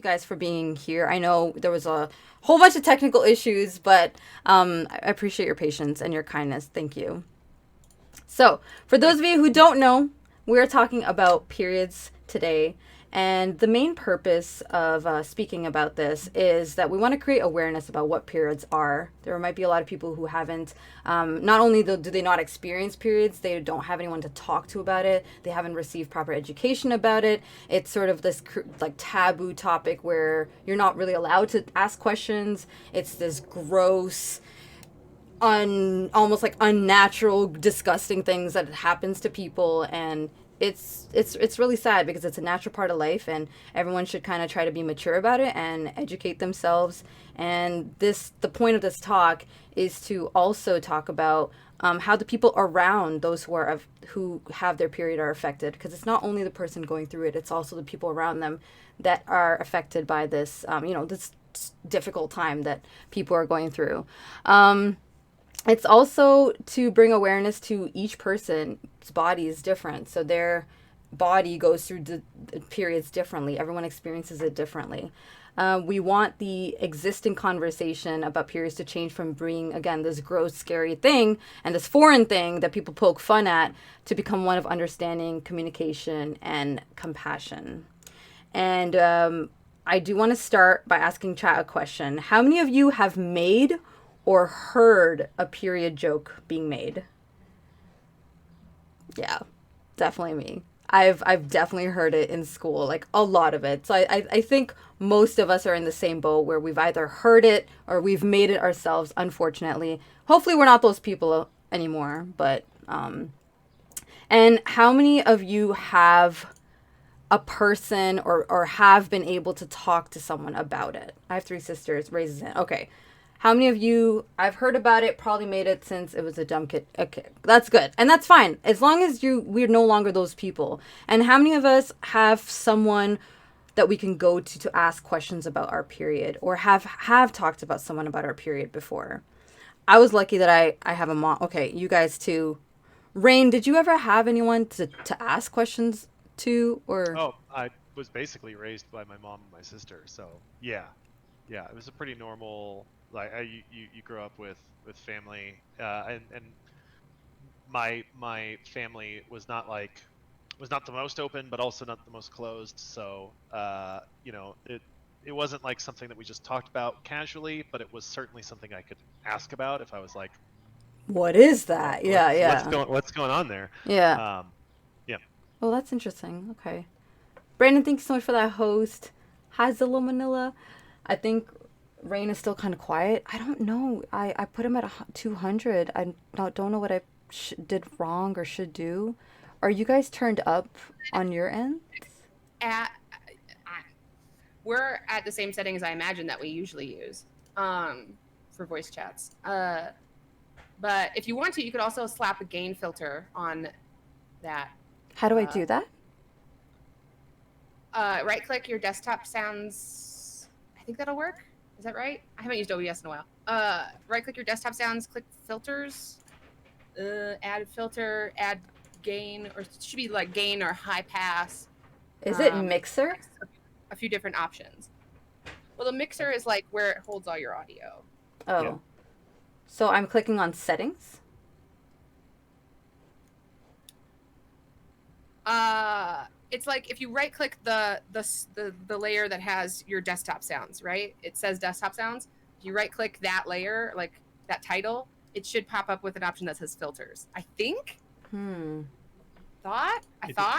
you guys for being here. I know there was a whole bunch of technical issues, but I appreciate your patience and your kindness. Thank you. So, for those of you who don't know, we're talking about periods today. And the main purpose of speaking about this is that we want to create awareness about what periods are. There might be a lot of people who haven't, not only do they not experience periods, they don't have anyone to talk to about it. They haven't received proper education about it. It's sort of this like taboo topic where you're not really allowed to ask questions. It's this gross, almost like unnatural, disgusting things that happens to people, and it's really sad because it's a natural part of life, and everyone should kind of try to be mature about it and educate themselves. And the point of this talk is to also talk about how the people around those who have their period are affected, because it's not only the person going through it, it's also the people around them that are affected by this this difficult time that people are going through. It's also to bring awareness to each person's body is different. So their body goes through the periods differently. Everyone experiences it differently. We want the existing conversation about periods to change from being, again, this gross, scary thing and this foreign thing that people poke fun at to become one of understanding, communication, and compassion. And I do want to start by asking chat a question. How many of you have made or heard a period joke being made? Yeah, definitely me. I've definitely heard it in school, like a lot of it. So I think most of us are in the same boat where we've either heard it or we've made it ourselves, unfortunately. Hopefully we're not those people anymore, but and how many of you have a person or have been able to talk to someone about it? I have three sisters, raises it. Okay. How many of you, I've heard about it, probably made it since it was a dumb kid? Okay, that's good. And that's fine. As long as we're no longer those people. And how many of us have someone that we can go to ask questions about our period, or have talked about someone about our period before? I was lucky that I have a mom. Okay, you guys too. Rain, did you ever have anyone to ask questions to, or? Oh, I was basically raised by my mom and my sister, so yeah, yeah, it was a pretty normal. Like you grow up with family, and my family was not the most open, but also not the most closed. So it wasn't like something that we just talked about casually, but it was certainly something I could ask about if I was like, What is that? Yeah, yeah. what's going on there? Yeah. Um, yeah. Well, that's interesting. Okay. Brandon, thank you so much for that host. Hi, Zilla Manila. I think Rain is still kind of quiet. I don't know. I put him at 200. I don't know what I did wrong or should do. Are you guys turned up on your end? At we're at the same settings I imagine that we usually use for voice chats. But if you want to, you could also slap a gain filter on that. How do I do that? Right click your desktop sounds. I think that'll work. Is that right? I haven't used OBS in a while. Right click your desktop sounds, click filters, add filter, add gain, or it should be like gain or high pass. Is it mixer? A few different options. Well, the mixer is like where it holds all your audio. Oh. Yeah. So I'm clicking on settings? It's like if you right click the layer that has your desktop sounds, right? It says desktop sounds. If you right click that layer, like that title, it should pop up with an option that says filters. I think. I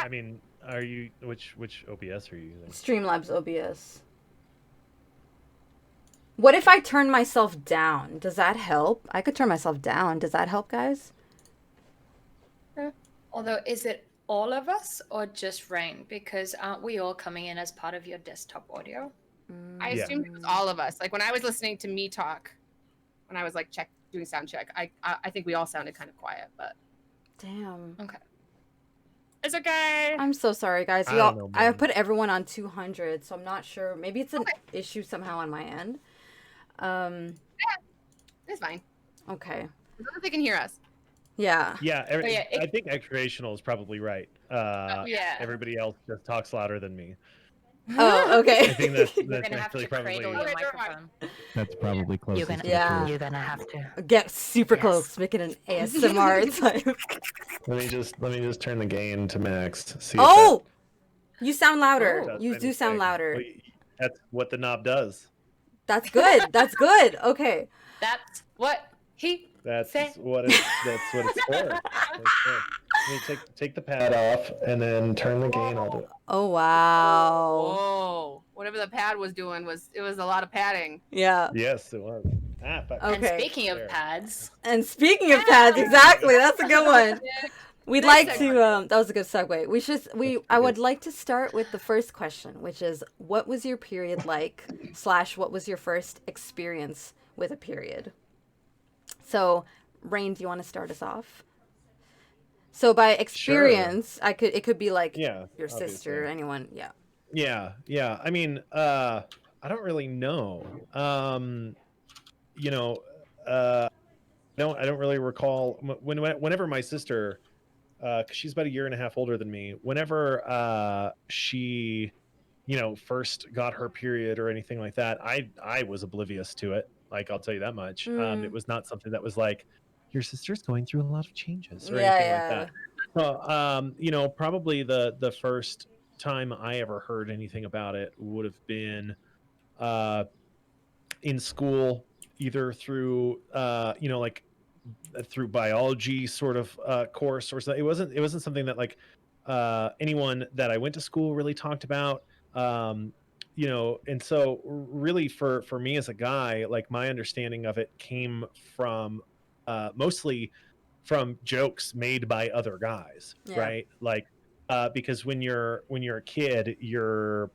mean, are you which OBS are you using? Streamlabs OBS. What if I turn myself down? Does that help? I could turn myself down. Does that help, guys? Although, is it all of us or just Rain? Because aren't we all coming in as part of your desktop audio? I assumed it was all of us. Like when I was listening to me talk, when I was like doing sound check, I think we all sounded kind of quiet, but. Damn. Okay. It's okay. I'm so sorry, guys. I put everyone on 200, so I'm not sure. Maybe it's an issue somehow on my end. Yeah, it's fine. Okay. As long as they can hear us. Yeah. Yeah, I think recreational is probably right. Yeah. Everybody else just talks louder than me. Oh, okay. I think that's You're gonna have actually to probably cradle your Okay, never mind. microphone. that's probably closest to the Yeah. truth. You're gonna have to. Get super Yes. close, make it an ASMR type. Let me just turn the gain to max. See Oh, you sound Oh. louder. if that does You do sound anything. louder. Well, that's what the knob does. That's good. That's good. Okay. That's what he That's said. what it's for. That's for. Let me take the pad off and then turn the gain all the. Oh wow. Whoa! Whatever the pad was doing was a lot of padding. Yeah. Yes, it was. Fuck. Okay. And speaking of There. pads, And speaking of pads, exactly. That's a good one. We'd Nice like to. segue. That was a good segue. pretty I would good. like to start with the first question, which is, what was your period like? / what was your first experience with a period? So, Rain, do you want to start us off? So by experience, it could be like Yeah, your sister, obviously. anyone. Yeah. Yeah. I mean, I don't really know. You know, I don't really recall whenever my sister, 'cause she's about a year and a half older than me. Whenever she, first got her period or anything like that, I was oblivious to it. Like, I'll tell you that much. It was not something that was like, your sister's going through a lot of changes or anything like that. So, probably the first time I ever heard anything about it would have been in school, either through like through biology sort of course or something. It wasn't something that like anyone that I went to school really talked about. And so really for me as a guy, like my understanding of it came from mostly from jokes made by other guys, Yeah. right? Like because when you're a kid, you're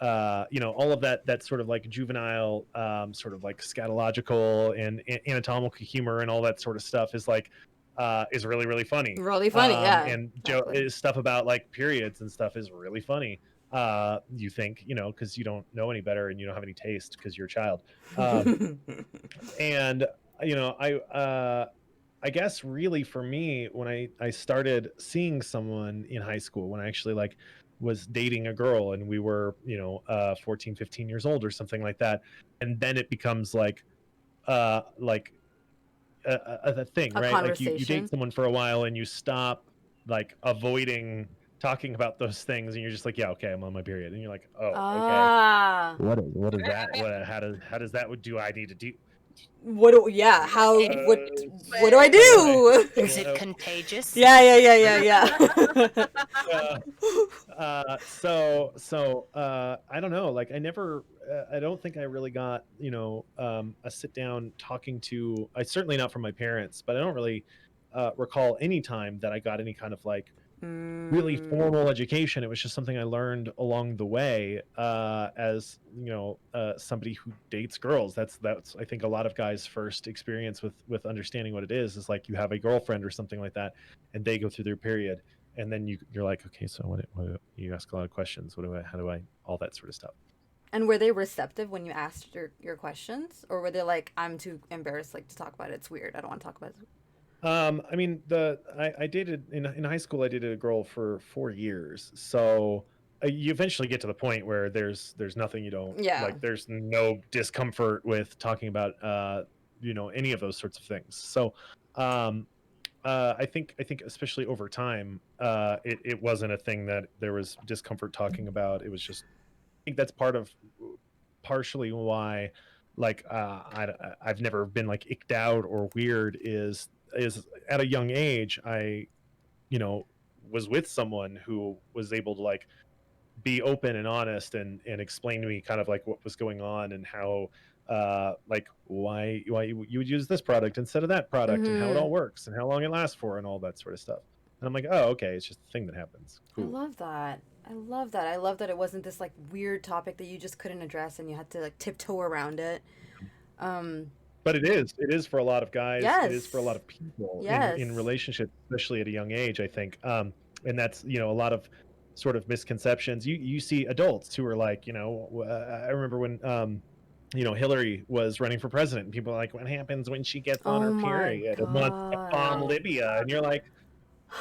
all of that sort of like juvenile sort of like scatological and anatomical humor and all that sort of stuff is really really funny. Really funny. Yeah. And Exactly. stuff about like periods and stuff is really funny. You think, because you don't know any better and you don't have any taste because you're a child. And I guess really for me, when I started seeing someone in high school, when I actually like was dating a girl and we were 14 15 years old or something like that, and then it becomes like a thing, A right? Like you conversation. date someone for a while and you stop like avoiding talking about those things, and you're just like, yeah, okay, I'm on my period, and you're like, oh, okay. Ah. What is that? How does that, do I need to do? What do I do? do? Is it contagious? Yeah. I don't know, like I never I don't think I really got a sit down talking to, I certainly not from my parents, but I don't really recall any time that I got any kind of like really formal education. It was just something I learned along the way as somebody who dates girls. That's I think a lot of guys' first experience with understanding what it is like you have a girlfriend or something like that, and they go through their period, and then you're like, okay, so what you ask a lot of questions. How do I, all that sort of stuff. And were they receptive when you asked your questions, or were they like, I'm too embarrassed like to talk about it? It's weird. I don't want to talk about it. I mean, I dated in high school. I dated a girl for 4 years, so you eventually get to the point where there's nothing you don't like. There's no discomfort with talking about any of those sorts of things. So I think especially over time, it wasn't a thing that there was discomfort talking about. It was just, I think that's partially why like I've never been like icked out or weird is at a young age I was with someone who was able to like be open and honest and explain to me kind of like what was going on and how like why you would use this product instead of that product and how it all works and how long it lasts for and all that sort of stuff. And I'm like, oh, okay, it's just a thing that happens. Cool. I love that. I love that it wasn't this like weird topic that you just couldn't address and you had to like tiptoe around it. But it is for a lot of guys. Yes. It is for a lot of people Yes. in relationships, especially at a young age, I think. And that's, a lot of sort of misconceptions. You see adults who are like, I remember when, Hillary was running for president and people are like, what happens when she gets on her period a month upon Libya? And you're like,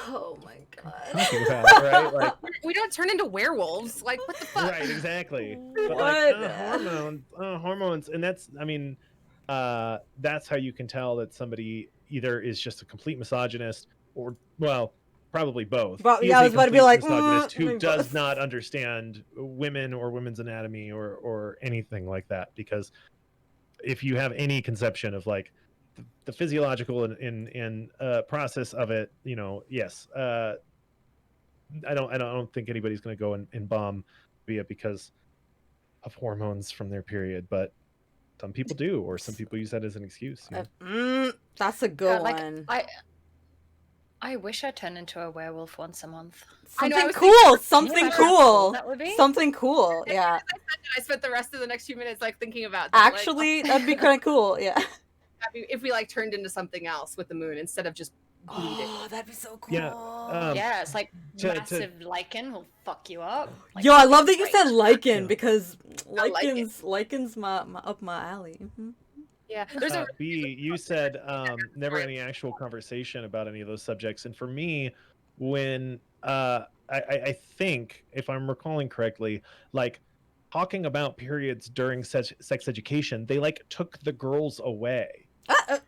Oh my god. talking about, right? Like, We don't turn into werewolves. Like, what the fuck? right, exactly. What? But like hormones, and that's, I mean, that's how you can tell that somebody either is just a complete misogynist or, well, probably both. But Is yeah, I a was about to be complete like, misogynist who maybe does both. not understand women or women's anatomy or anything like that. Because if you have any conception of like the physiological and process of it, you know, yes, I don't think anybody's going to go and bomb via because of hormones from their period, but some people do, or some people use that as an excuse. You know? That's a good like one. I wish I turned into a werewolf once a month. Something cool. Something cool. That would be Something cool. Yeah. I spent the rest of the next few minutes like thinking about that. Actually, that'd be kind of cool. Yeah. If we like turned into something else with the moon instead of just bleeding. Oh, that'd be so cool. Yeah. Yeah, it's like massive lichen will fuck you up. Like, Yo, I love that you said lichen Yeah. because I like it. lichens my up my alley. Mm-hmm. Yeah, there's a B, you said never any actual conversation about any of those subjects, and for me, when I think, if I'm recalling correctly, like talking about periods during sex education, they like took the girls away,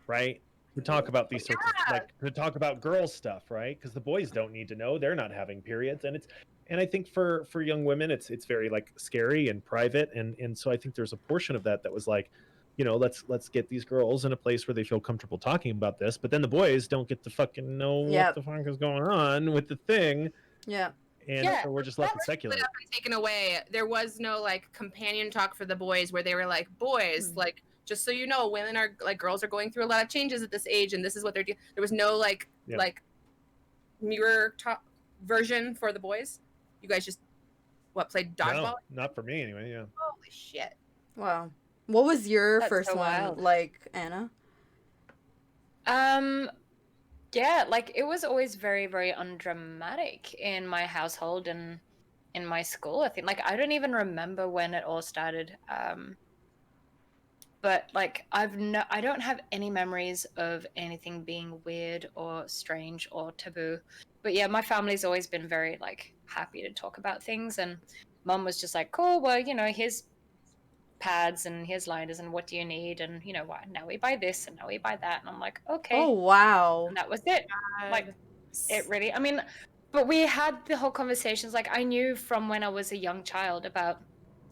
right? To talk about these sorts of, like, to talk about girl stuff, right? Because the boys don't need to know, they're not having periods, and I think for young women, it's very like scary and private, and so I think there's a portion of that was like, you know, let's get these girls in a place where they feel comfortable talking about this, but then the boys don't get to fucking know what the fuck is going on with the thing. Yeah. And so we're just left to speculate. Taken away. There was no like companion talk for the boys where they were like, boys, like, just so you know, women are like, girls are going through a lot of changes at this age, and this is what they're doing. There was no like mirror talk version for the boys. You guys just played dodgeball? No, not for me anyway. Yeah. Holy shit! Wow. What was your That's first so one wild. like, Anna? Yeah, like it was always very, very undramatic in my household and in my school. I think, like, I don't even remember when it all started. But like I don't have any memories of anything being weird or strange or taboo. But yeah, my family's always been very like happy to talk about things, and Mum was just like, cool, well, you know, here's pads and here's liners and what do you need, and you know what, now we buy this and now we buy that, and I'm like, okay. Oh wow. And that was it. Like, it really, I mean, but we had the whole conversations, like I knew from when I was a young child about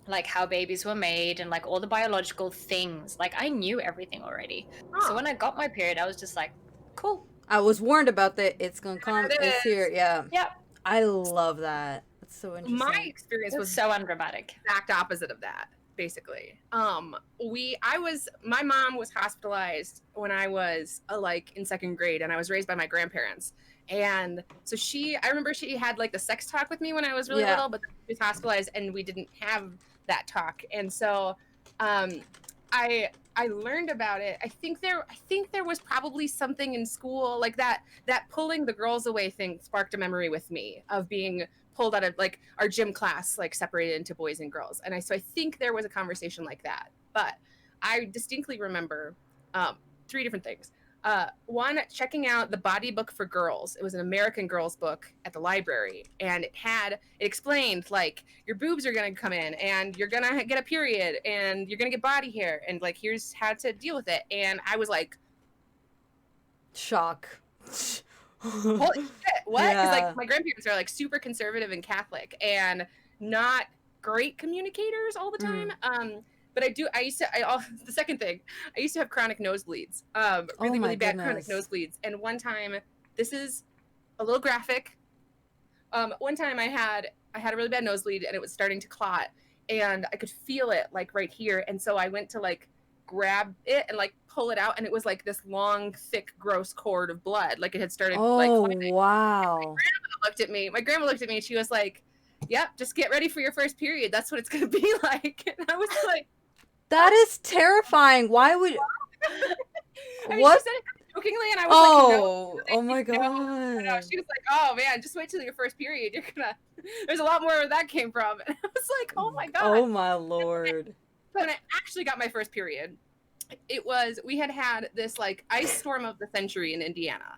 like how babies were made and like all the biological things. Like I knew everything already. So when I got my period, I was just like, cool. I was warned about that. It's gonna come. It's here. Yeah. Yeah. I love that. It's so interesting. My experience was so undramatic. Exact opposite of that, basically. My mom was hospitalized when I was like in second grade, and I was raised by my grandparents. And so I remember she had like the sex talk with me when I was really little, but she was hospitalized and we didn't have that talk. And so I learned about it. I think there was probably something in school like that pulling the girls away thing sparked a memory with me of being pulled out of like our gym class, like separated into boys and girls. And so I think there was a conversation like that. But I distinctly remember 3 different things. One, checking out the body book for girls. It was an American Girls book at the library, and it explained like your boobs are gonna come in, and you're gonna get a period, and you're gonna get body hair, and like here's how to deal with it. And I was like, shock. holy shit, what? Because like my grandparents are like super conservative and Catholic, and not great communicators all the time. But the second thing, I used to have chronic nosebleeds, really bad chronic nosebleeds. And one time, this is a little graphic. One time I had a really bad nosebleed and it was starting to clot, and I could feel it like right here. And so I went to like grab it and like pull it out, and it was like this long, thick, gross cord of blood. Like it had started. Oh, like, wow. My grandma looked at me and she was like, yep, just get ready for your first period. That's what it's going to be like. And I was like, that is terrifying. Why would I mean, what? She said it jokingly, and I was like, oh my god. She was like, oh man, just wait till your first period. You're gonna. There's a lot more where that came from. And I was like, oh my god. Oh my lord. When I actually got my first period, we had this like ice storm of the century in Indiana.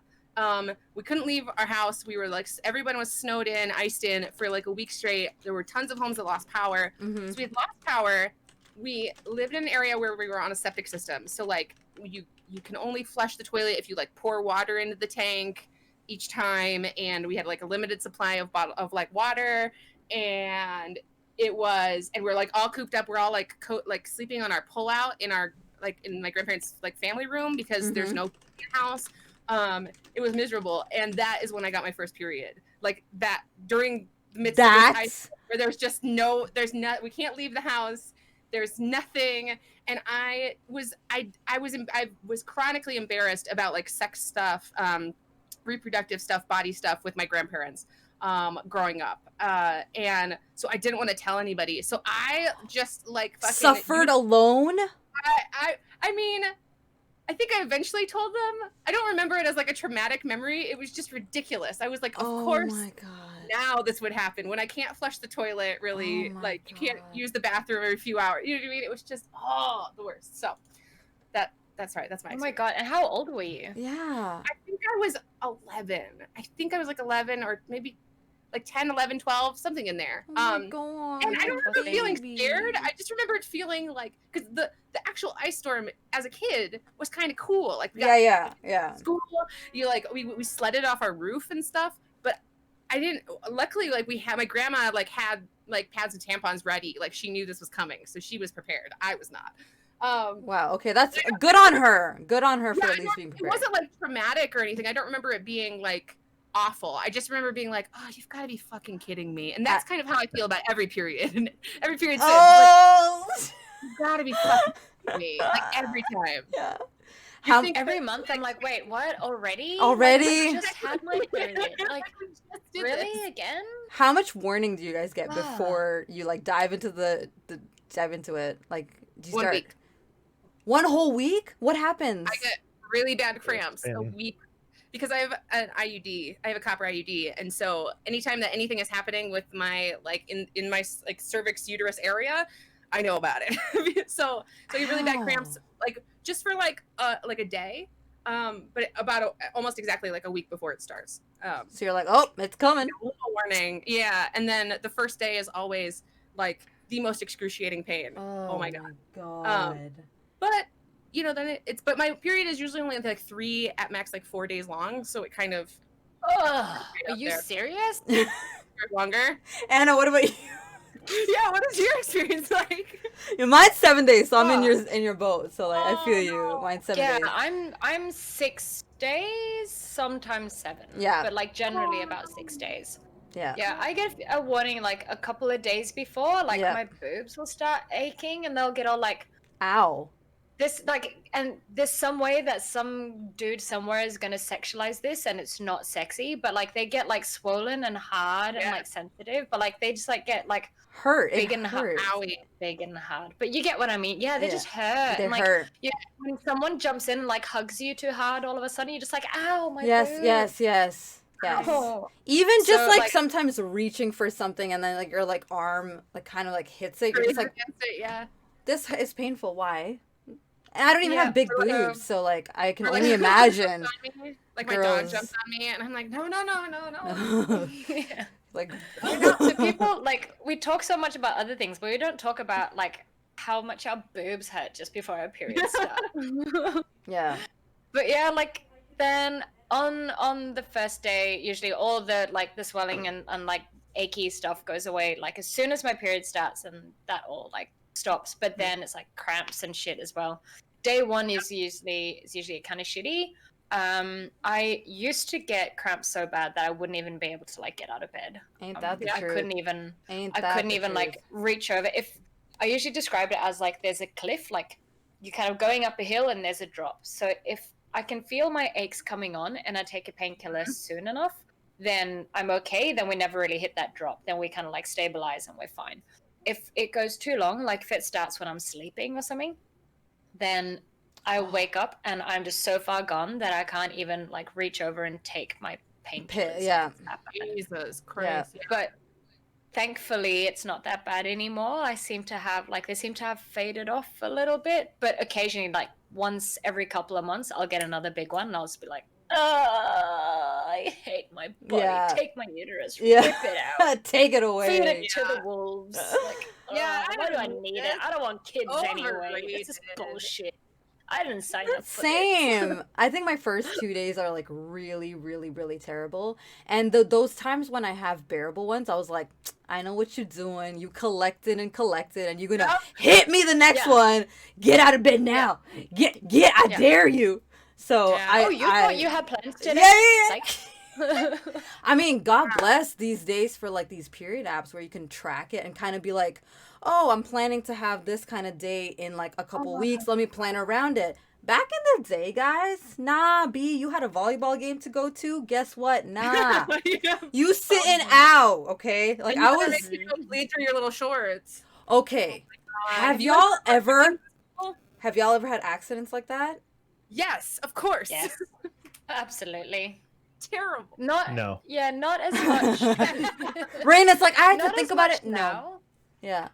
We couldn't leave our house. We were like, everyone was snowed in, iced in for like a week straight. There were tons of homes that lost power. Mm-hmm. So we had lost power. We lived in an area where we were on a septic system. So like you can only flush the toilet if you like pour water into the tank each time, and we had like a limited supply of like water, and we're like all cooped up. We're all like like sleeping on our pullout in our like in my grandparents' like family room because there's no house. It was miserable, and that is when I got my first period. Like that during the midst of this where there's just we can't leave the house. There's nothing, and I was chronically embarrassed about like sex stuff, reproductive stuff, body stuff with my grandparents growing up, and so I didn't want to tell anybody. So I just like fucking suffered alone. I mean, I think I eventually told them. I don't remember it as like a traumatic memory. It was just ridiculous. I was like, of course, my God. now this would happen when I can't flush the toilet. Really, like you can't use the bathroom every few hours. You know what I mean? It was just the worst. So that's right. That's my. Oh my God! And how old were you? Yeah. I think I was 11. I think I was like 11 or maybe like 10, 11, 12, something in there. Oh my God. And I don't remember feeling scared. I just remembered feeling like, because the actual ice storm as a kid was kind of cool. Like we got school, you like we sledded off our roof and stuff. But I didn't. Luckily, like my grandma like had like pads and tampons ready. Like she knew this was coming, so she was prepared. I was not. Wow. Okay, that's good on her. Good on her for at least being prepared. It wasn't like traumatic or anything. I don't remember it being like awful. I just remember being like, oh, you've got to be fucking kidding me. And that's kind of how I feel about every period. And every period since. Like, you've got to be fucking kidding me. Like every time. Yeah. Every month I'm like, wait, what? Already? Already? Like, I just had my period. Like, really? Again? How much warning do you guys get before you like dive into it? Like, do you 1 start week. 1 whole week? What happens? I get really bad cramps a week because I have an IUD. I have a copper IUD, and so anytime that anything is happening with my like in my like cervix uterus area, I know about it. so I get really bad cramps like just for like a day, but about almost exactly like a week before it starts. So you're like, oh, it's coming. Warning, yeah. And then the first day is always like the most excruciating pain. Oh my god. But you know, then but my period is usually only like 3 at max, like 4 days long. So it kind of. Are you serious? Longer. Anna, what about you? Yeah, what is your experience like? Mine's 7 days, so I'm in your boat. So like, I feel you. Mine's 7 days. Yeah, I'm 6 days, sometimes 7. Yeah. But like generally about 6 days. Yeah. Yeah, I get a warning like a couple of days before, like my boobs will start aching, and they'll get all like, ow. This and there's some way that some dude somewhere is gonna sexualize this, and it's not sexy, but like they get like swollen and hard and like sensitive, but like they just like get like hurt, big and hard, big and hard. But you get what I mean? Yeah, they just hurt. They and, like, hurt. Yeah, when someone jumps in and like hugs you too hard, all of a sudden you're just like, ow, my yes, boob. yes. Oh. Even just like sometimes reaching for something and then like your like arm like kind of like hits it. You're just like, this is painful. Why? And I don't even have big boobs, so like I can only imagine. Like my dog jumps on me, and I'm like, no. Yeah. Like, so people like we talk so much about other things, but we don't talk about like how much our boobs hurt just before our periods start. Yeah. But yeah, like then on the first day, usually all the like the swelling and like achy stuff goes away. Like as soon as my period starts, and that all like stops. But then it's like cramps and shit as well. Day 1 is usually kind of shitty. I used to get cramps so bad that I wouldn't even be able to like get out of bed. Ain't that the truth? I couldn't even like reach over. If I usually describe it as like there's a cliff, like you're kind of going up a hill and there's a drop. So if I can feel my aches coming on and I take a painkiller soon enough, then I'm okay. Then we never really hit that drop. Then we kind of like stabilize and we're fine. If it goes too long, like if it starts when I'm sleeping or something, then I wake up and I'm just so far gone that I can't even like reach over and take my painkillers. Yeah. Jesus Christ. Yeah. But thankfully it's not that bad anymore. They seem to have faded off a little bit, but occasionally like once every couple of months I'll get another big one and I'll just be like, I hate my body. Yeah. Take my uterus. Yeah. Rip it out. Take it away. Feed it to the wolves. Like, Yeah, I why do I don't need need it? it. I don't want kids anyway. This is Overrated. bullshit. I didn't sign up for this. Same. I think my first 2 days are like really, really, really terrible. And those times when I have bearable ones, I was like, I know what you're doing. You collected, and you're gonna hit me the next one. Get out of bed now. Get. I dare you. So Yeah. You thought you had plans today? Yeah. I mean, God bless these days for like these period apps where you can track it and kind of be like, oh, I'm planning to have this kind of day in like a couple weeks. Let me plan around it. Back in the day, guys, nah, B, you had a volleyball game to go to. Guess what? Nah. You sitting out, okay? Like And you I gotta was make people bleed through your little shorts. okay. Have you y'all ever had accidents like that? Yes, of course. Yes. Absolutely. Terrible. No. Yeah, not as much. Rain, it's like I had to Not think as about much it. No. now. Yeah.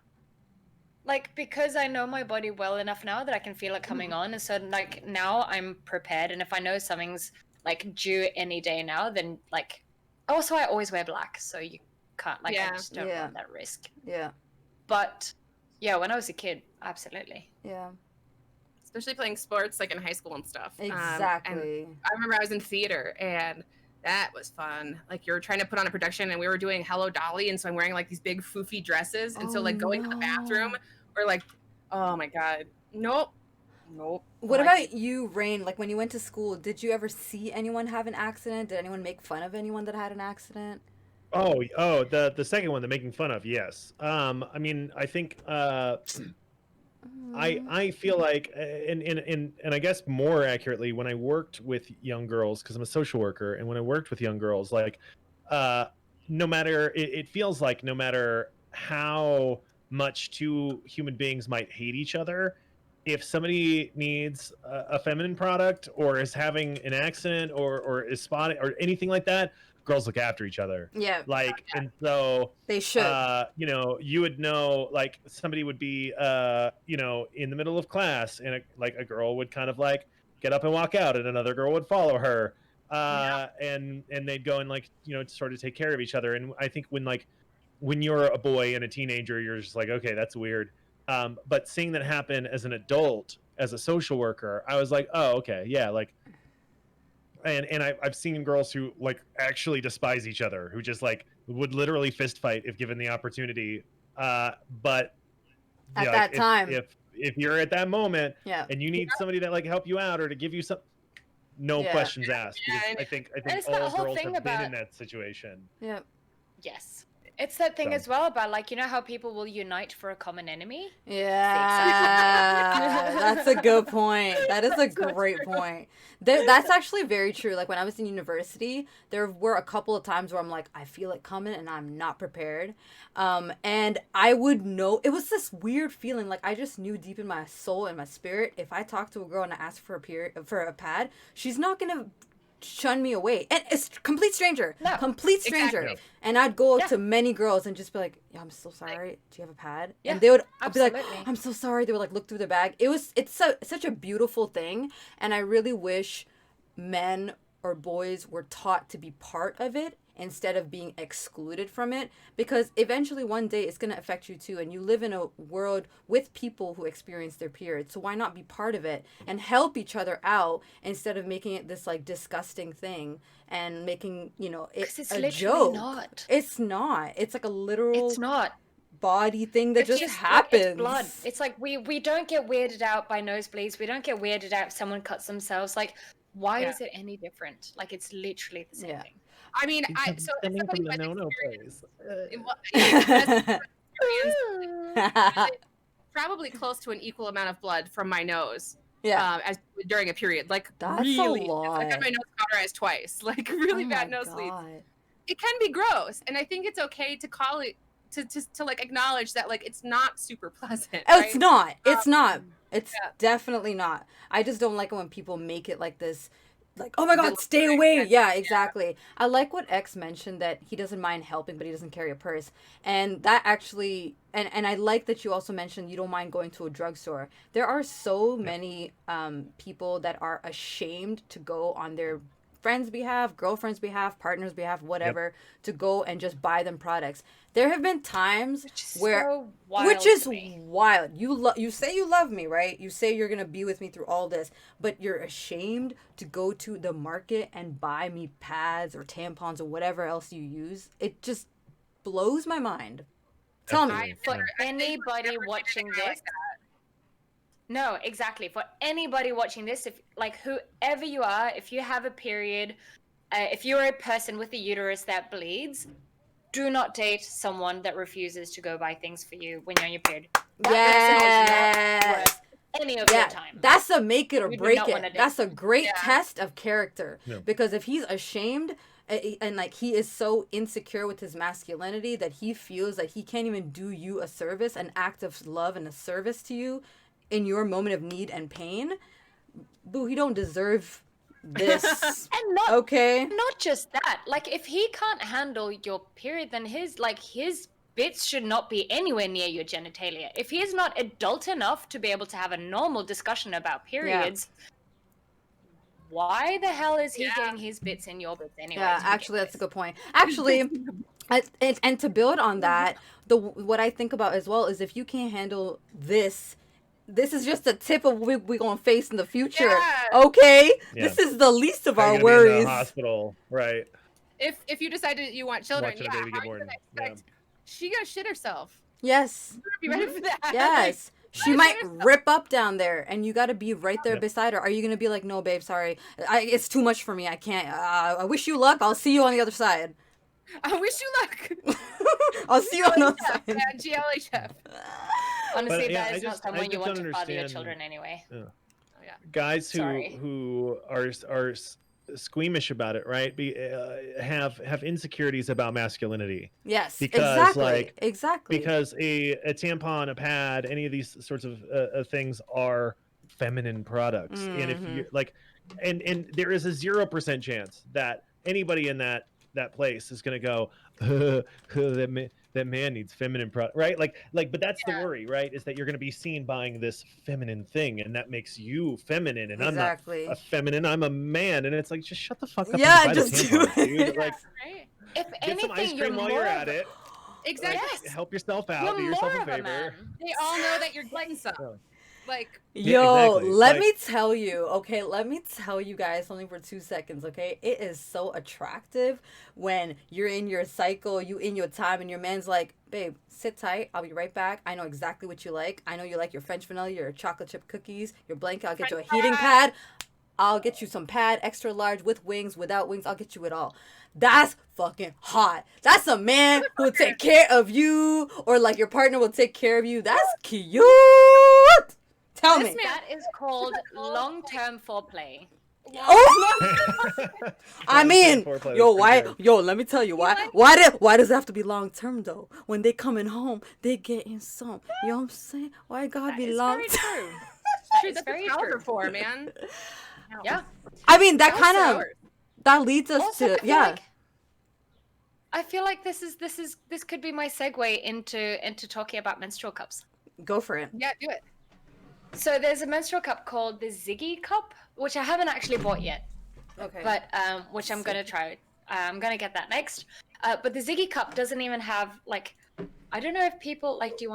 Like, because I know my body well enough now that I can feel it coming on, and so like now I'm prepared, and if I know something's like due any day now, then like also I always wear black, so you can't I just don't run that risk. Yeah. But yeah, when I was a kid, absolutely. Yeah. Especially playing sports like in high school and stuff. Exactly. And I remember I was in theater and that was fun. Like you were trying to put on a production and we were doing Hello Dolly, and so I'm wearing like these big foofy dresses, and so like going to the bathroom or like, oh my god, nope. What about you, Rain? Like when you went to school, did you ever see anyone have an accident? Did anyone make fun of anyone that had an accident? Oh, the second one, the making fun of, yes. I mean, I think I feel like, and I guess more accurately, when I worked with young girls, because I'm a social worker, and when I worked with young girls, like, no matter, it feels like no matter how much two human beings might hate each other, if somebody needs a feminine product or is having an accident or is spotting or anything like that, girls look after each other. Yeah. Like, and so they should. You would know, like somebody would be, in the middle of class, and a girl would kind of like get up and walk out, and another girl would follow her, and they'd go and like sort of take care of each other. And I think when you're a boy and a teenager, you're just like, okay, that's weird. But seeing that happen as an adult, as a social worker, I was like, oh, okay, yeah, like. And I've seen girls who like actually despise each other, who just like would literally fist fight if given the opportunity. But at that time, if you're at that moment, and you need somebody to like help you out or to give you some, no questions asked. Because I think all girls have been in that situation. Yeah. Yes. It's that thing as well about like, how people will unite for a common enemy? Yeah. That's a good point. That is a great point. That's actually very true. Like when I was in university, there were a couple of times where I'm like, I feel it coming and I'm not prepared. And I would know, it was this weird feeling. Like I just knew deep in my soul and my spirit, if I talk to a girl and I ask for a pad, she's not going to shun me away. And it's complete stranger. Exactly. And I'd go to many girls and just be like, yeah, I'm so sorry, do you have a pad? Yeah, and they would be like, oh, I'm so sorry. They would like look through their bag. It's such a beautiful thing, and I really wish men or boys were taught to be part of it instead of being excluded from it, because eventually one day it's going to affect you too, and you live in a world with people who experience their period, so why not be part of it and help each other out instead of making it this like disgusting thing and making it's a joke. It's not. It's like a literal body thing that just happens. It's blood. It's like we don't get weirded out by nosebleeds. We don't get weirded out if someone cuts themselves. Like, why is it any different? Like, it's literally the same thing. I mean, coming from the no-no place. Probably close to an equal amount of blood from my nose. Yeah. As during a period, like that's really, a lot. I got my nose cauterized twice, like really bad nosebleeds. It can be gross, and I think it's okay to call it to like acknowledge that like it's not super pleasant. Oh, right? it's not. It's not. It's definitely not. I just don't like it when people make it like this. Like, oh my god, stay away. Yeah, exactly. Yeah. I like what X mentioned, that he doesn't mind helping, but he doesn't carry a purse. And that actually, and I like that you also mentioned you don't mind going to a drugstore. There are so many people that are ashamed to go on their friends' behalf, girlfriends' behalf, partners' behalf, whatever, to go and just buy them products. There have been times which is wild. You say you love me, right? You say you're gonna be with me through all this, but you're ashamed to go to the market and buy me pads or tampons or whatever else you use. It just blows my mind. Tell me. For anybody watching this, no, exactly. For anybody watching this, if like whoever you are, if you have a period, if you're a person with a uterus that bleeds, do not date someone that refuses to go buy things for you when you're on your period. That person is not worth any of your time. That's a make it or break it. That's a great test of character. Yeah. Because if he's ashamed and like he is so insecure with his masculinity that he feels like he can't even do you a service, an act of love and a service to you in your moment of need and pain, boo, he don't deserve this. And not just that. Like, if he can't handle your period, then his bits should not be anywhere near your genitalia. If he is not adult enough to be able to have a normal discussion about periods, why the hell is he getting his bits in your bits anyway? Yeah, actually, that's a good point. Actually, and to build on that, what I think about as well is if you can't handle this is just a tip of what we're going to face in the future. Yeah. Okay? Yeah. This is the least of our worries. Be in the hospital, right? If you decided you want children, watching a baby get born. She gonna shit herself. Yes. You better be ready for that. Yes. She might rip up down there, and you got to be right there beside her. Are you going to be like, no, babe, sorry. It's too much for me. I can't. I wish you luck. I'll see you on the other side. I wish you luck. I'll see you on the other side. Yeah, GLHF. Honestly, that is not someone you want to father your children anyway. Yeah. Oh, yeah. Guys who are squeamish about it, right? Have insecurities about masculinity. Yes, because exactly. Because a tampon, a pad, any of these sorts of things are feminine products, and if you like, and there is a 0% chance that anybody in that place is going to go, that man needs feminine product, right? Like, but that's the worry, right? Is that you're going to be seen buying this feminine thing, and that makes you feminine, and I'm not a feminine, I'm a man, and it's like, just shut the fuck up. Yeah, just do it. Dude. Like, if get anything, some ice cream while you're at it. Exactly. Like, help yourself out. Do yourself a favor. They all know that you're getting some. Like, let me tell you guys something for 2 seconds, okay? It is so attractive when you're in your cycle, you in your time, and your man's like, babe, sit tight, I'll be right back. I know exactly what you like. I know you like your French vanilla, your chocolate chip cookies, your blanket. I'll get you a heating pad. I'll get you some pad, extra large, with wings, without wings. I'll get you it all. That's fucking hot. That's a man who will take care of you, or like your partner will take care of you. That's cute. Tell me. That is called long-term foreplay. Oh, I mean, let me tell you why. Why does it have to be long term though? When they coming home, they getting some. You know what I'm saying? Why it gotta be long term? That's very true for, man. Yeah. I mean, that leads us also, to I feel like this could be my segue into talking about menstrual cups. Go for it. Yeah, do it. So there's a menstrual cup called the Ziggy cup, which I haven't actually bought yet. Okay. But which I'm gonna try. I'm gonna get that next. But the Ziggy cup doesn't even have like, I don't know if people like. Do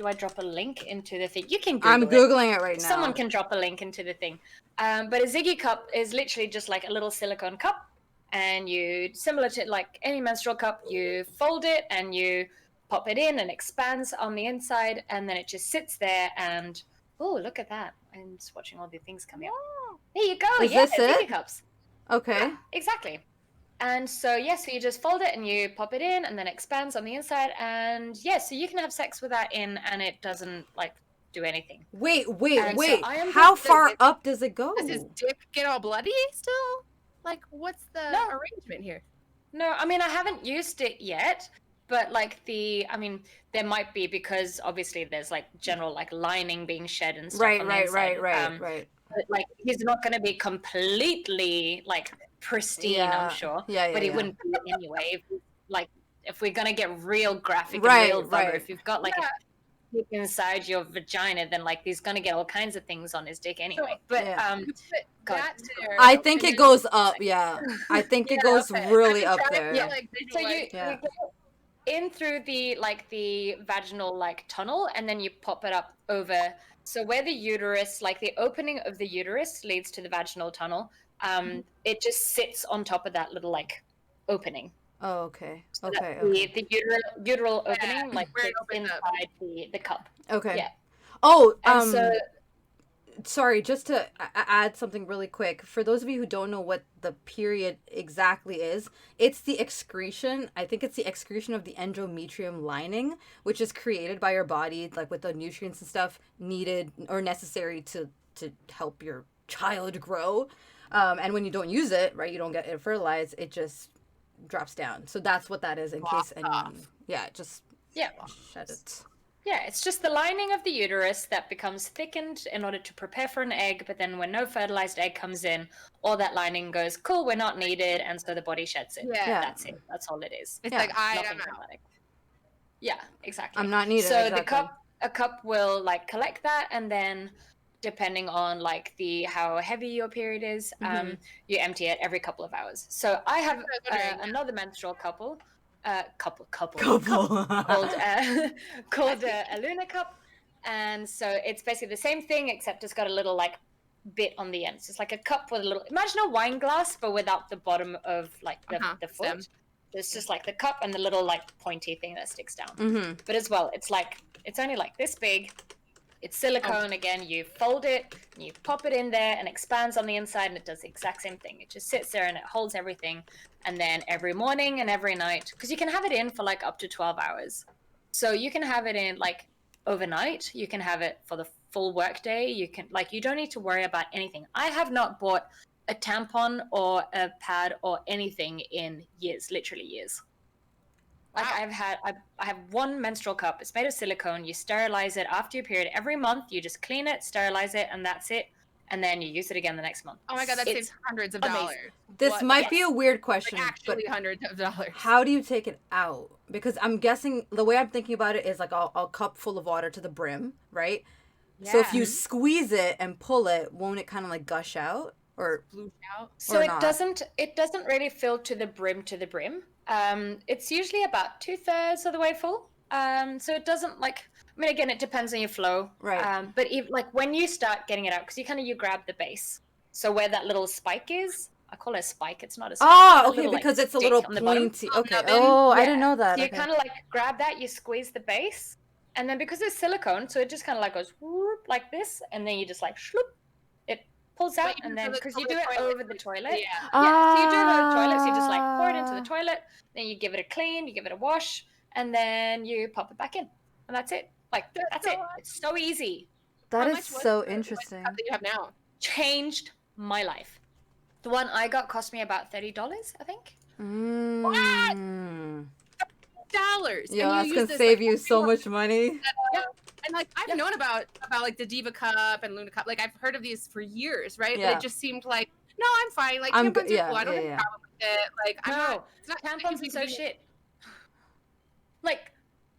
I drop a link into the thing? You can Google I'm Googling it right now. Someone can drop a link into the thing. But a Ziggy cup is literally just like a little silicone cup, and you, similar to like any menstrual cup, you fold it and you pop it in, and it expands on the inside, and then it just sits there and. Oh, look at that. I'm just watching all the things coming up. There you go. Is this it? Ziggy cups. Okay. Yeah, exactly. And so, so you just fold it and you pop it in, and then it expands on the inside. And so you can have sex with that in, and it doesn't, like, do anything. Wait. So how far up does it go? Does his dick get all bloody still? Like, what's the arrangement here? No, I mean, I haven't used it yet. But there might be, because obviously there's like general like lining being shed and stuff. Right. But like he's not going to be completely like pristine, I'm sure. But he wouldn't be anyway. If we're going to get real graphic and real vulgar, if you've got like dick inside your vagina, then like he's gonna get all kinds of things on his dick anyway. But You put God. that there, I think and it then- goes up. Yeah, I think it goes okay. really I'm up trying there. to, like, So you visualize. go in through the vaginal like tunnel, and then you pop it up over. So where the uterus, like the opening of the uterus, leads to the vaginal tunnel, it just sits on top of that little like opening. Oh, okay. So Okay. that Okay. the uteral opening, like where it fits opens up. inside the cup. Okay. Yeah. Oh, And so sorry, just to add something really quick. For those of you who don't know what the period exactly is, it's the excretion. I think it's the excretion of the endometrium lining, which is created by your body, like with the nutrients and stuff needed or necessary to help your child grow. And when you don't use it, right, you don't get it fertilized. It just drops down. So that's what that is. In case anyone, just shed it. Yeah, it's just the lining of the uterus that becomes thickened in order to prepare for an egg, but then when no fertilized egg comes in, all that lining goes, cool, we're not needed, and so the body sheds it. Yeah. That's it. That's all it is. It's Yeah. like I Nothing don't know. dramatic. Yeah, exactly. I'm not needed. So exactly. a cup will like collect that, and then depending on like how heavy your period is, you empty it every couple of hours. So I have another menstrual couple called a Luna cup, and so it's basically the same thing except it's got a little like bit on the end. So it's like a cup with a little, imagine a wine glass but without the bottom of like the foot. It's just like the cup and the little like pointy thing that sticks down. But as well, it's only like this big. It's silicone again. You fold it, and you pop it in there, and expands on the inside, and it does the exact same thing. It just sits there and it holds everything. And then every morning and every night, because you can have it in for like up to 12 hours. So you can have it in like overnight. You can have it for the full work day. You can you don't need to worry about anything. I have not bought a tampon or a pad or anything in years, literally years. Like I have one menstrual cup. It's made of silicone. You sterilize it after your period every month. You just clean it, sterilize it, and that's it. And then you use it again the next month. Oh my god, that saves hundreds of dollars. This might be a weird question, like actually hundreds of dollars. How do you take it out? Because I'm guessing the way I'm thinking about it is like a cup full of water to the brim, right? Yeah. So if you squeeze it and pull it, won't it kind of like gush out or sploosh out? So it doesn't really fill to the brim. It's usually about 2/3 of the way full. So it doesn't again, it depends on your flow. Right. But when you start getting it out, because you grab the base. So where that little spike is, I call it a spike. It's not a spike. Oh, okay, little, because it's a little pointy. Okay. I didn't know that. So you kind of grab that, you squeeze the base, and then because it's silicone, so it just kind of goes whoop, like this, and then you just shloop, it pulls out, and then because you do it over the toilet. So you do it over the toilet, so you just pour it into the toilet, then you give it a clean, you give it a wash, and then you pop it back in, and that's it. That's it. It's so easy. That is so interesting. What do you have now? Changed my life. The one I got cost me about $30, I think. What? Dollars. Yeah, it's gonna save you so much money. And I've known about the Diva Cup and Luna Cup. I've heard of these for years, right? Yeah. But it just seemed like, no, I'm fine. Tampons are cool. I don't have a problem with it. It's not tampons are so shit.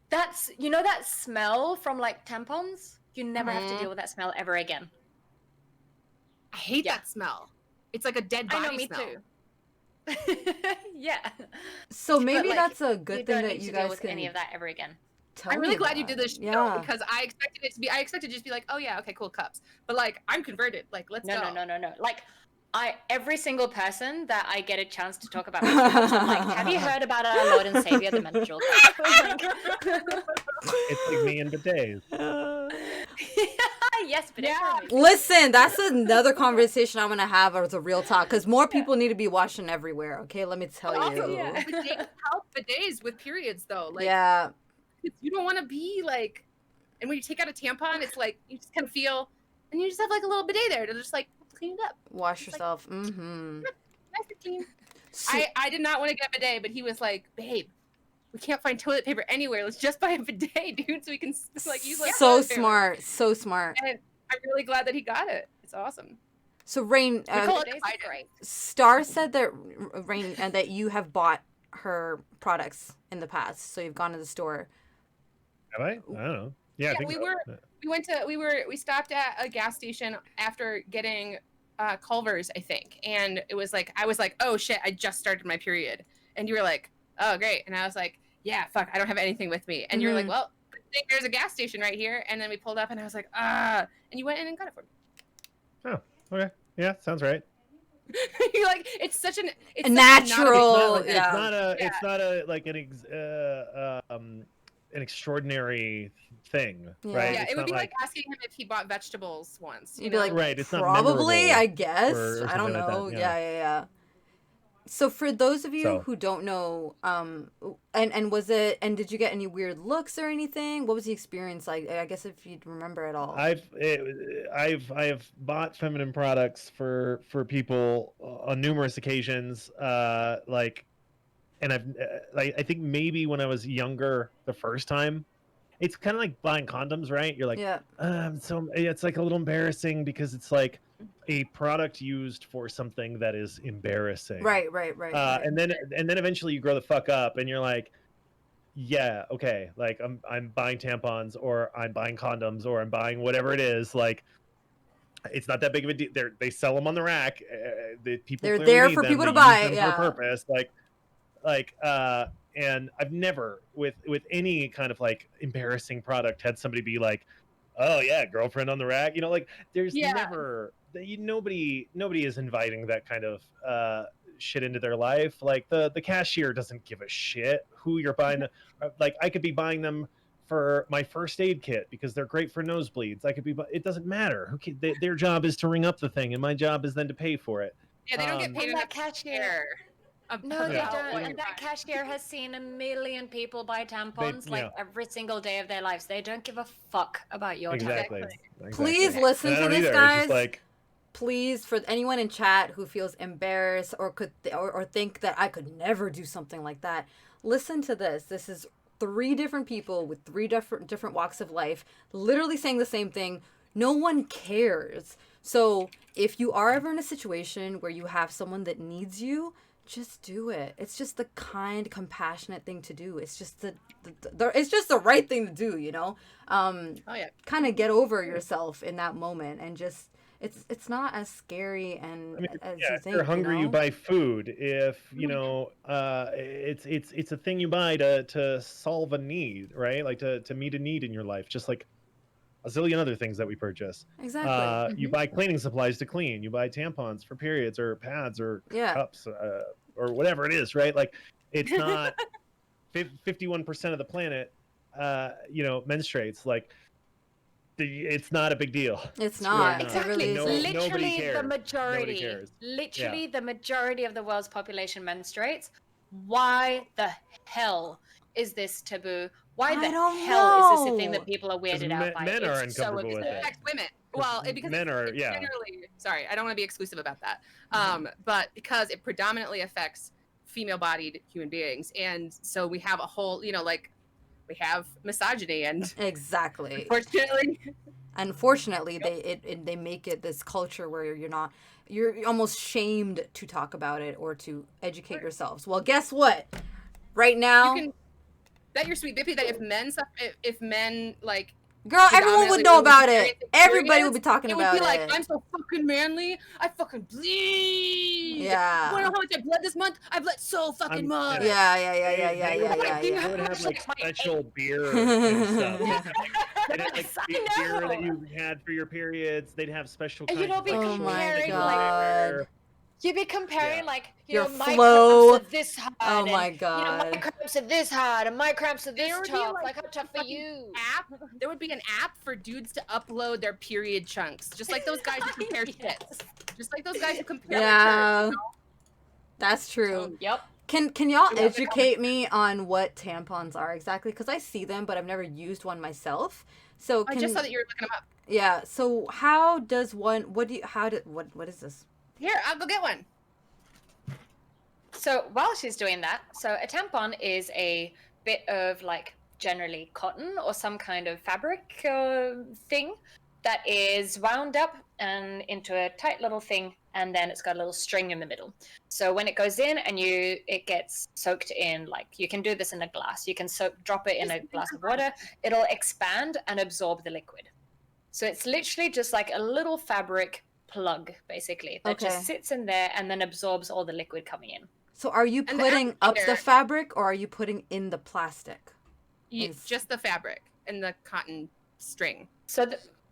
That's that smell from tampons. You never have to deal with that smell ever again. I hate that smell. It's like a dead body I know, me smell. Too. Yeah. So maybe that's a good thing that you guys deal with can any of that ever again. I'm really glad you did this show because I expected it to be. I expected to just be oh yeah, okay, cool, cups. But I'm converted. Let's go. No. Every single person that I get a chance to talk about menstrual cups, I'm have you heard about our Lord and Savior, the menstrual cup? It's like me and bidets. Yes, but listen, that's another conversation I'm gonna have as a real talk because more people need to be washing everywhere. Okay, let me tell you. Bidets help bidets with periods though. You don't want to be and when you take out a tampon, it's you just kind of feel, and you just have a little bidet there to just clean it up. Wash yourself. Nice and clean. I did not want to get a bidet, but he was babe, we can't find toilet paper anywhere. Let's just buy a bidet, dude, so we can use so smart, so smart. And I'm really glad that he got it. It's awesome. So Rain, Star said that Rain and that you have bought her products in the past, so you've gone to the store. Have I? I don't know. Yeah, I Yeah, think we stopped at a gas station after getting Culver's, I think, and it was like I was like, oh shit, I just started my period, and you were like, oh great, and I was like, yeah, fuck, I don't have anything with me, and you're like, well, I think there's a gas station right here, and then we pulled up, and I was like, and you went in and got it for me. Oh, okay, yeah, sounds right. You're like, it's such a natural. It's not a like an extraordinary thing, right? Yeah, It's it would not be like asking him if he bought vegetables once. You'd be like, right? It's not probably, memorable I guess. or I don't something like know. that, Yeah. So for those of you who don't know, and was it, and did you get any weird looks or anything? What was the experience like? I guess if you'd remember at all. I've bought feminine products for people on numerous occasions. Like, and I think maybe when I was younger, the first time, it's kind of like buying condoms, right? You're like, so it's like a little embarrassing because it's like a product used for something that is embarrassing. Right. And then eventually you grow the fuck up and you're like, yeah, okay, like I'm buying tampons or I'm buying condoms or I'm buying whatever it is. Like, it's not that big of a deal. They sell them on the rack. They're there for people to buy. Yeah. For a purpose. And I've never with any kind of like embarrassing product had somebody be like, oh yeah, girlfriend on the rack, like there's never nobody is inviting that kind of shit into their life. Like the cashier doesn't give a shit who you're buying. Like I could be buying them for my first aid kit because they're great for nosebleeds. It doesn't matter. Their job is to ring up the thing and my job is then to pay for it. Yeah, they don't get paid enough. Cashier. No, they don't. And that cashier has seen 1 million people buy tampons every single day of their lives. They don't give a fuck about your exactly. Please listen to this, guys. Please, for anyone in chat who feels embarrassed or could or think that I could never do something like that, listen to this. This is 3 different people with 3 different walks of life, literally saying the same thing. No one cares. So if you are ever in a situation where you have someone that needs you, just do it. It's just the kind, compassionate thing to do. It's just it's just the right thing to do, Kind of get over yourself in that moment and just it's not as scary and as you think. If you're hungry, you buy food. If it's a thing you buy to solve a need, right? Like to meet a need in your life, just like a zillion other things that we purchase. Exactly. You buy cleaning supplies to clean. You buy tampons for periods or pads or cups or whatever it is, right? Like it's not 51% of the planet, menstruates. Like it's not a big deal. It's not. Exactly. Nobody cares. The majority. The majority of the world's population menstruates. Why the hell is this taboo? Why the hell is this a thing that people are weirded out by? Men are uncomfortable with it. It affects women. Well, because men are generally, sorry, I don't want to be exclusive about that. But because it predominantly affects female-bodied human beings, and so we have a whole, we have misogyny and exactly. Unfortunately, they make it this culture where you're almost shamed to talk about it or to educate yourselves. Well, guess what? Right now, bet your sweet bippy that if men like, girl, everyone would know about it. Everybody would be talking about it. It would be like, I'm so fucking manly. I fucking bleed. Yeah. You wanna know how much I bled this month? I bled so fucking much. Yeah. They would have like special beer and stuff. They'd have, like beer that you had for your periods. They'd have special kinds of oh my god. You'd be comparing your my flow. cramps are this hard. Oh my god. My cramps are this hard and my cramps are this tough. Like how tough for you? There would be an app for dudes to upload their period chunks, just like those guys who compare shits. Just like those guys who compare. Yeah, that's true. Yep. Can y'all educate me on what tampons are exactly? Because I see them, but I've never used one myself. So I just saw that you were looking them up. Yeah. So how does one? What is this? Here, I'll go get one. So while she's doing that, so a tampon is a bit of generally cotton or some kind of fabric thing that is wound up and into a tight little thing, and then it's got a little string in the middle. So when it goes in and it gets soaked in, like you can do this in a glass. You can drop it in a glass of water. It'll expand and absorb the liquid. So it's literally just like a little fabric plug, basically, that just sits in there and then absorbs all the liquid coming in. So are you putting up the fabric, or are you putting in the plastic? Just the fabric and the cotton string. So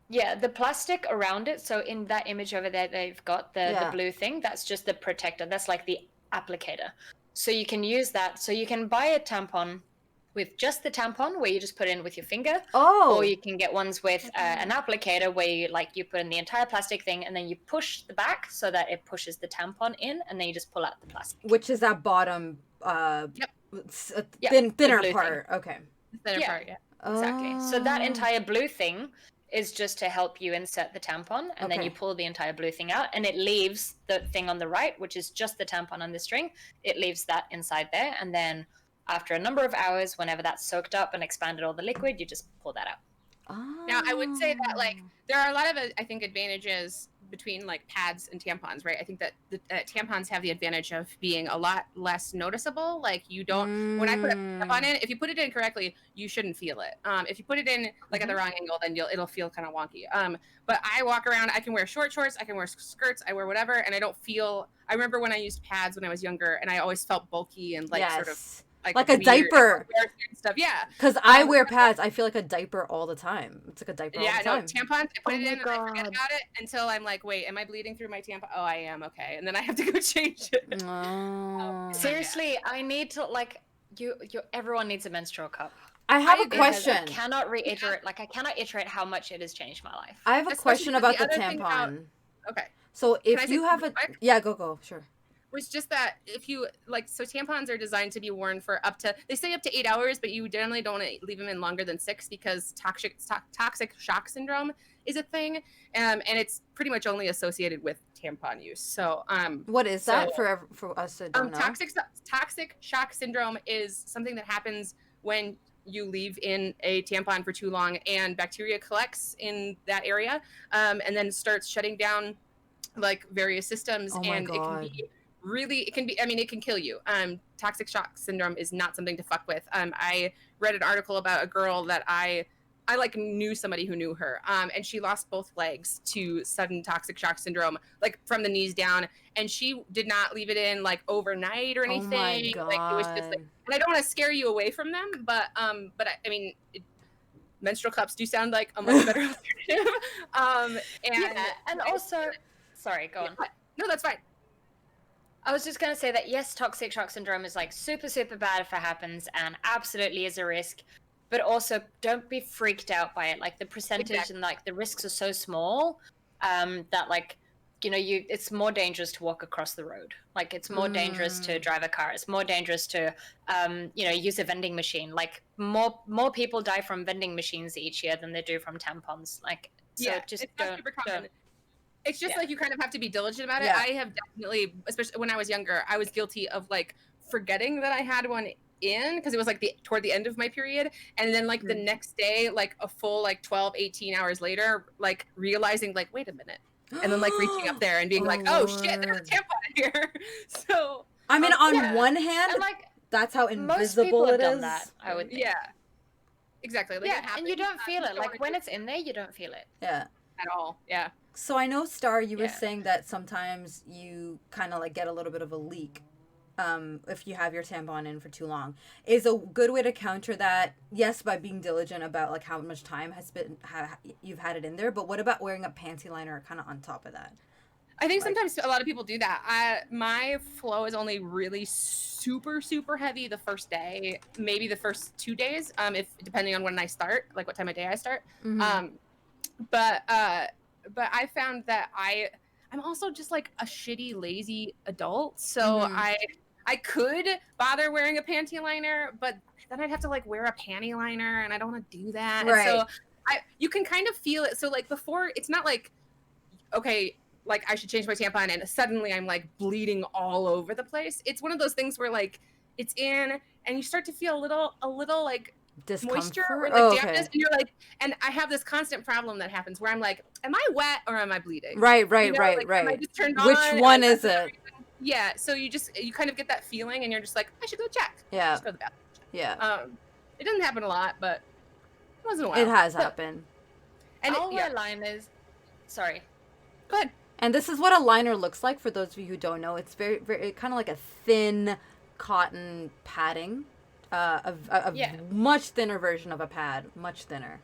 the plastic around it. So in that image over there, they've got the blue thing. That's just the protector. That's like the applicator. So you can use that. So you can buy a tampon with just the tampon, where you just put in with your finger. Or you can get ones with an applicator, where you put in the entire plastic thing, and then you push the back so that it pushes the tampon in, and then you just pull out the plastic. Which is that bottom, thinner part. Thing. Okay. Thinner part, exactly. So that entire blue thing is just to help you insert the tampon, and then you pull the entire blue thing out, and it leaves the thing on the right, which is just the tampon on the string. It leaves that inside there, and then after a number of hours, whenever that's soaked up and expanded all the liquid, you just pull that out. Now, I would say that there are a lot of I think advantages between pads and tampons, right? I think that the tampons have the advantage of being a lot less noticeable. Like you don't when I put a tampon in, if you put it in correctly, you shouldn't feel it. If you put it in at the wrong angle, then it'll feel kind of wonky. But I walk around, I can wear short shorts, I can wear skirts, I wear whatever, and I don't feel. I remember when I used pads when I was younger, and I always felt bulky and sort of. Like a diaper stuff, because I wear pads. I feel like a diaper all the time. It's like a diaper all the time. Tampons, I put it in and I forget about it until I'm like, wait, am I bleeding through my tampon? Oh, I am. Okay, and then I have to go change it. Seriously, I need to everyone needs a menstrual cup. I have a question. I cannot reiterate I cannot iterate how much it has changed my life. I have a question about the tampon. Okay, so if you have go sure. Was just that if you so tampons are designed to be worn for they say up to 8 hours, but you generally don't want to leave them in longer than 6 because toxic shock syndrome is a thing, and it's pretty much only associated with tampon use. So what is that for us to don't know? Toxic shock syndrome is something that happens when you leave in a tampon for too long, and bacteria collects in that area, and then starts shutting down various systems, and it can be it can kill you. Toxic shock syndrome is not something to fuck with. I read an article about a girl that I knew somebody who knew her, and she lost both legs to sudden toxic shock syndrome, from the knees down, and she did not leave it in overnight or anything. Oh my God. It was just and I don't want to scare you away from them, but menstrual cups do sound like a much better alternative. And also, sorry, go on. No, that's fine. I was just going to say that, yes, toxic shock syndrome is super, super bad if it happens, and absolutely is a risk, but also don't be freaked out by it. The percentage and the risks are so small that it's more dangerous to walk across the road. It's more dangerous to drive a car. It's more dangerous to use a vending machine. More people die from vending machines each year than they do from tampons. Just it's not super common. It's just you kind of have to be diligent about it. I have definitely, especially when I was younger, I was guilty of forgetting that I had one in because it was toward the end of my period, and then the next day, a full 12, 18 hours later, realizing wait a minute, and then reaching up there and being oh shit, there's a tampon here. So on one hand, and, that's how invisible it is. That, I would think. Yeah, exactly. And you don't feel it. When it's in there, you don't feel it. Yeah, at all. Yeah. So I know, Star, you were saying that sometimes you kind of get a little bit of a leak if you have your tampon in for too long. Is a good way to counter that, yes, by being diligent about how much time you've had it in there, but what about wearing a panty liner kind of on top of that? I think sometimes a lot of people do that. My flow is only really super, super heavy the first day, maybe the first 2 days, if depending on when I start, what time of day I start. Mm-hmm. But I found that I'm also just a shitty, lazy adult. So I could bother wearing a panty liner, but then I'd have to wear a panty liner, and I don't want to do that. Right. And so you can kind of feel it. So before, it's not okay, I should change my tampon and suddenly I'm bleeding all over the place. It's one of those things where it's in and you start to feel a little moisture Discomfort? or like Oh, dampness, okay. and you're like, and I have this constant problem that happens where I'm like, am I wet or am I bleeding? Right, You know, like, am I just turned Which on? Am one I is wet for no it? reason? Yeah, so you kind of get that feeling, and you're just like, I should go check. Yeah. Just go to the bathroom. Yeah. It doesn't happen a lot, but once in a while It has So- happened. And I'll wear liners. Sorry. Go ahead. And this is what a liner looks like for those of you who don't know. It's very, very kind of like a thin cotton padding, a much thinner version of a pad, much thinner.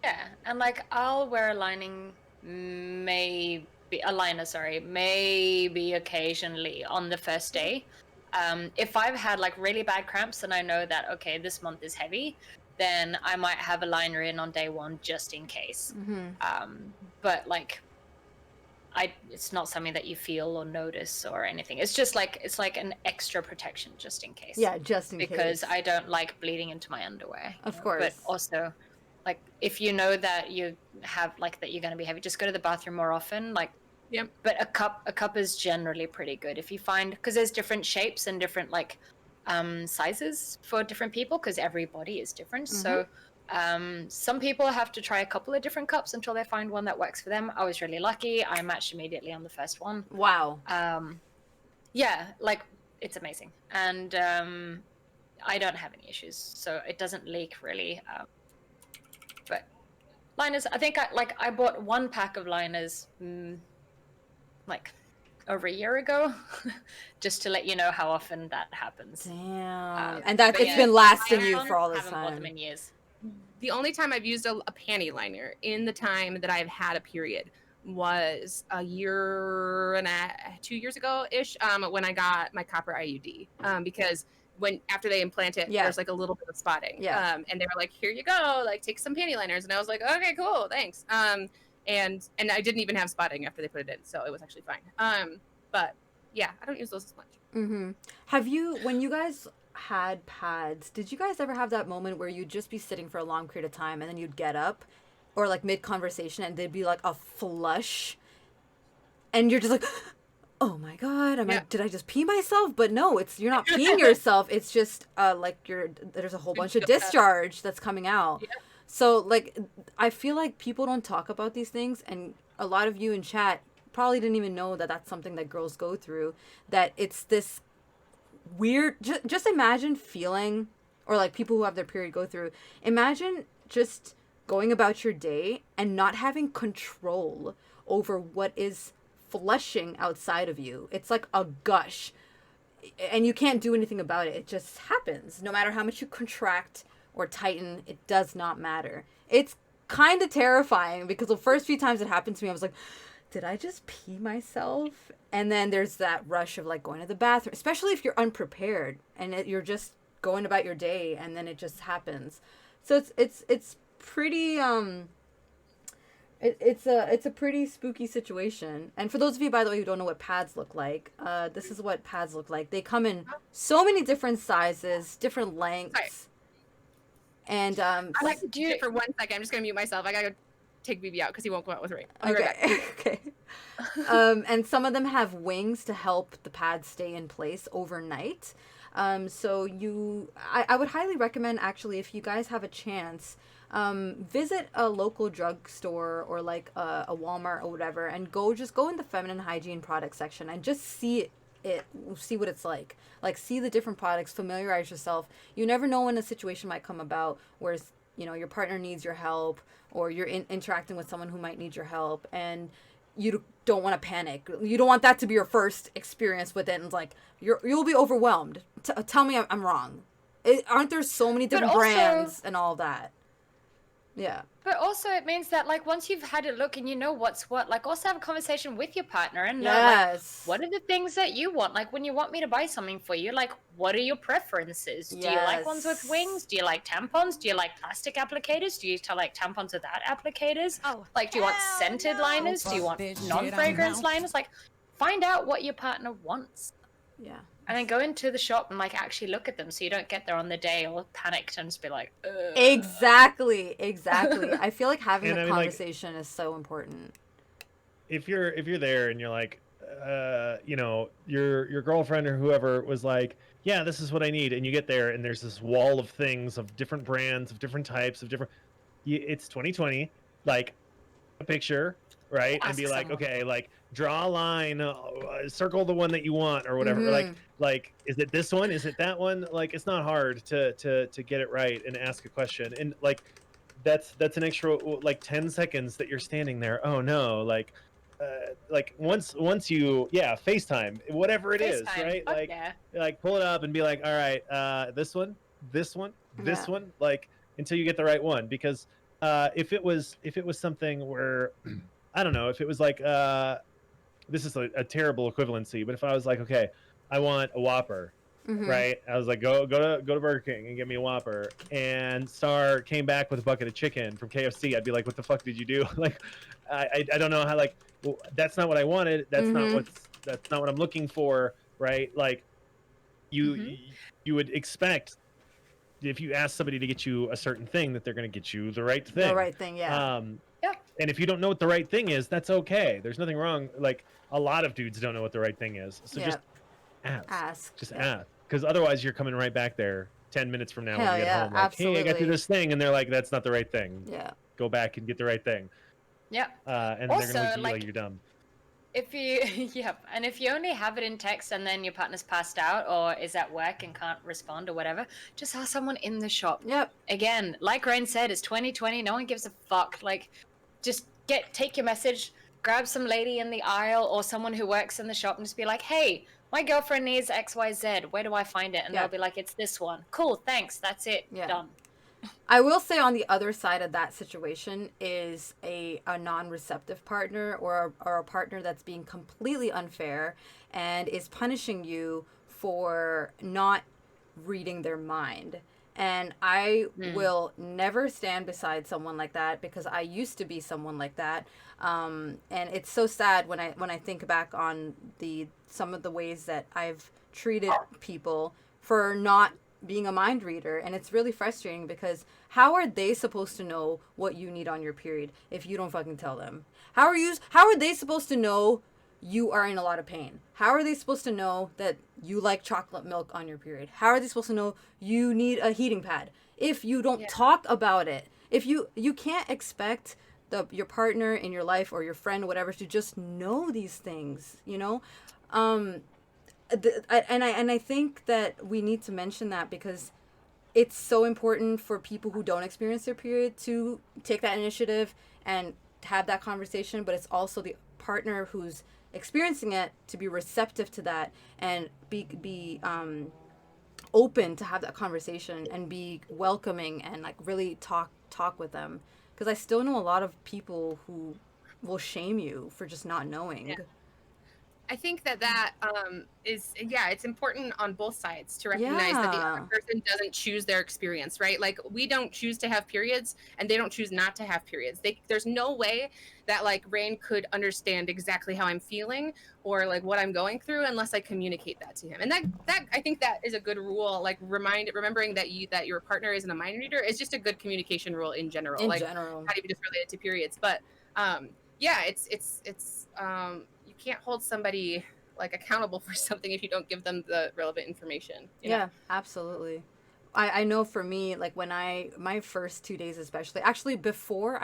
Yeah, and like I'll wear a liner, maybe occasionally on the first day. If I've had like really bad cramps and I know that okay, this month is heavy, then I might have a liner in on day one just in case. But like, it's not something that you feel or notice or anything. It's just like it's like an extra protection just in case. Yeah, just in case. Because I don't like bleeding into my underwear. Of course. But also, like if you know that you have like that you're going to be heavy, just go to the bathroom more often. Like, Yep. But a cup is generally pretty good if you find, because there's different shapes and different like sizes for different people because every body is different. So some people have to try a couple of different cups until they find one that works for them. I was really lucky. I matched immediately on the first one. Wow. Yeah, like it's amazing. And I don't have any issues, so it doesn't leak really. But liners, I think I bought one pack of liners like over a year ago, just to let you know how often that happens. Damn. And that it's been lasting you for all this time. I haven't bought them time. in years. The only time I've used a panty liner in the time that I've had a period was a year and 2 years ago ish, when I got my copper IUD, because after they implant it, there's like a little bit of spotting, and they were like, here you go, like take some panty liners, and I was like, okay, cool, thanks. And I didn't even have spotting after they put it in, so it was actually fine. But yeah, I don't use those as much. Have you, when you guys had pads, did you guys ever have that moment where you'd just be sitting for a long period of time and then you'd get up or like mid conversation and they'd be like a flush and you're just like, oh my god, did I just pee myself? But no, you're not peeing yourself, it's just like there's a whole bunch of discharge that's coming out. So like I feel like people don't talk about these things, and a lot of you in chat probably didn't even know that that's something that girls go through, that it's this weird, just imagine feeling, or like people who have their period go through, imagine just going about your day and not having control over what is flushing outside of you. It's like a gush and you can't do anything about it. It just happens. No matter how much you contract or tighten, it does not matter. It's kind of terrifying because the first few times it happened to me, I was like, did I just pee myself? And then there's that rush of like going to the bathroom, especially if you're unprepared and you're just going about your day and then it just happens. So it's pretty it's a pretty spooky situation. And for those of you, by the way, who don't know what pads look like, this is what pads look like. They come in so many different sizes, different lengths. Right. And I like to do it for 1 second. I'm just gonna mute myself. I gotta take BB out because he won't go out with Ray. Okay. Okay. And some of them have wings to help the pads stay in place overnight. So I would highly recommend, actually, if you guys have a chance, visit a local drugstore or like a Walmart or whatever, and go in the feminine hygiene product section and just see what it's like. Like, see the different products, familiarize yourself. You never know when a situation might come about where, your partner needs your help, or you're interacting with someone who might need your help, and you don't want to panic. You don't want that to be your first experience with it, and it's like you'll be overwhelmed. Tell me I'm wrong. Aren't there so many different brands and all that? Yeah. But also it means that, like, once you've had a look and you know what's what, like, also have a conversation with your partner and know, like, what are the things that you want? Like, when you want me to buy something for you, like, what are your preferences? Do you like ones with wings? Do you like tampons? Do you like plastic applicators? Do you like tampons without applicators? Oh, like, do you want scented liners? Do you want non-fragrance liners? Like, find out what your partner wants. Yeah. And then go into the shop and, like, actually look at them so you don't get there on the day all panicked and just be like, ugh. Exactly. I feel like having a conversation is so important. If you're there and you're like, you know, your girlfriend or whoever was like, yeah, this is what I need, and you get there and there's this wall of things of different brands, of different types, of different. It's 2020. Like, a picture, right, and Ask be like, someone. okay, like draw a line, circle the one that you want or whatever. Like, is it this one? Is it that one? Like, it's not hard to get it right and ask a question. And like, that's an extra like 10 seconds that you're standing there. Oh no, like once you FaceTime, whatever it is, FaceTime. right? Fuck yeah. Like pull it up and be like, all right, this one, this one, this one, like until you get the right one. Because if it was something where I don't know, if it was like this is a terrible equivalency, but if I was like, okay, I want a Whopper, right? I was like, go to Burger King and get me a Whopper. And Star came back with a bucket of chicken from KFC. I'd be like, what the fuck did you do? Like, I don't know how. Like, well, that's not what I wanted. That's not what I'm looking for, right? Like, you would expect if you ask somebody to get you a certain thing that they're going to get you the right thing. The right thing, yeah. And if you don't know what the right thing is, that's okay. There's nothing wrong. Like, a lot of dudes don't know what the right thing is. So just ask. Just ask. Because otherwise you're coming right back there 10 minutes from now when you get home. Like, absolutely. hey, I got you this thing. And they're like, that's not the right thing. Yeah. Go back and get the right thing. Yeah. And also, they're going to look at you like you're dumb. If you, and if you only have it in text and then your partner's passed out or is at work and can't respond or whatever, just ask someone in the shop. Yep. Again, like Rain said, it's 2020. No one gives a fuck. Like, just take your message, grab some lady in the aisle or someone who works in the shop and just be like, hey, my girlfriend needs XYZ. Where do I find it? And they'll be like, it's this one. Cool, thanks. That's it. Done. I will say on the other side of that situation is a non-receptive partner or a partner that's being completely unfair and is punishing you for not reading their mind. And I will never stand beside someone like that because I used to be someone like that. And it's so sad when I think back on some of the ways that I've treated people for not being a mind reader. And it's really frustrating because how are they supposed to know what you need on your period if you don't fucking tell them? How are they supposed to know you are in a lot of pain? How are they supposed to know that you like chocolate milk on your period? How are they supposed to know you need a heating pad if you don't talk about it? If you can't expect your partner in your life or your friend or whatever to just know these things, you know? I think that we need to mention that because it's so important for people who don't experience their period to take that initiative and have that conversation, but it's also the partner who's experiencing it to be receptive to that and be open to have that conversation and be welcoming and like really talk with them, because I still know a lot of people who will shame you for just not knowing. I think that is it's important on both sides to recognize that the other person doesn't choose their experience, right? Like, we don't choose to have periods and they don't choose not to have periods. There's no way that like Rain could understand exactly how I'm feeling or like what I'm going through unless I communicate that to him. And that I think that is a good rule. Like, remembering that your partner isn't a mind reader is just a good communication rule in general. Not even just related to periods, but it's you can't hold somebody like accountable for something if you don't give them the relevant information. You know? Absolutely. I know for me, like my first 2 days especially, actually before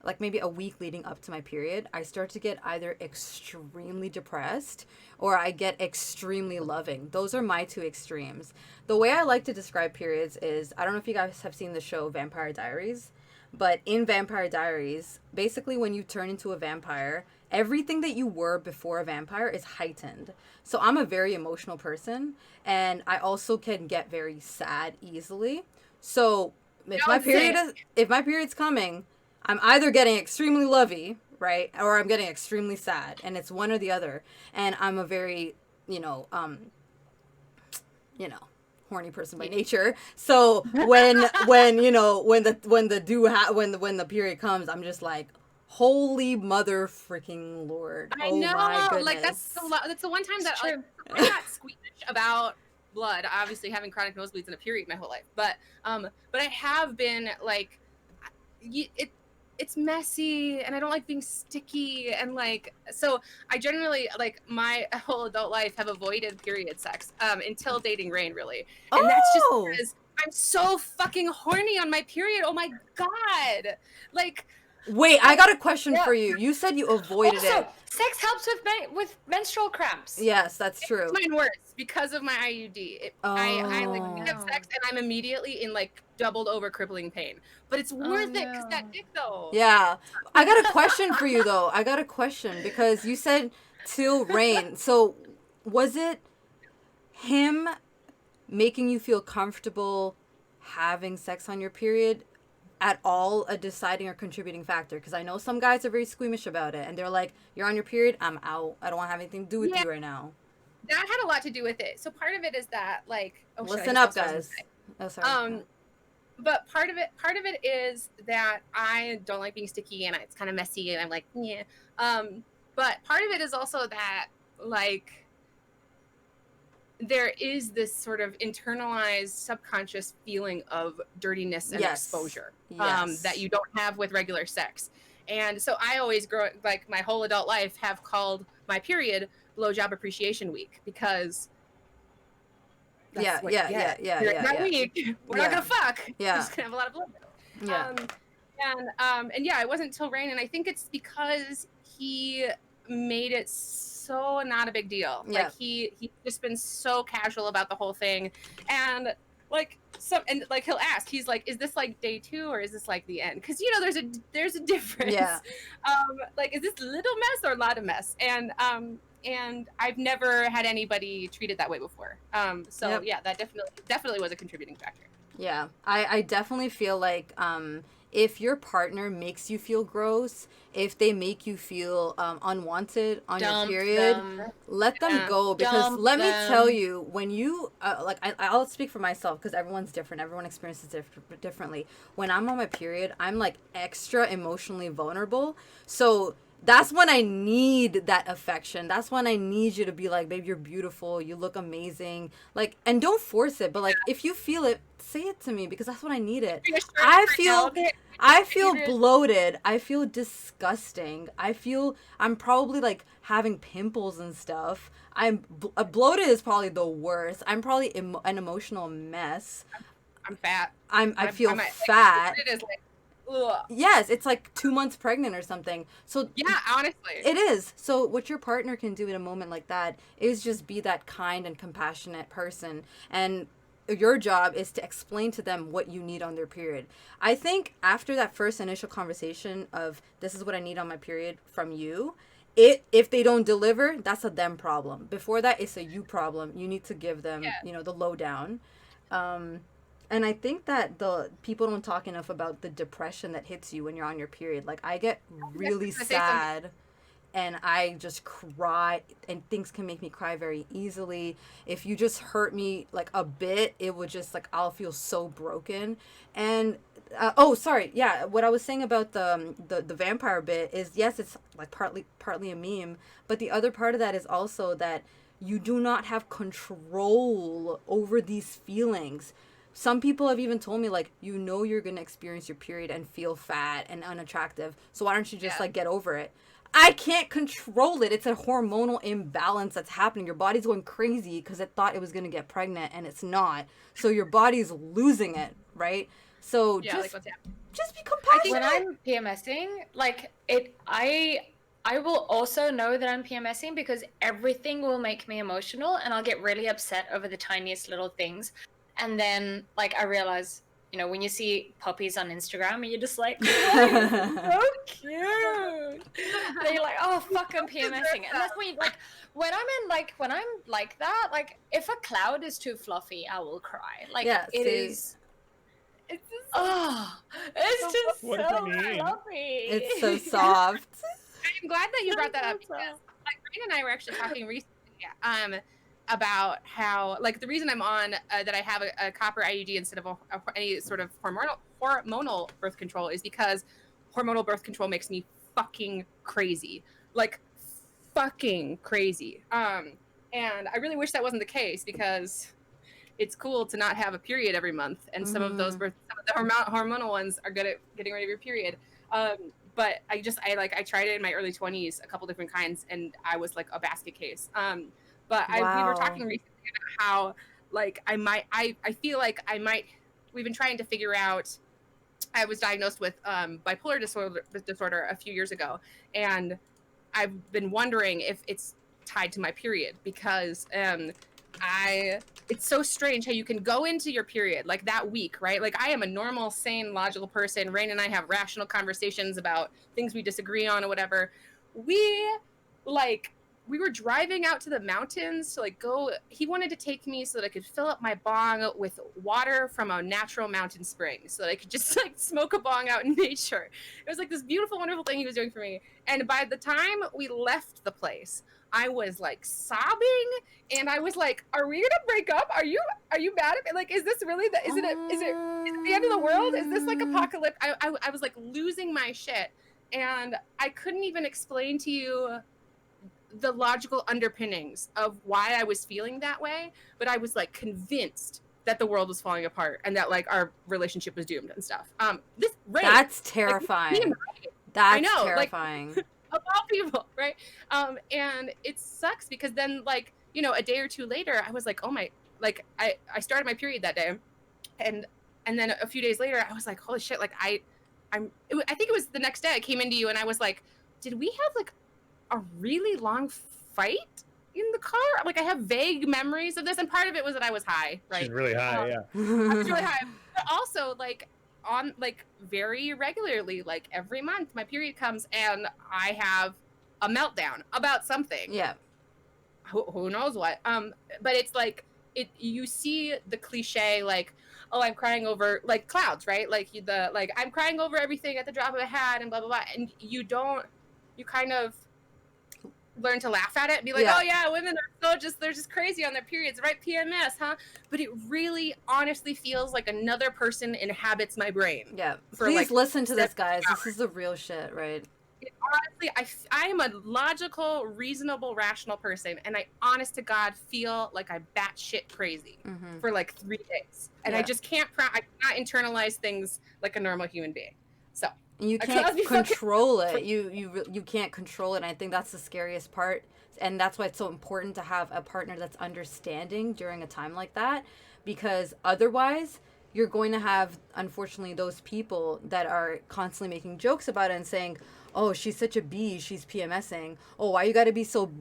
like maybe a week leading up to my period, I start to get either extremely depressed or I get extremely loving. Those are my two extremes. The way I like to describe periods is, I don't know if you guys have seen the show Vampire Diaries, but in Vampire Diaries, basically when you turn into a vampire, everything that you were before a vampire is heightened. So I'm a very emotional person, and I also can get very sad easily. So if my period's coming, I'm either getting extremely lovey, right, or I'm getting extremely sad, and it's one or the other. And I'm a very, horny person by nature. So when the period comes, I'm just like, holy mother freaking Lord! I know, my goodness. like that's the one time that like, I'm not squeamish about blood. Obviously, having chronic nosebleeds in a period my whole life, but I have been like, it's messy and I don't like being sticky, and like, so I generally, like, my whole adult life have avoided period sex until dating Rain, really. And that's just Oh, because I'm so fucking horny on my period. Oh my god. Like, wait, I got a question for you. You said you avoided Also, it. sex helps with menstrual cramps. Yes, that's true. it's mine worse because of my IUD. I like Oh. have sex and I'm immediately in like doubled over crippling pain. But it's worth it because that dick though. Yeah. I got a question for you though. I got a question because you said till Rain. So was it him making you feel comfortable having sex on your period at all a deciding or contributing factor? Because I know some guys are very squeamish about it and they're like, you're on your period, I'm out, I don't want to have anything to do with you right now. That had a lot to do with it. So part of it is that, like, listen up, guys. Oh, sorry. But part of it is that I don't like being sticky and it's kind of messy and I'm like, yeah. But part of it is also that, like, there is this sort of internalized subconscious feeling of dirtiness and exposure that you don't have with regular sex. And so I always like my whole adult life have called my period blowjob appreciation week because that's what you get. That week, we're not gonna fuck. We're just gonna have a lot of blow. And yeah, it wasn't till Rain, and I think it's because he made it so not a big deal. Like he's just been so casual about the whole thing, and like like he'll ask, he's like, is this like day 2 or is this like the end? Because you know there's a difference. Like, is this little mess or a lot of mess? And I've never had anybody treat it that way before. So yeah, that definitely was a contributing factor. Yeah, I definitely feel like if your partner makes you feel gross, if they make you feel unwanted on your period, let them go. Because let me tell you, when you, like, I'll speak for myself because everyone's different. Everyone experiences differently. When I'm on my period, I'm, like, extra emotionally vulnerable. So that's when I need that affection. That's when I need you to be like, babe, you're beautiful. You look amazing. Like, and don't force it. But, like, if you feel it, say it to me because that's what I needed. I feel bloated. I feel disgusting. I'm probably, like, having pimples and stuff. Bloated is probably the worst. I'm probably an emotional mess. I'm fat. I feel fat. It is like, ugh. Yes, it's like 2 months pregnant or something. So yeah, honestly, it is. So what your partner can do in a moment like that is just be that kind and compassionate person, and your job is to explain to them what you need on their period. I think after that first initial conversation of this is what I need on my period from you, if they don't deliver, that's a them problem. Before that, it's a you problem. You need to give them, the lowdown. And I think that the people don't talk enough about the depression that hits you when you're on your period. Like, I get really sad and I just cry, and things can make me cry very easily. If you just hurt me like a bit, it would just, like, I'll feel so broken. And what I was saying about the vampire bit is, yes, it's like partly a meme, but the other part of that is also that you do not have control over these feelings. Some people have even told me, like, you're going to experience your period and feel fat and unattractive, so why don't you just, like, get over it? I can't control it. It's a hormonal imbalance that's happening. Your body's going crazy because it thought it was going to get pregnant, and it's not. So your body's losing it, right? So just be compassionate. When I'm PMSing, like, I will also know that I'm PMSing because everything will make me emotional, and I'll get really upset over the tiniest little things. And then, like, I realize, when you see puppies on Instagram and you're just like, oh, so cute. And you're like, oh, fuck, I'm PMSing. And that's when, like, when I'm like that, like, if a cloud is too fluffy, I will cry. Like, it's just so fluffy. It's so soft. I'm glad that you brought that up because, like, Rain and I were actually talking recently, about how, like, the reason I'm on that I have a copper IUD instead of any sort of hormonal birth control is because hormonal birth control makes me fucking crazy, like fucking crazy. And I really wish that wasn't the case because it's cool to not have a period every month, and some of the hormonal ones are good at getting rid of your period. But I tried it in my early 20s, a couple different kinds, and I was like a basket case. We were talking recently about how like I feel like I might. We've been trying to figure out. I was diagnosed with bipolar disorder a few years ago, and I've been wondering if it's tied to my period because it's so strange how you can go into your period like that week, right? Like I am a normal, sane, logical person. Rain and I have rational conversations about things we disagree on or whatever. We were driving out to the mountains to like go. He wanted to take me so that I could fill up my bong with water from a natural mountain spring so that I could just like smoke a bong out in nature. It was like this beautiful, wonderful thing he was doing for me. And by the time we left the place, I was like sobbing and I was like, are we gonna break up? Are you mad at me? Like, is this really is it the end of the world? Is this like apocalypse? I was like losing my shit. And I couldn't even explain to you the logical underpinnings of why I was feeling that way, but I was like convinced that the world was falling apart and that like our relationship was doomed and stuff. That's terrifying. That's terrifying. Like, of all people, right? And it sucks because then like, you know, a day or two later, I was like, oh my, like I started my period that day, and then a few days later, I was like, holy shit, like I think it was the next day I came into you and I was like, did we have like a really long fight in the car? Like I have vague memories of this, and part of it was that I was high, right? She's really high, yeah. I was really high, but also like on like very regularly, like every month, my period comes and I have a meltdown about something. Yeah. Who knows what? But it's like you see the cliche like, oh, I'm crying over like clouds, right? Like I'm crying over everything at the drop of a hat and blah blah blah, and you kind of learn to laugh at it and be like, oh yeah, women are they're just crazy on their periods, right? PMS, huh? But it really honestly feels like another person inhabits my brain. Yeah. Please listen to this, guys. This is the real shit, right? Honestly, I am a logical, reasonable, rational person, and I honest to God feel like I'm batshit crazy for like 3 days. And I just I cannot internalize things like a normal human being. So and you can't control it. You can't control it. And I think that's the scariest part. And that's why it's so important to have a partner that's understanding during a time like that. Because otherwise, you're going to have, unfortunately, those people that are constantly making jokes about it and saying, oh, she's such a B, she's PMSing. Oh, why you got to be so,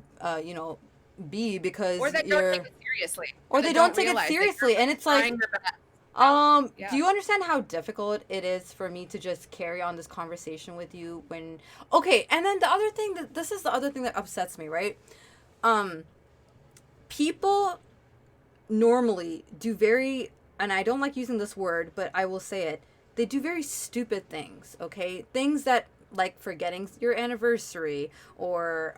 B because or they don't take it seriously. Or they don't take it seriously. And it's like... do you understand how difficult it is for me to just carry on this conversation with you when and then this is the other thing that upsets me, right? People normally do very, and I don't like using this word, but I will say it, they do very stupid things, okay? Things that like forgetting your anniversary or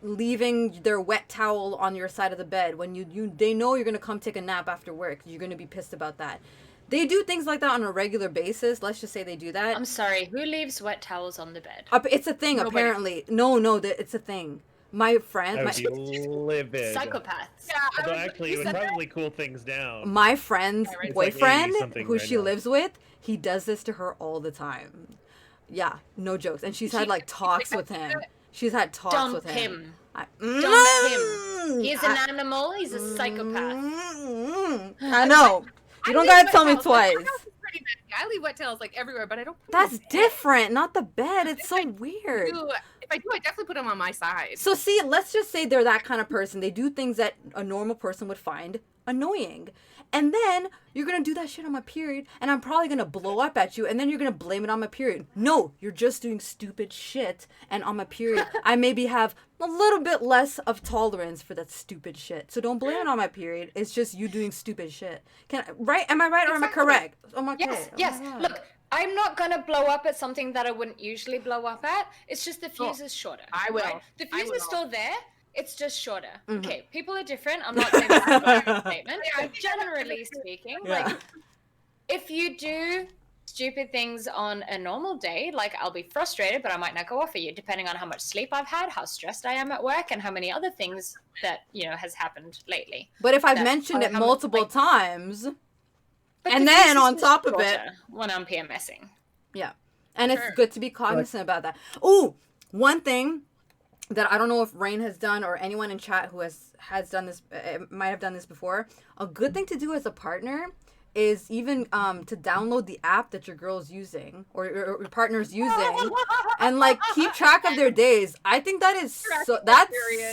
leaving their wet towel on your side of the bed when they know you're going to come take a nap after work. You're going to be pissed about that. They do things like that on a regular basis. Let's just say they do that. I'm sorry, who leaves wet towels on the bed? It's a thing. Nobody. Apparently. No, it's a thing. My friend, livid. Psychopaths. Yeah, although actually, it would probably cool things down. My friend's boyfriend, like who she lives with, he does this to her all the time. Yeah, no jokes. And she's had like talks with him. She's had talks with him. Dump him. He's an animal. He's a psychopath. I know. You don't gotta tell me twice. I leave wet towels like everywhere, but I don't. That's different. Not the bed. It's so weird. If I do, I definitely put them on my side. So see, let's just say they're that kind of person. They do things that a normal person would find annoying. And then you're going to do that shit on my period, and I'm probably going to blow up at you, and then you're going to blame it on my period. No, you're just doing stupid shit, and on my period, I maybe have a little bit less of tolerance for that stupid shit. So don't blame it on my period. It's just you doing stupid shit. Right? Am I right or am I correct? Oh my God. Yes. Look, I'm not going to blow up at something that I wouldn't usually blow up at. It's just the fuse is shorter. I will. Right? The fuse is still there. It's just shorter. Mm-hmm. Okay, people are different. I'm not saying this is a statement, but generally speaking, like, if you do stupid things on a normal day, like I'll be frustrated, but I might not go off at you, depending on how much sleep I've had, how stressed I am at work, and how many other things that, has happened lately. But if I've mentioned it multiple times, and then on top of it... when I'm PMSing. Yeah. And it's good to be cognizant about that. Oh, one thing that I don't know if Rain has done or anyone in chat who has done this, might have done this before. A good thing to do as a partner is even to download the app that your girl's using or your partner's using, and like keep track of their days. I think that is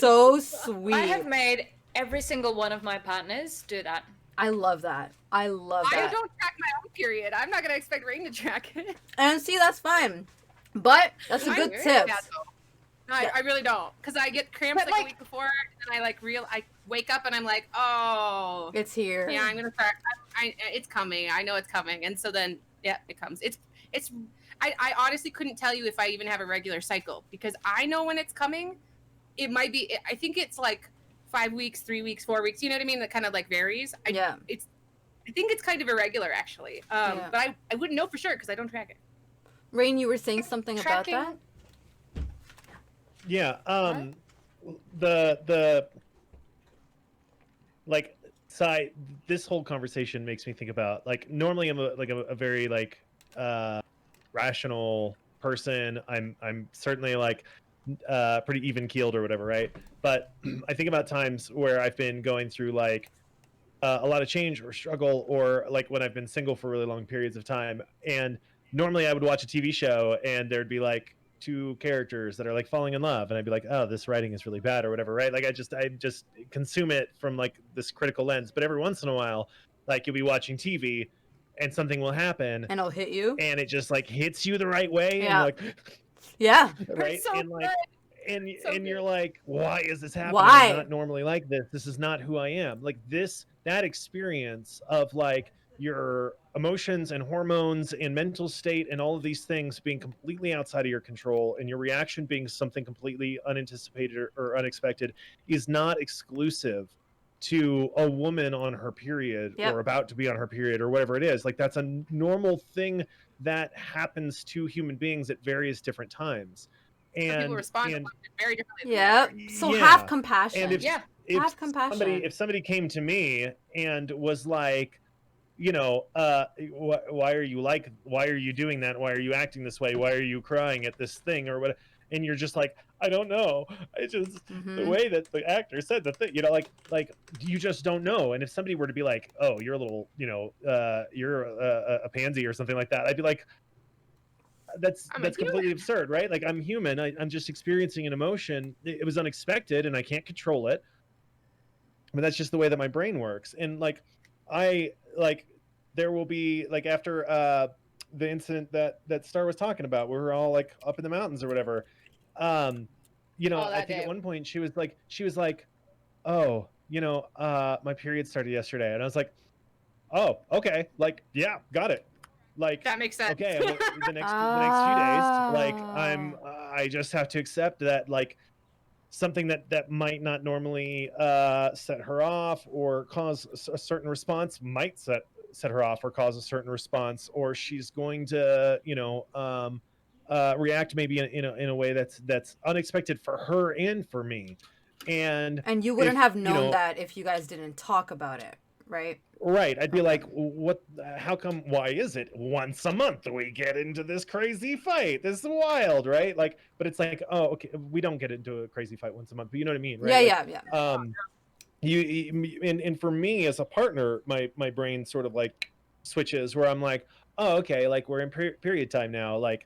so sweet. I have made every single one of my partners do that. I love that. I don't track my own period. I'm not gonna expect Rain to track it. And see, that's fine. But that's a good tip. I really don't, because I get cramps like a week before, and I wake up and I'm like, oh, it's here. Yeah, I'm gonna start. It's coming. I know it's coming, and so then it comes. I honestly couldn't tell you if I even have a regular cycle, because I know when it's coming. It might be. I think it's like 5 weeks, 3 weeks, 4 weeks. You know what I mean? That kind of like varies. I think it's kind of irregular actually. But I wouldn't know for sure because I don't track it. Rain, you were saying something about that? Yeah, the like side. This whole conversation makes me think about, like, normally I'm a very like rational person. I'm certainly like pretty even keeled or whatever, right? But I think about times where I've been going through like a lot of change or struggle, or like when I've been single for really long periods of time, and normally I would watch a TV show and there'd be like two characters that are like falling in love, and I'd be like, oh, this writing is really bad or whatever, right? Like I just consume it from like this critical lens. But every once in a while, like you'll be watching TV and something will happen and it'll hit you, and it just like hits you the right way. Yeah. And you're like, yeah, right. So and like and you're like, why is this happening? Why? I'm not normally like this. This is not who I am. Like that experience of like your emotions and hormones and mental state and all of these things being completely outside of your control, and your reaction being something completely unanticipated or unexpected, is not exclusive to a woman on her period or about to be on her period or whatever it is. Like that's a normal thing that happens to human beings at various different times. And people respond very differently. Yeah. So have compassion. And have compassion. If somebody came to me and was like, you know, why are you doing that? Why are you acting this way? Why are you crying at this thing or what? And you're just like, I don't know. It's just the way that the actor said the thing, you know, like you just don't know. And if somebody were to be like, oh, you're a little, you know, you're a pansy or something like that, I'd be like, that's completely absurd, right? Like I'm human. I'm just experiencing an emotion. It was unexpected and I can't control it. But that's just the way that my brain works. And like there will be like after the incident that Star was talking about, where we're all like up in the mountains or whatever. You know, I think at one point she was like, oh, you know, my period started yesterday, and I was like, oh, okay, like yeah, got it. Like that makes sense. Okay, well, the next few days, like I just have to accept that like something that might not normally set her off or cause a certain response might set her off or cause a certain response, or she's going to, you know, react maybe in a way that's unexpected for her and for me. And you wouldn't have known that if you guys didn't talk about it, right? Right. I'd be like, what, how come, why is it once a month we get into this crazy fight? This is wild, right? Like, but it's like, oh, okay, we don't get into a crazy fight once a month, but you know what I mean, right? Yeah. And for me as a partner, my brain sort of like switches where I'm like, oh, okay, like we're in period time now. Like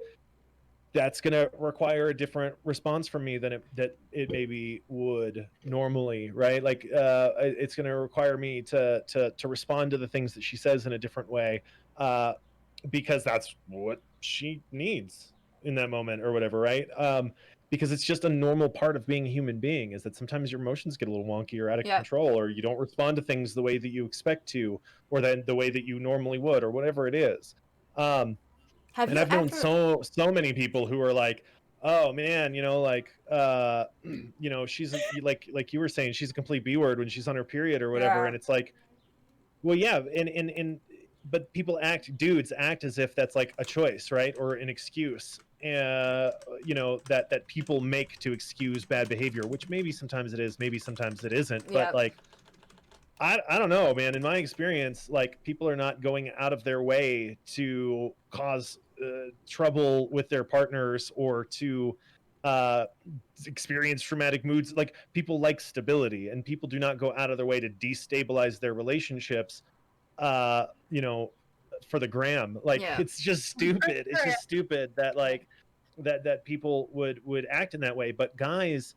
that's going to require a different response from me than it maybe would normally, right? Like it's going to require me to respond to the things that she says in a different way, because that's what she needs in that moment or whatever, right? Because it's just a normal part of being a human being, is that sometimes your emotions get a little wonky or out of control, or you don't respond to things the way that you expect to, or then the way that you normally would, or whatever it is. I've known so many people who are like, oh man, you know, like, you know, she's like you were saying, she's a complete B-word when she's on her period or whatever. Yeah. And it's like, well, yeah. But dudes act as if that's like a choice, right? Or an excuse, you know, that people make to excuse bad behavior, which maybe sometimes it is, maybe sometimes it isn't. But like, I don't know, man. In my experience, like people are not going out of their way to cause trouble with their partners or to uh, experience traumatic moods. Like people like stability, and people do not go out of their way to destabilize their relationships. You know, for the gram. Like Yeah. it's just stupid. It's just stupid that like that people would act in that way. But guys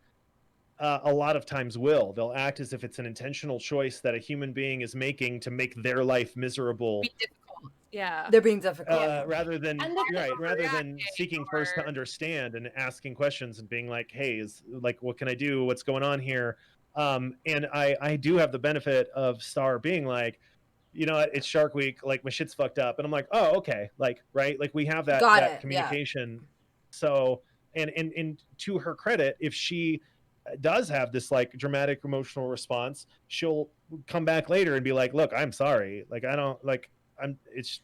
a lot of times they'll act as if it's an intentional choice that a human being is making to make their life miserable Be difficult. Yeah. They're being difficult. rather than And the- rather than seeking first to or- understand and asking questions and being like, hey, is like, what can I do, what's going on here? And I do have the benefit of Star being like, you know what, it's Shark Week, like my shit's fucked up, and I'm like, oh, okay, like, right, like we have that Got that it, communication. So and to her credit, if she does have this like dramatic emotional response, she'll come back later and be like, look, I'm sorry, like I don't like I'm it's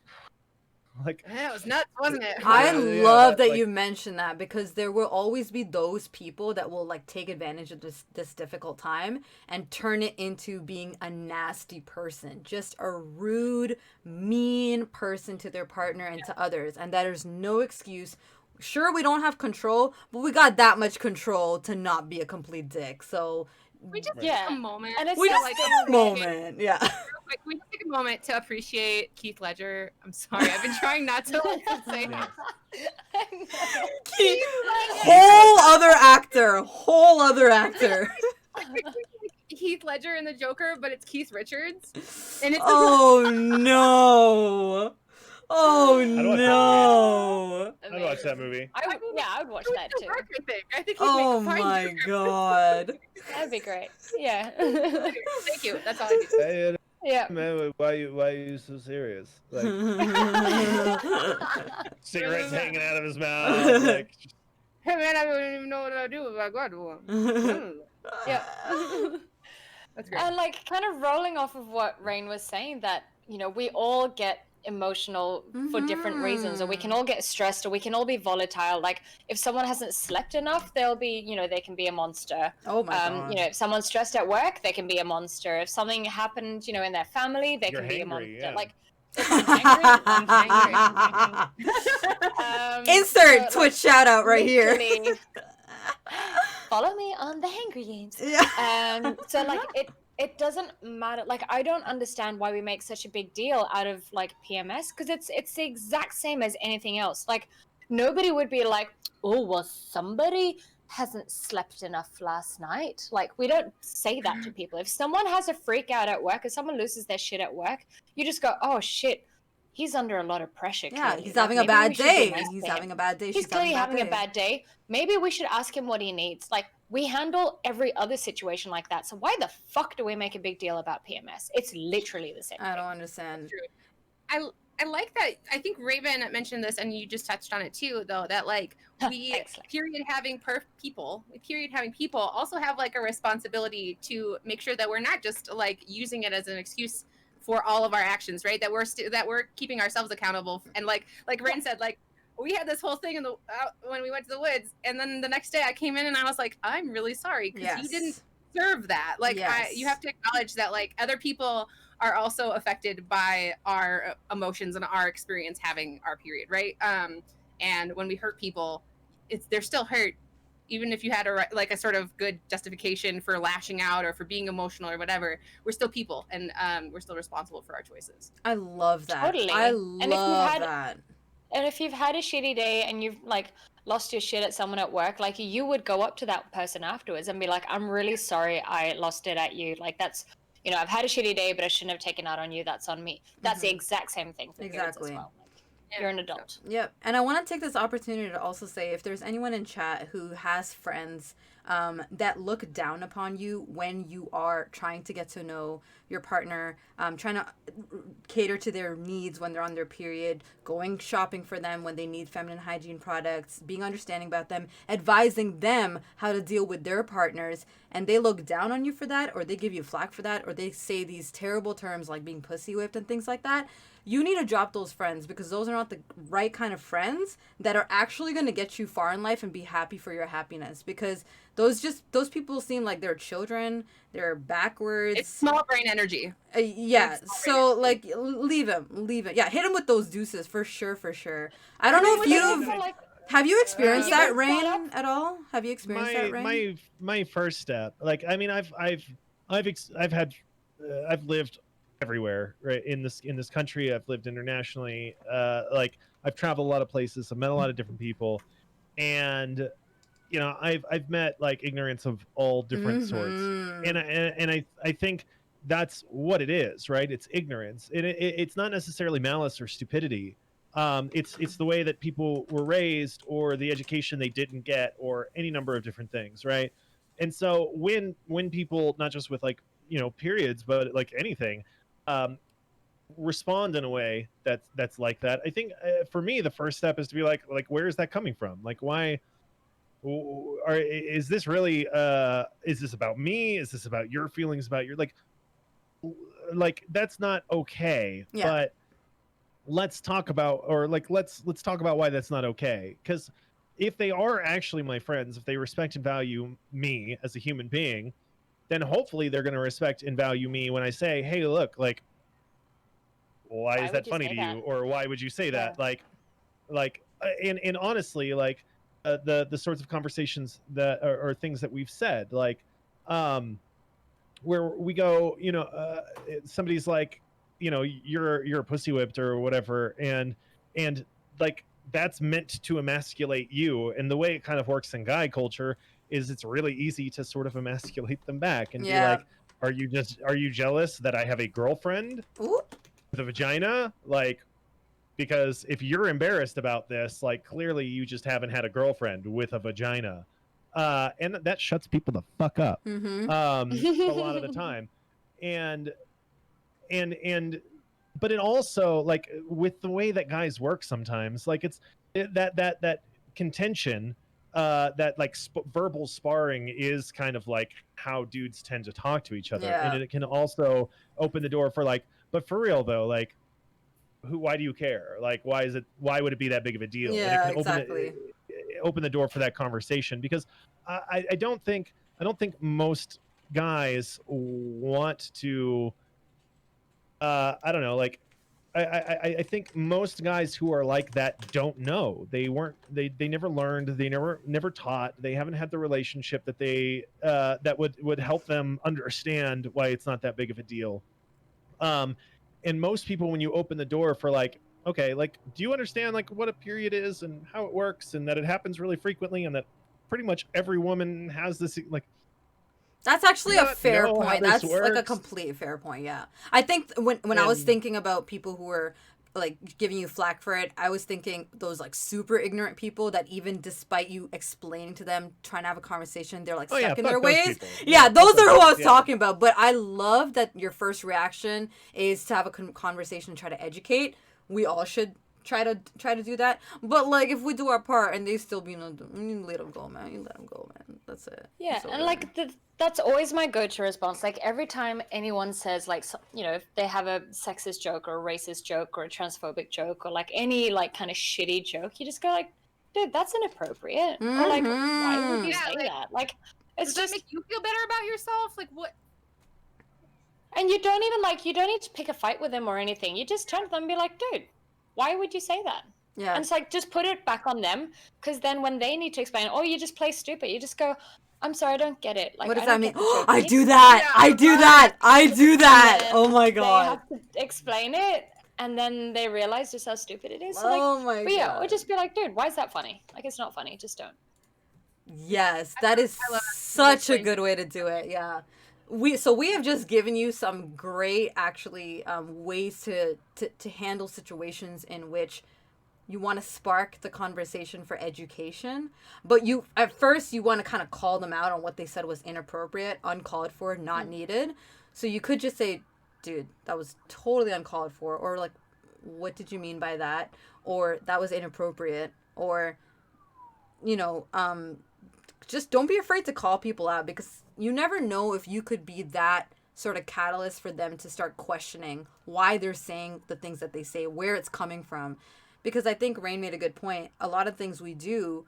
like Yeah, it was nuts, wasn't it? I Yeah, love that like- you mentioned that, because there will always be those people that will like take advantage of this difficult time and turn it into being a nasty person, just a rude, mean person to their partner and to others, and that is no excuse. Sure, we don't have control, but we got that much control to not be a complete dick. So We just Yeah. take a moment. And it's we to, just like, take a moment, yeah. real quick, we just take a moment to appreciate Keith Ledger. I'm sorry, I've been trying not to like, say Yeah. Whole other actor. Heath Ledger in the Joker, but it's Keith Richards, and it's Oh no! Oh watch that no! I'd watch that movie. I would watch that it's a too. Joker thing. I think he'd Oh make a fine my Joker. god! That'd be great. Yeah. Thank you. That's all I do. Hey, Yeah. man, why are you so serious? Like cigarettes hanging out of his mouth. Like Hey man, I don't even know what I do if I got one. Yeah. That's great. And like kind of rolling off of what Rain was saying, that we all get emotional for different reasons, or we can all get stressed, or we can all be volatile. Like if someone hasn't slept enough, they'll be they can be a monster. Oh my god! If someone's stressed at work, they can be a monster. If something happened in their family, they You're can be a hangry, monster. yeah. Like if I'm hangry, Insert so, Twitch shout out right here. literally, follow me on the Hangry Games. Yeah. So like it doesn't matter. Like I don't understand why we make such a big deal out of like PMS, because it's the exact same as anything else. Like nobody would be like, oh well, somebody hasn't slept enough last night. Like we don't say that to people. If someone has a freak out at work, if someone loses their shit at work, you just go, oh shit, he's under a lot of pressure. Yeah, clearly. he's Like, having a maybe bad we should be day. nice He's to him. having a bad day. He's She's clearly having a day. bad day. Maybe we should ask him what he needs. Like we handle every other situation like that. So why the fuck do we make a big deal about PMS? It's literally the same. I don't understand. I like that. I think Raven mentioned this, and you just touched on it too, though. That like we Excellent. period having people also have like a responsibility to make sure that we're not just like using it as an excuse for all of our actions, right? That we're keeping ourselves accountable. And like Rain said, like we had this whole thing in the when we went to the woods, and then the next day I came in and I was like, I'm really sorry because you didn't deserve that. Like you have to acknowledge that like other people are also affected by our emotions and our experience having our period, right? And when we hurt people, they're still hurt, even if you had a sort of good justification for lashing out or for being emotional or whatever. We're still people, and we're still responsible for our choices. I love that. Totally. I And if love that. And if you've had a shitty day and you've like lost your shit at someone at work, like you would go up to that person afterwards and be like, I'm really sorry I lost it at you. Like that's, I've had a shitty day, but I shouldn't have taken out on you. That's on me. That's the exact same thing for periods as well. Like, you're an adult. Yep. And I want to take this opportunity to also say, if there's anyone in chat who has friends that look down upon you when you are trying to get to know your partner, trying to cater to their needs when they're on their period, going shopping for them when they need feminine hygiene products, being understanding about them, advising them how to deal with their partners, and they look down on you for that, or they give you flack for that, or they say these terrible terms like being pussy whipped and things like that, you need to drop those friends, because those are not the right kind of friends that are actually going to get you far in life and be happy for your happiness. Because those people seem like they're children. They're backwards. It's small brain energy. Yeah. So like, leave him. Yeah, hit him with those deuces for sure. I don't know if you have you experienced that, Rain, at all. Have you experienced that, Rain? My first step, like, I mean, I've lived everywhere, right, in this country. I've lived internationally. Like, I've traveled a lot of places. I've met a lot of different people, and I've met like ignorance of all different sorts, and I think that's what it is, right? It's ignorance. It's not necessarily malice or stupidity. It's the way that people were raised, or the education they didn't get, or any number of different things, right? And so when people, not just with like periods, but like anything, um, respond in a way that's like that, I think for me the first step is to be like, where is that coming from? Like, why? Or is this really is this about me? Is this about your feelings about your like that's not okay. Yeah. But let's talk about, or like let's talk about why that's not okay. Because if they are actually my friends, if they respect and value me as a human being, then hopefully they're going to respect and value me when I say, hey, look, like, why is that funny to you? Or why would you say that? And honestly, like, the sorts of conversations that are things that we've said, like, where we go, somebody's like, you're a pussy whipped or whatever, and like, that's meant to emasculate you. And the way it kind of works in guy culture is it's really easy to sort of emasculate them back and be like, are you jealous that I have a girlfriend with a vagina? Like, because if you're embarrassed about this, like, clearly you just haven't had a girlfriend with a vagina, and that shuts people the fuck up, a lot of the time. And but it also, like, with the way that guys work sometimes, like, that contention, that like verbal sparring is kind of like how dudes tend to talk to each other, and it can also open the door for like, but for real though, like, why do you care? Like, why would it be that big of a deal? Yeah, And it can open the door for that conversation, because I don't think most guys want to, I don't know, like, I think most guys who are like that don't know. They never learned, they never taught, they haven't had the relationship that they that would help them understand why it's not that big of a deal. And most people, when you open the door for like, okay, like, do you understand like what a period is and how it works, and that it happens really frequently, and that pretty much every woman has this, like, that's actually a fair point. That's like a complete fair point. Yeah. I think when I was thinking about people who were like giving you flack for it, I was thinking those like super ignorant people that even despite you explaining to them, trying to have a conversation, they're like stuck in their ways. Yeah, those are who I was talking about. But I love that your first reaction is to have a conversation and try to educate. We all should try to do that. But like, if we do our part and they still be, you let them go, man. You let them go, man. That's it. Yeah, and like that's always my go-to response. Like, every time anyone says, like, if they have a sexist joke or a racist joke or a transphobic joke or like any like kind of shitty joke, you just go like, dude, that's inappropriate. Or like, why would you say that? Like, it's just make you feel better about yourself. Like, what? And you don't need to pick a fight with them or anything. You just turn to them and be like, dude, why would you say that? Yeah. And it's like, just put it back on them, because then when they need to explain, or you just play stupid, you just go, I'm sorry, I don't get it. Like, what does that mean? I do that. Yeah, I do that. I do that. Oh my god. They have to explain it, and then they realize just how stupid it is. So like, my god. Yeah, or just be like, dude, why is that funny? Like, it's not funny. Just don't. Yes, that is such a good way to do it. Yeah. We have just given you some great actually ways to handle situations in which you want to spark the conversation for education, but you at first you want to kind of call them out on what they said was inappropriate, uncalled for, not needed. So you could just say, dude, that was totally uncalled for, or like, what did you mean by that? Or that was inappropriate, or just don't be afraid to call people out, because you never know if you could be that sort of catalyst for them to start questioning why they're saying the things that they say, where it's coming from. Because I think Rain made a good point. A lot of things we do,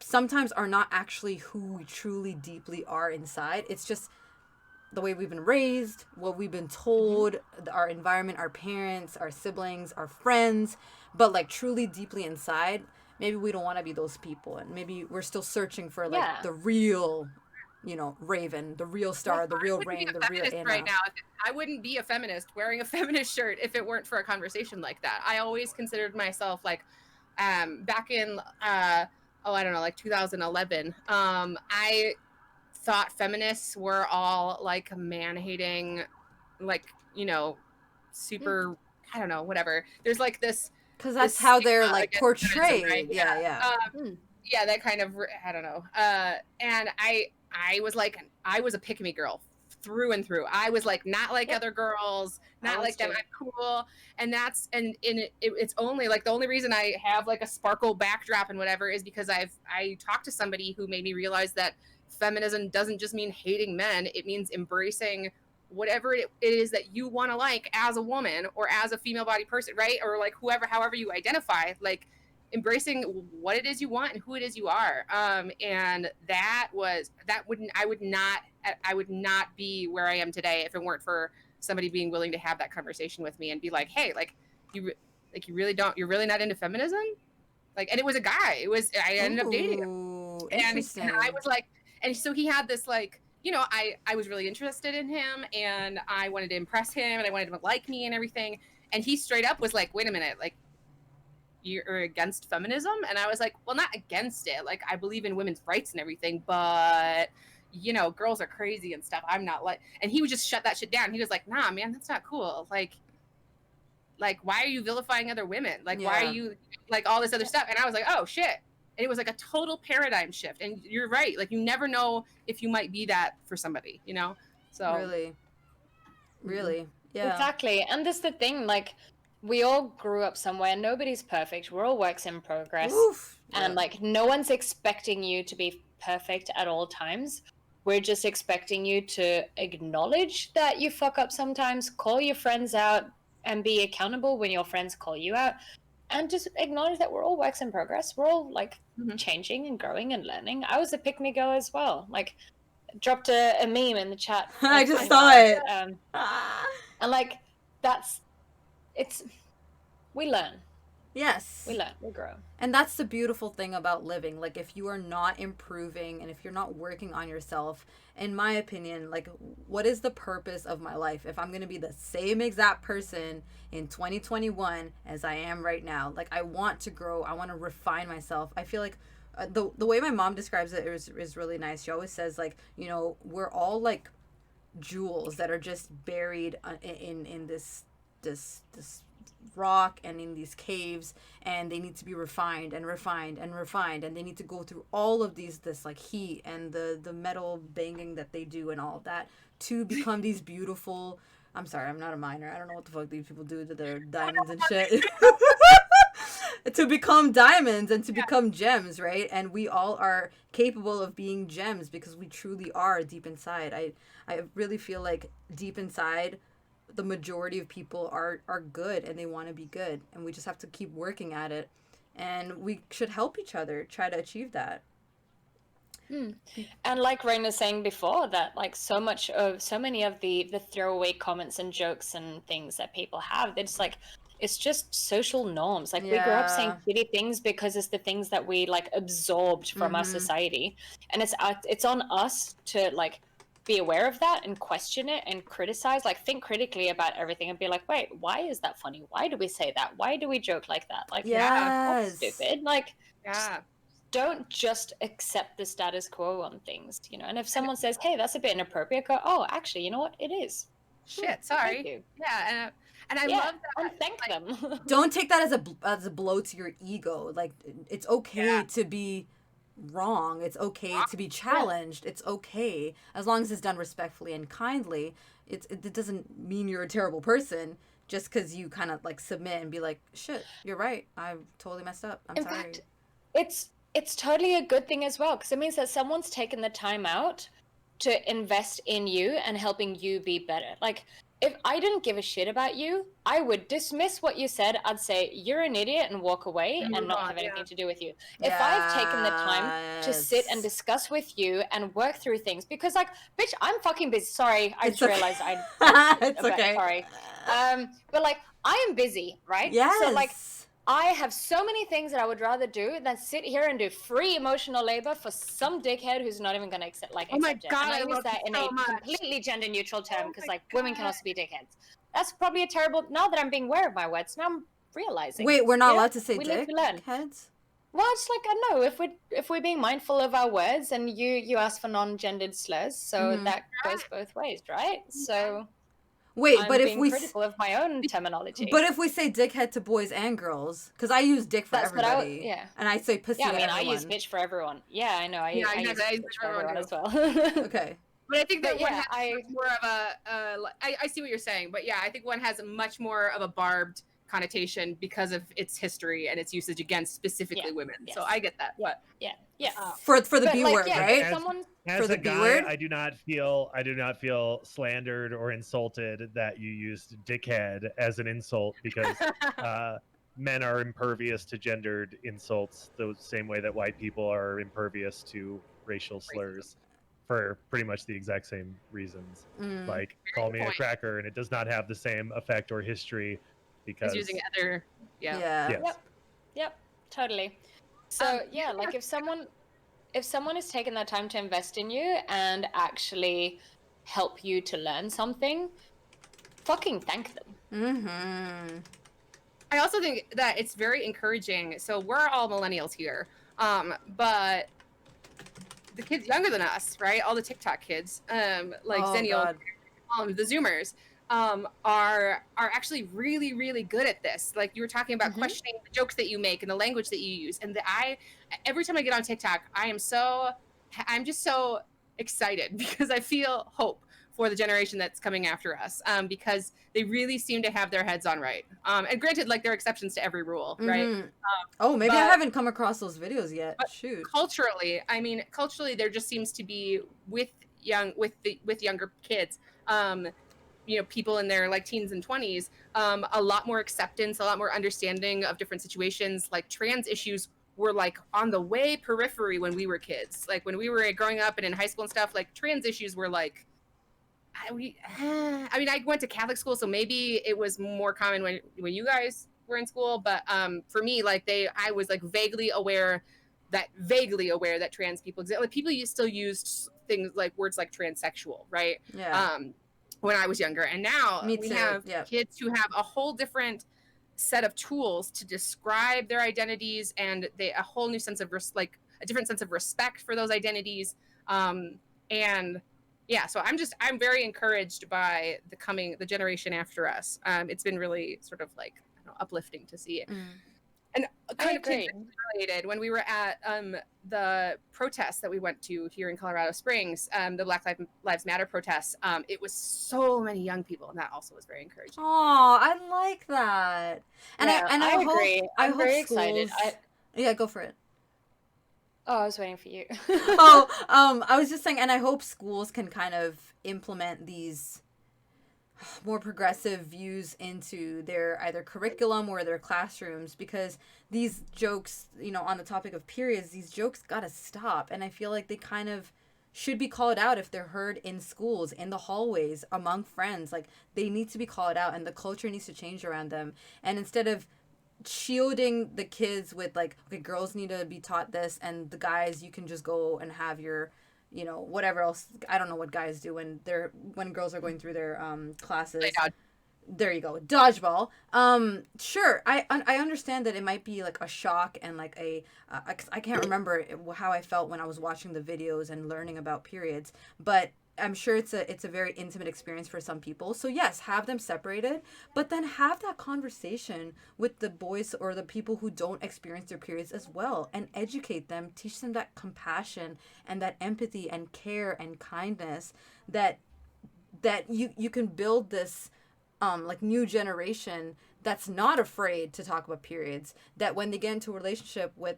sometimes are not actually who we truly deeply are inside. It's just the way we've been raised, what we've been told, our environment, our parents, our siblings, our friends. But like truly deeply inside, maybe we don't want to be those people, and maybe we're still searching for like the real, Raven, the real star, the real Rain, the real Anna. Right now, I wouldn't be a feminist wearing a feminist shirt if it weren't for a conversation like that. I always considered myself like, back in I don't know, like 2011. I thought feminists were all like man-hating, like, super, I don't know, whatever. There's like this, because that's how they're like portrayed. Right? Yeah. Yeah, that kind of, I don't know. And I was like, I was a pick-me girl through and through. I was like, not like other girls, not like them. I'm cool. And it's only like, the only reason I have like a sparkle backdrop and whatever is because I talked to somebody who made me realize that feminism doesn't just mean hating men. It means embracing whatever it is that you want to like as a woman or as a female body person, right? Or like however you identify, like embracing what it is you want and who it is you are. And I would not be where I am today if it weren't for somebody being willing to have that conversation with me and be like, hey, you're really not into feminism? Like, and it was a guy. I ended up dating him. And I was like, and so he had this like, I was really interested in him and I wanted to impress him and I wanted him to like me and everything. And he straight up was like, wait a minute, like, you're against feminism? And I was like, well, not against it. Like, I believe in women's rights and everything, but, girls are crazy and stuff. I'm not like, and he would just shut that shit down. He was like, nah, man, that's not cool. Like, why are you vilifying other women? Like, why are you like all this other stuff? And I was like, oh shit. And it was like a total paradigm shift. And you're right. Like, you never know if you might be that for somebody, So really. Yeah, exactly. And that's the thing, like, we all grew up somewhere. Nobody's perfect. We're all works in progress. And like, no one's expecting you to be perfect at all times. We're just expecting you to acknowledge that you fuck up sometimes, call your friends out, and be accountable when your friends call you out. And just acknowledge that we're all works in progress. We're all like changing and growing and learning. I was a pick-me girl as well. Like, dropped a meme in the chat. I just saw it. And like, we learn. Yes. We learn, we grow. And that's the beautiful thing about living. Like, if you are not improving and if you're not working on yourself, in my opinion, like, what is the purpose of my life if I'm going to be the same exact person in 2021 as I am right now? Like, I want to grow. I want to refine myself. I feel like the way my mom describes it is really nice. She always says, like, we're all like jewels that are just buried in this rock and in these caves, and they need to be refined and refined and refined, and they need to go through all of this like heat and the metal banging that they do and all of that to become these beautiful, I'm sorry, I'm not a miner, I don't know what the fuck these people do to their diamonds and shit to become diamonds and to become gems, right? And we all are capable of being gems because we truly are deep inside. I really feel like deep inside the majority of people are good and they want to be good, and we just have to keep working at it, and we should help each other try to achieve that. And like Rain was saying before, that like so many of the throwaway comments and jokes and things that people have, it's just social norms. Like, we grew up saying shitty things because it's the things that we like absorbed from our society, and it's on us to like be aware of that and question it and criticize, like think critically about everything and be like, wait, why is that funny? Why do we say that? Why do we joke like that? Like, that's stupid. Like, don't just accept the status quo on things, And if someone says, hey, that's a bit inappropriate, go, oh, actually, you know what? It is. Shit, sorry. Thank you. Yeah, and I love that. And thank them. Don't take that as a blow to your ego. Like, it's okay to be wrong. It's okay to be challenged. It's okay as long as it's done respectfully and kindly. It doesn't mean you're a terrible person just because you kind of like submit and be like, shit, you're right, I totally messed up, I'm sorry. In fact, it's totally a good thing as well, because it means that someone's taken the time out to invest in you and helping you be better. Like, if I didn't give a shit about you, I would dismiss what you said. I'd say you're an idiot and walk away and not have anything to do with you. If I've taken the time to sit and discuss with you and work through things, because like, bitch, I'm fucking busy. Sorry, I just realized I. It's okay. Sorry, but like, I am busy, right? Yes. So like, I have so many things that I would rather do than sit here and do free emotional labor for some dickhead who's not even going to accept Oh my it. God, And I I use love that you in so a much. completely gender neutral term, because like God. women can also be dickheads. That's probably a terrible. Now that I'm being aware of my words, now I'm realizing. Wait, we're not allowed to say dickheads? Well, it's like, I don't know, if we're being mindful of our words, and you ask for non-gendered slurs, so that goes both ways, right? So. Wait, I'm but if being we critical of my own terminology. But if we say dickhead to boys and girls, because I use dick for everybody, and I say pussy to everyone. I use bitch for everyone. Yeah, I know. I use bitch for everyone as well. Okay. But I think that one has more of a. I see what you're saying, but yeah, I think one has much more of a barbed connotation because of its history and its usage against specifically women. Yes. So I get that. What? Yeah. For the B word, right? As a guy, I do not feel slandered or insulted that you used dickhead as an insult, because men are impervious to gendered insults the same way that white people are impervious to racial slurs. For pretty much the exact same reasons. Like, call me a cracker, and it does not have the same effect or history because using other. Yes. Yep. Totally. So like if someone is taking that time to invest in you and actually help you to learn something, fucking thank them. I also think that it's very encouraging. So we're all millennials here, but the kids younger than us, right? All the TikTok kids, like Zennial, the Zoomers, are actually really, really good at this. Like you were talking about questioning the jokes that you make and the language that you use. And every time I get on TikTok, I'm just so excited because I feel hope for the generation that's coming after us, because they really seem to have their heads on right. And granted, like there are exceptions to every rule, right? Maybe I haven't come across those videos yet. Shoot. Culturally, there just seems to be with younger kids, people in their like teens and 20s, a lot more acceptance, a lot more understanding of different situations. Like trans issues were like on the way periphery when we were kids. Like when we were growing up and in high school and stuff, like trans issues were like, I went to Catholic school, so maybe it was more common when you guys were in school. But for me, like I was like vaguely aware that trans people exist. Like people still used things like words like transsexual, right? Yeah. When I was younger, and now we have kids who have a whole different set of tools to describe their identities, and a whole new sense of a different sense of respect for those identities, and. Yeah, so I'm very encouraged by the generation after us. It's been really sort of like uplifting to see it. And kind of related, when we were at the protests that we went to here in Colorado Springs, the Black Lives Matter protests, it was so many young people, and that also was very encouraging. Oh, I like that. And I agree. I'm very excited. Yeah, go for it. Oh, I was waiting for you. I was just saying, and I hope schools can kind of implement these more progressive views into their either curriculum or their classrooms, because these jokes, on the topic of periods, these jokes gotta stop. And I feel like they kind of should be called out if they're heard in schools, in the hallways, among friends. Like, they need to be called out, and the culture needs to change around them. And instead of shielding the kids with like, okay, girls need to be taught this, and the guys, you can just go and have your whatever else. I don't know what guys do when girls are going through their classes. There you go, dodgeball. Sure, I understand that it might be like a shock and like I can't remember how I felt when I was watching the videos and learning about periods, but I'm sure it's a very intimate experience for some people. So yes, have them separated, but then have that conversation with the boys or the people who don't experience their periods as well, and educate them, teach them that compassion and that empathy and care and kindness that you can build this like new generation that's not afraid to talk about periods, that when they get into a relationship with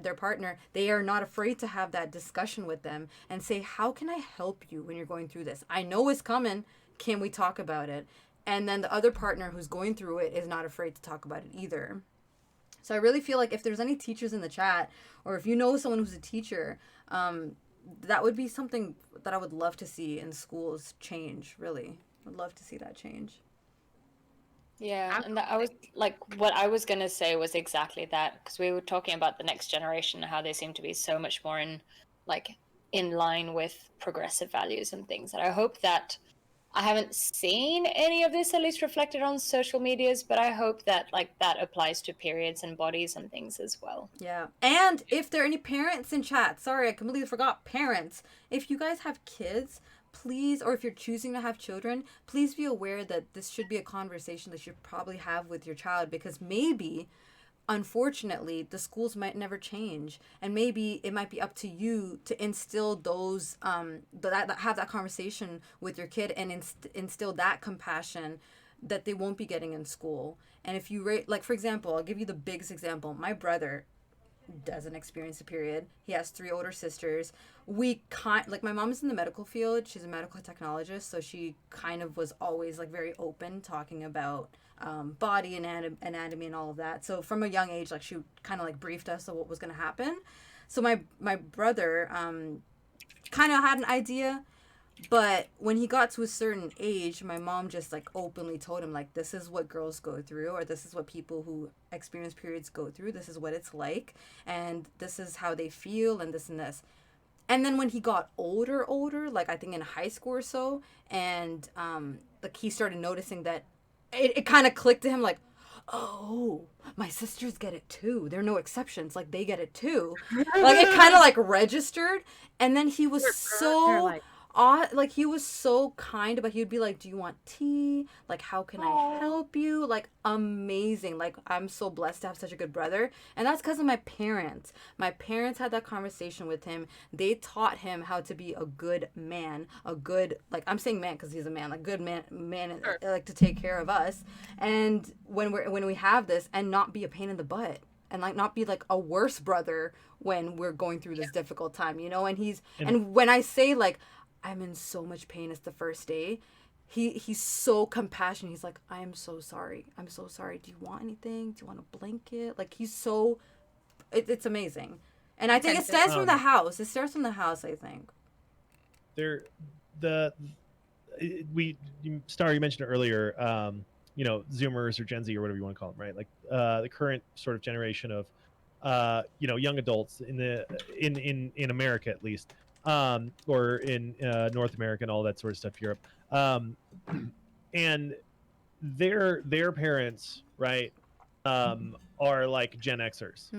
their partner, they are not afraid to have that discussion with them and say, how can I help you when you're going through this? I know it's coming. Can we talk about it? and then the other partner who's going through it is not afraid to talk about it either. So I really feel like if there's any teachers in the chat, or if you know someone who's a teacher, that would be something that I would love to see in schools change. Really, I'd love to see that change. Yeah, and that, I was like, what I was gonna say was exactly that, because we were talking about the next generation and how they seem to be so much more in line with progressive values and things. And I hope that I haven't seen any of this at least reflected on social medias, but I hope that that applies to periods and bodies and things as well. Yeah. And if there are any parents in chat, sorry, I completely forgot parents. If you guys have kids, please, or if you're choosing to have children, please be aware that this should be a conversation that you should probably have with your child, because maybe, unfortunately, the schools might never change, and maybe it might be up to you to instill those that have that conversation with your kid, and instill that compassion that they won't be getting in school. And if you like, for example, I'll give you the biggest example. My brother doesn't experience a period. He has 3 older sisters. We like, my mom is in the medical field. She's a medical technologist, so she kind of was always like very open talking about body and anatomy and all of that. So from a young age, like, she kind of like briefed us of what was going to happen. So my brother kind of had an idea, but when he got to a certain age, my mom just like openly told him, like, this is what girls go through, or this is what people who experience periods go through. This is what it's like, and this is how they feel, and this and this. And then when he got older, like I think in high school or so, and like he started noticing that it kind of clicked to him, like, oh, my sisters get it too. They're no exceptions. Like, they get it too. Like, it kind of like registered. And then he was so like, he was so kind, but he would be like, do you want tea? Like, how can I help you? Like, amazing. Like, I'm so blessed to have such a good brother. And that's because of my parents. My parents had that conversation with him. They taught him how to be a good man, a good, like, I'm saying man because he's a man, like, good man, like, to take care of us. And when we have this, and not be a pain in the butt, and like not be like a worse brother when we're going through this difficult time, you know. And when I say, like, I'm in so much pain, it's the first day, he's so compassionate. He's like, I am so sorry. I'm so sorry. Do you want anything? Do you want a blanket? Like, he's so, it's amazing. And I think it starts from the house. It starts from the house, I think. Star, you mentioned it earlier, you know, Zoomers or Gen Z or whatever you want to call them, right? Like the current sort of generation of, you know, young adults in America, at least, or in North America and all that sort of stuff, Europe, and their parents, right, are like Gen Xers,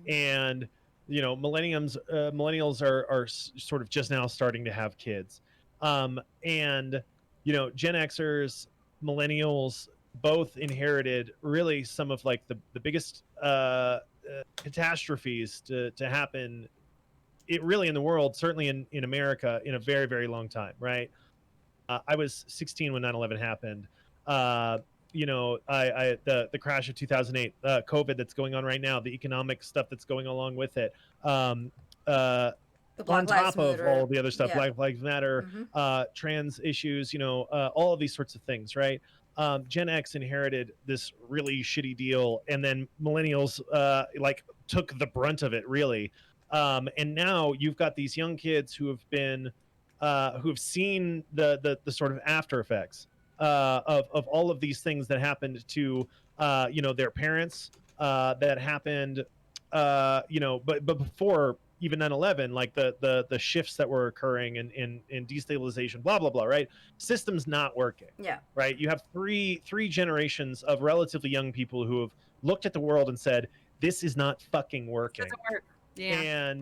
and you know, millennials are sort of just now starting to have kids, and you know, Gen Xers, millennials both inherited really some of like the biggest catastrophes to happen, it really in the world, certainly in America, in a very, very long time, right? I was 16 when 9/11 happened. You know, the crash of 2008, COVID that's going on right now, the economic stuff that's going along with it. On top of all the other stuff, Black Lives Matter, trans issues, you know, all of these sorts of things, right? Gen X inherited this really shitty deal, and then millennials like took the brunt of it, really. And now you've got these young kids who have been who have seen the sort of after effects of all of these things that happened to you know, their parents, that happened you know, but before even 9/11, like the shifts that were occurring in destabilization, blah blah blah, right? Systems not working. Yeah. Right. You have three generations of relatively young people who have looked at the world and said, this is not fucking working. Doesn't work. Yeah.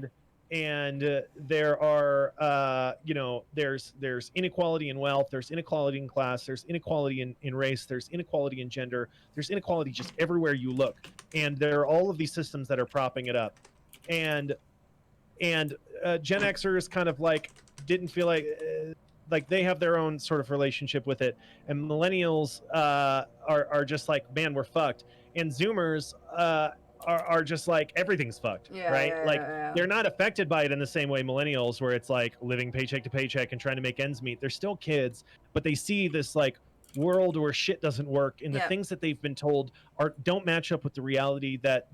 And there are you know, there's inequality in wealth, there's inequality in class, there's inequality in race, there's inequality in gender, there's inequality just everywhere you look, and there are all of these systems that are propping it up. And Gen Xers kind of like didn't feel like they have their own sort of relationship with it, and millennials are just like, man, we're fucked, and Zoomers are just like, everything's fucked, right? They're not affected by it in the same way millennials, where it's like living paycheck to paycheck and trying to make ends meet. They're still kids, but they see this like world where shit doesn't work, and the things that they've been told don't match up with the reality that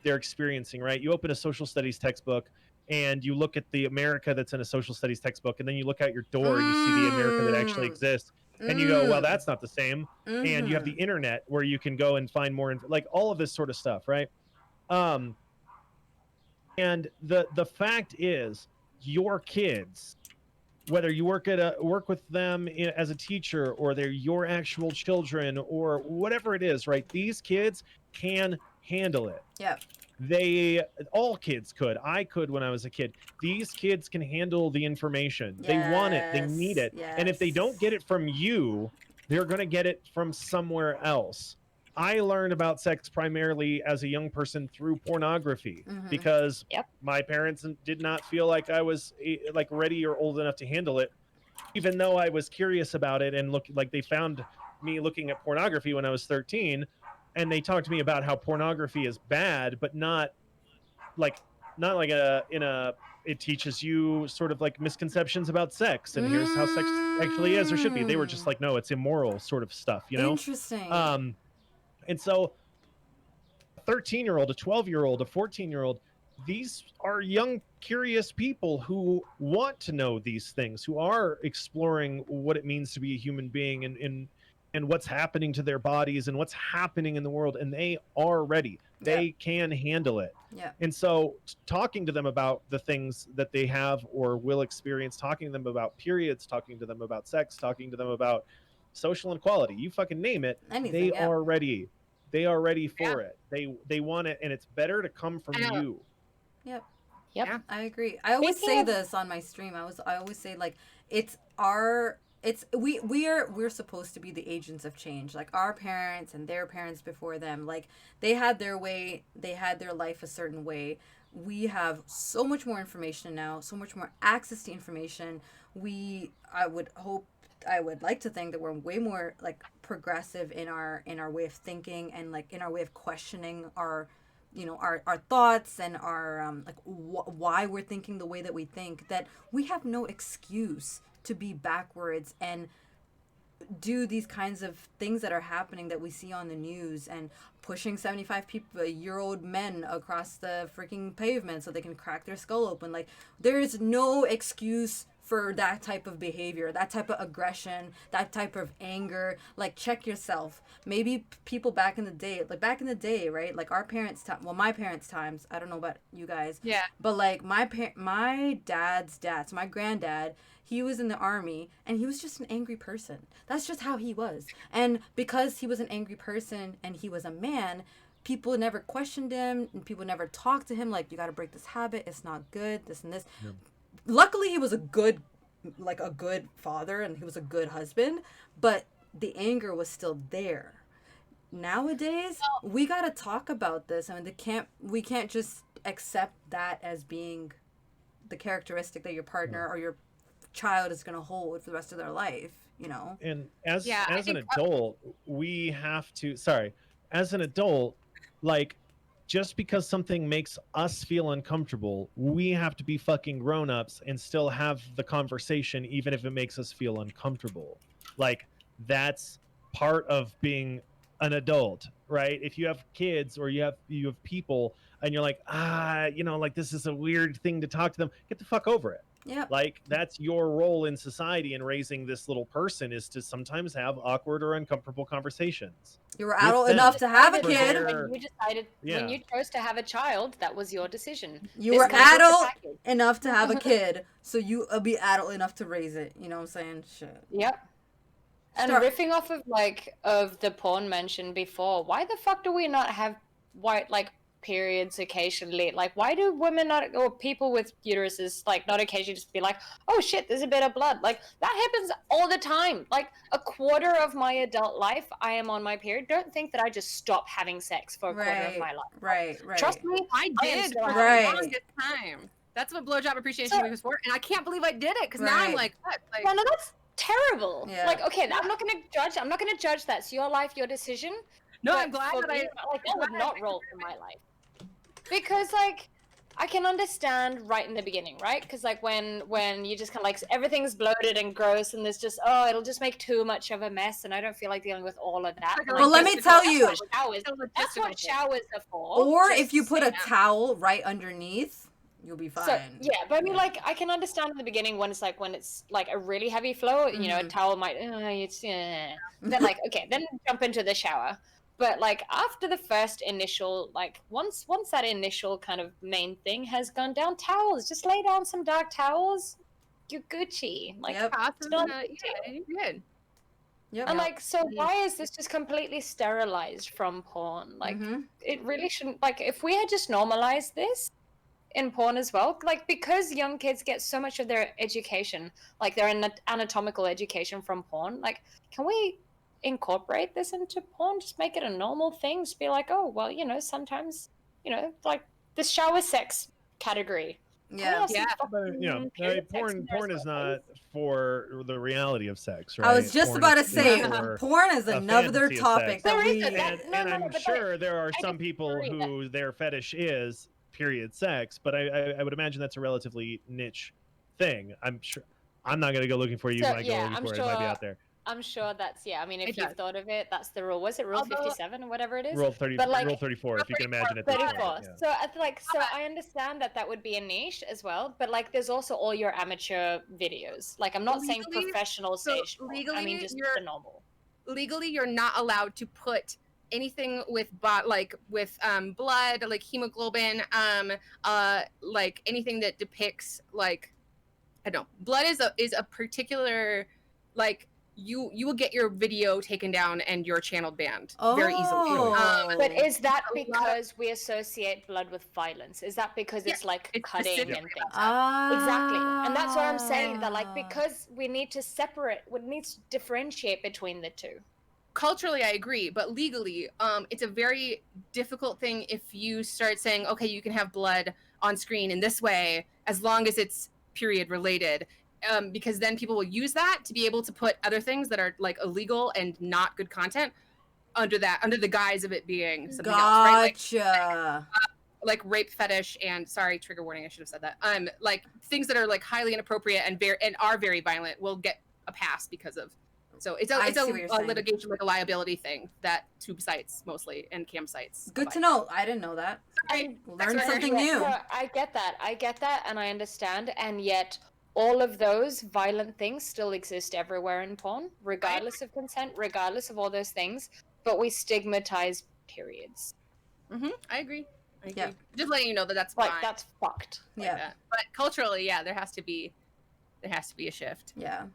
they're experiencing, right? You open a social studies textbook and you look at the America that's in a social studies textbook, and then you look out your door and you see the America that actually exists, and you go, well, that's not the same. And you have the internet where you can go and find more, like all of this sort of stuff, right? And the fact is, your kids, whether you work with them as a teacher, or they're your actual children, or whatever it is, right? These kids can handle it. All kids could. I could when I was a kid. These kids can handle the information. They want it. They need it. And if they don't get it from you, they're going to get it from somewhere else. I learned about sex primarily as a young person through pornography, because my parents did not feel like I was like ready or old enough to handle it, even though I was curious about it. And they found me looking at pornography when I was 13, and they talked to me about how pornography is bad, but not like it teaches you sort of like misconceptions about sex, and here's how sex actually is or should be. They were just like, no, it's immoral sort of stuff, you know? Interesting. And so a 13-year-old, a 12-year-old, a 14-year-old, these are young, curious people who want to know these things, who are exploring what it means to be a human being, and what's happening to their bodies and what's happening in the world, and they are ready. They can handle it. And so talking to them about the things that they have or will experience, talking to them about periods, talking to them about sex, talking to them about social inequality, you fucking name it, they are ready. They are ready for it. They want it, and it's better to come from you. Yep. I agree. I always say this on my stream. I always say, like, we're supposed to be the agents of change. Like, our parents and their parents before them, like, they had their way, they had their life a certain way. We have so much more information now, so much more access to information. I would like to think that we're way more like progressive in our way of thinking, and like in our way of questioning our thoughts, and our why we're thinking the way that we think, that we have no excuse to be backwards and do these kinds of things that are happening that we see on the news, and pushing 75-year-old men across the freaking pavement so they can crack their skull open. Like, there's no excuse for that type of behavior, that type of aggression, that type of anger. Like, check yourself. Maybe people back in the day, right? Like, our parents' time, well, my parents' times, I don't know about you guys. Yeah. But, like, my dad's dad, so my granddad, he was in the army, and he was just an angry person. That's just how he was. And because he was an angry person and he was a man, people never questioned him, and people never talked to him like, you got to break this habit. It's not good, this and this. Yeah. Luckily, he was a good father, and he was a good husband, but the anger was still there. Nowadays, we got to talk about this. I mean, we can't just accept that as being the characteristic that your partner or your child is going to hold for the rest of their life, you know? And as an adult, we have to, as an adult, like, just because something makes us feel uncomfortable, we have to be fucking grown-ups and still have the conversation, even if it makes us feel uncomfortable. Like, that's part of being an adult, right? If you have kids, or you have people, and you're like, like, this is a weird thing to talk to them, get the fuck over it. Yeah. Like, that's your role in society, in raising this little person, is to sometimes have awkward or uncomfortable conversations. You were adult enough to have a kid. When you chose to have a child, that was your decision. You were adult enough to have a kid, so you be adult enough to raise it. You know what I'm saying? Shit. Yep. And riffing off of the porn mentioned before, why the fuck do we not have periods occasionally? Like, why do women not, or people with uteruses, like, not occasionally just be like, oh shit, there's a bit of blood? Like, that happens all the time. Like, a quarter of my adult life, I am on my period. Don't think that I just stop having sex for a quarter of my life. Right. Trust me, I did for the longest time. That's what Blowjob Appreciation Week was for, and I can't believe I did it, because now I'm like, what? Like, no, that's terrible. Yeah. Like, okay, I'm not gonna judge that. It's your life, your decision. No, I'm glad that that would not roll through my life. Because, like, I can understand right in the beginning, right? Because like when you just kind of like everything's bloated and gross, and there's just it'll just make too much of a mess, and I don't feel like dealing with all of that. Well, let me tell you, that's what showers are for. Or if you put a towel right underneath, you'll be fine. So, yeah, but I mean, like, I can understand in the beginning when it's like a really heavy flow, you know, a towel might, then like, okay, then jump into the shower. But like after the first initial, like once that initial kind of main thing has gone down, towels, just lay down some dark towels, you're Gucci. Like, good. Yep. And like, so why is this just completely sterilized from porn? Like, it really shouldn't. Like, if we had just normalized this in porn as well, like, because young kids get so much of their education, like their anatomical education from porn, like, can we incorporate this into porn? Just make it a normal thing. Just be like, oh, well, you know, sometimes, you know, like the shower sex category. Yeah, but you know, porn is not for the reality of sex, right? I was just about to say, porn is another topic that we. And I'm sure there are some people who their fetish is period sex, but I would imagine that's a relatively niche thing. I'm sure. I'm not going to go looking for you. So, might go looking for it. It might be out there. I'm sure that's I mean, if you've thought of it, that's the rule. Was it Rule 57 or whatever it is? Rule 30, but like, Rule 34, if you can imagine it. 34. So I understand that would be a niche as well, but like, there's also all your amateur videos. Like, I'm not saying professional stage. Legally, I mean, just the normal. Legally, you're not allowed to put anything with blood, like hemoglobin, like anything that depicts like, I don't know, blood is a particular like. You will get your video taken down and your channel banned very easily. But is that because we associate blood with violence? Is that because it's like cutting and things? Exactly. And that's what I'm saying, that like, because we need to differentiate between the two. Culturally, I agree, but legally, it's a very difficult thing if you start saying, okay, you can have blood on screen in this way as long as it's period related. Because then people will use that to be able to put other things that are like illegal and not good content under the guise of it being something else, right? Like rape fetish and trigger warning, I should have said that. Like things that are like highly inappropriate and are very violent will get a pass because of. So it's a litigation, like a liability thing that tube sites mostly and campsites. Good to know. I didn't know that. I learned something new. So I get that, and I understand, and yet. All of those violent things still exist everywhere in porn, regardless of consent, regardless of all those things. But we stigmatize periods. I agree. Yeah. Just letting you know that's like fine. that's fucked. Yeah. That. But culturally, there has to be a shift. Yeah.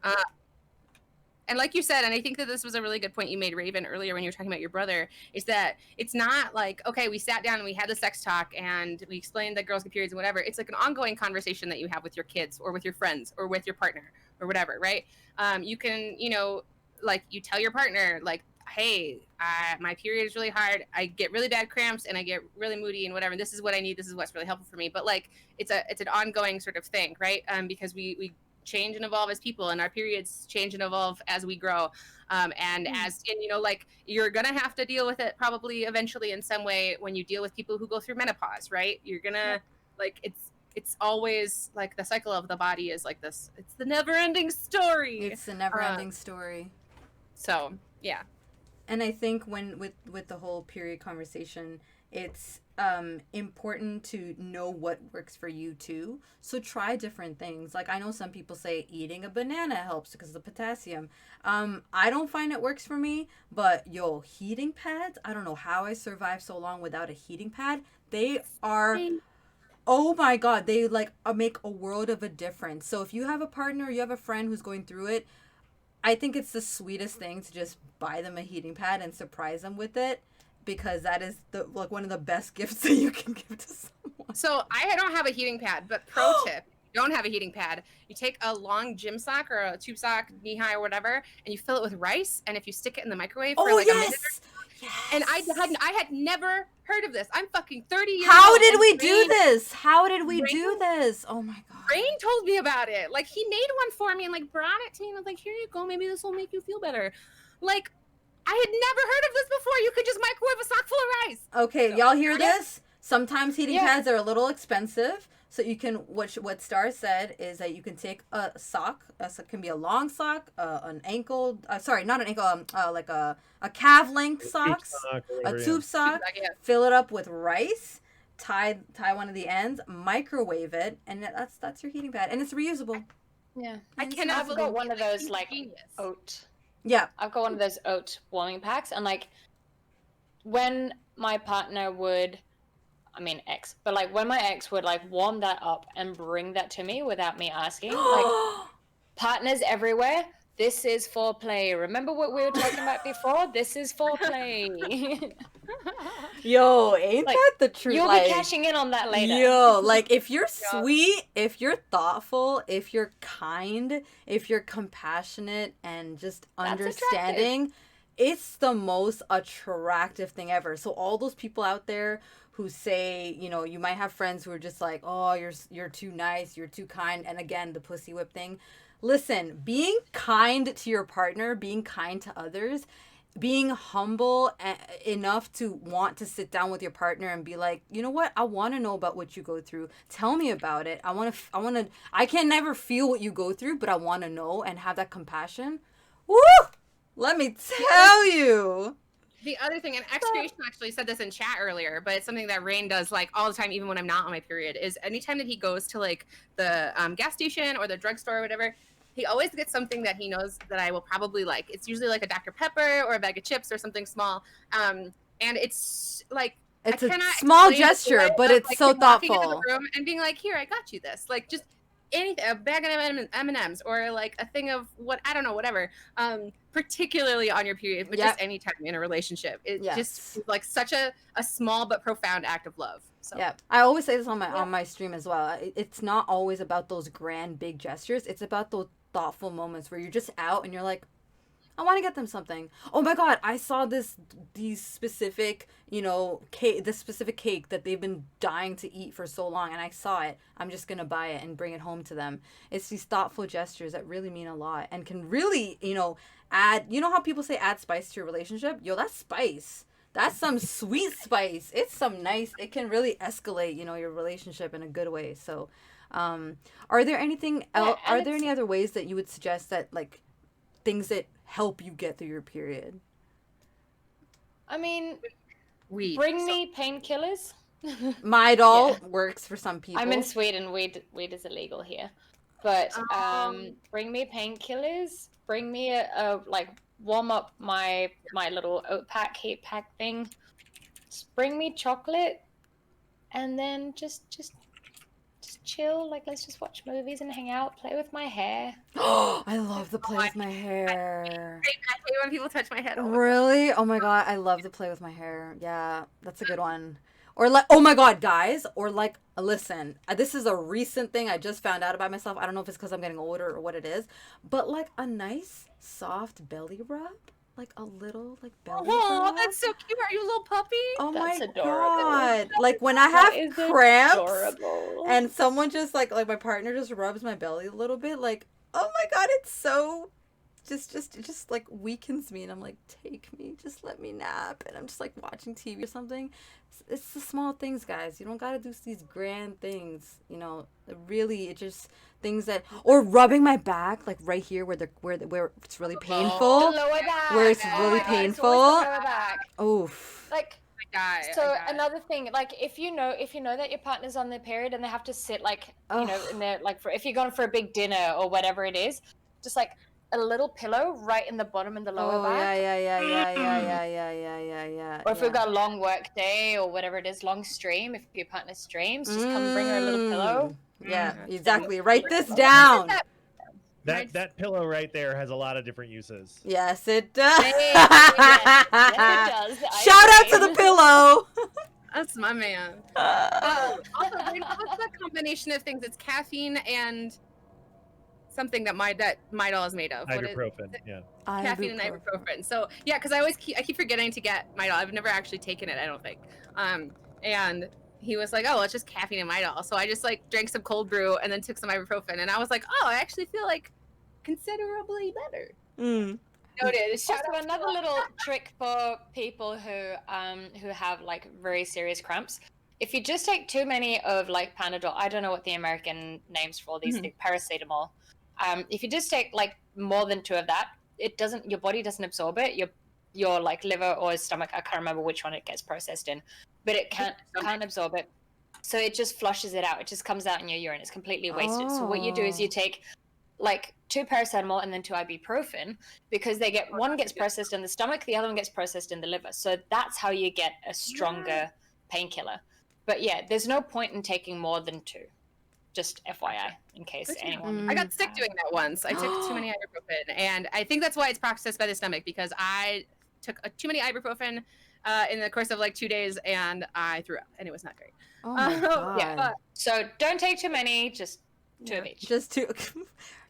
And like you said, and I think that this was a really good point you made, Raven, earlier when you were talking about your brother, is that it's not like, okay, we sat down and we had the sex talk and we explained that girls get periods and whatever. It's like an ongoing conversation that you have with your kids or with your friends or with your partner or whatever, right? You can, like you tell your partner, like, hey, my period is really hard. I get really bad cramps and I get really moody and whatever. And this is what I need. This is what's really helpful for me. But like, it's an ongoing sort of thing, right? Because we change and evolve as people, and our periods change and evolve as we grow, like you're gonna have to deal with it probably eventually in some way when you deal with people who go through menopause, right? You're gonna like it's always like the cycle of the body is like this. It's the never-ending story. It's the never-ending story. So yeah. And I think when with the whole period conversation, it's important to know what works for you too. So try different things. Like I know some people say eating a banana helps because of the potassium. I don't find it works for me, but heating pads, I don't know how I survived so long without a heating pad. They are, oh my God, they like make a world of a difference. So if you have a partner, you have a friend who's going through it, I think it's the sweetest thing to just buy them a heating pad and surprise them with it. Because that is one of the best gifts that you can give to someone. So I don't have a heating pad, but pro tip, you don't have a heating pad. You take a long gym sock or a tube sock, knee high or whatever, and you fill it with rice. And if you stick it in the microwave for like a minute, and I had never heard of this. I'm fucking 30 years old. How did we do this? Oh my God. Rain told me about it. Like he made one for me and like brought it to me and I was like, here you go. Maybe this will make you feel better. Like, I had never heard of this before. You could just microwave a sock full of rice. Okay, y'all hear this? Sometimes heating pads are a little expensive. So you can, what Star said is that you can take a sock. It can be a long sock, an ankle. Sorry, not an ankle. Like a calf length socks, a tube sock. Fill it up with rice. Tie one of the ends. Microwave it, and that's your heating pad, and it's reusable. Yeah, I cannot. I've got one of those like oat. Yeah, I've got one of those oat warming packs, and like when my partner would, I mean ex, but like when my ex would like warm that up and bring that to me without me asking, like partners everywhere. This is foreplay. Remember what we were talking about before? This is foreplay. Yo, ain't like, that the truth? You'll be cashing in on that later. Yo, like if you're sweet, if you're thoughtful, if you're kind, if you're compassionate and just understanding, it's the most attractive thing ever. So all those people out there who say, you know, you might have friends who are just like, oh, you're too nice, you're too kind, and again, the pussy whip thing. Listen, being kind to your partner, being kind to others, being humble enough to want to sit down with your partner and be like, you know what? I want to know about what you go through. Tell me about it. I can never feel what you go through, but I want to know and have that compassion. Woo! Let me tell you. The other thing, and X-Creation actually said this in chat earlier, but it's something that Rain does like all the time, even when I'm not on my period, is anytime that he goes to like the gas station or the drugstore or whatever, he always gets something that he knows that I will probably like. It's usually like a Dr. Pepper or a bag of chips or something small. And it's like, it's a small gesture, but it's like, so thoughtful. Into the room and being like, here, I got you this. Like just anything, a bag of M&Ms or like a thing of what, I don't know, whatever. Particularly on your period, but just anytime in a relationship. It just is like such a small but profound act of love. So. Yeah, I always say this on my stream as well. It's not always about those grand big gestures. It's about those thoughtful moments where you're just out and you're like, I want to get them something. Oh my god, I saw these specific, you know, this specific cake that they've been dying to eat for so long, and I saw it. I'm just gonna buy it and bring it home to them. It's these thoughtful gestures that really mean a lot and can really, you know, add. You know how people say add spice to your relationship? Yo, that's spice. That's some sweet spice. It's some nice. It can really escalate, you know, your relationship in a good way. So, are there anything else? Are there any other ways that you would suggest that, like, things that help you get through your period? I mean, bring me painkillers. Midol works for some people. I'm in Sweden. Weed is illegal here, but bring me painkillers. Bring me a like warm up my little oat pack, heat pack thing. Just bring me chocolate, and then just chill. Like, let's just watch movies and hang out, play with my hair. I love to play with my hair. I hate when people touch my head. Really? Oh my god, I love to play with my hair. Yeah, that's a good one. Or like, oh my god, guys. Or like, listen, this is a recent thing I just found out about myself. I don't know if it's because I'm getting older or what it is. But like a nice, soft belly rub. Like a little, like, belly rub. Oh, that's so cute. Are you a little puppy? Oh that's my adorable. god. Like when I have cramps adorable. and someone just like my partner just rubs my belly a little bit, like, oh my god, it's so just like weakens me, and I'm like, take me, just let me nap, and I'm just like watching TV or something. It's the small things, guys. You don't gotta do these grand things, you know. Really, it just things that, or rubbing my back, like right here where it's really painful, the lower back. where it's really painful. Oof. Like, another thing, like if you know that your partner's on their period and they have to sit like, you know, in their, like, for if you're going for a big dinner or whatever it is, just like a little pillow right in the bottom and the lower back. Yeah. Or if we've got a long work day or whatever it is, long stream, if your partner streams, just come bring her a little pillow. Yeah, exactly. Write this down. That pillow right there has a lot of different uses. Yes, it does. Yes, it does. Shout out to the pillow. That's my man. Also, what's the combination of things? It's caffeine and something that Midol is made of. Ibuprofen, yeah. Caffeine and ibuprofen. So yeah, because I keep forgetting to get Midol. I've never actually taken it, I don't think. And he was like, oh, it's just caffeine and Midol. So I just like drank some cold brew and then took some ibuprofen, and I was like, oh, I actually feel like considerably better. Noted. Also, another little trick for people who have like very serious cramps if you just take too many of like Panadol, I don't know what the American names for all these things, paracetamol. If you just take like more than 2 of that, your body doesn't absorb it. Your like liver or stomach, I can't remember which one it gets processed in, but it can't absorb it. So it just flushes it out. It just comes out in your urine. It's completely wasted. So what you do is you take like 2 paracetamol and then 2 ibuprofen, because one gets processed in the stomach, the other one gets processed in the liver. So that's how you get a stronger painkiller. But yeah, there's no point in taking more than 2. Just FYI, in case anyone. I got sick doing that once. I took too many ibuprofen, and I think that's why it's processed by the stomach, because I took too many ibuprofen in the course of like 2 days, and I threw up, and it was not great. Oh my God. Yeah. So don't take too many, just 2 of each. Just 2.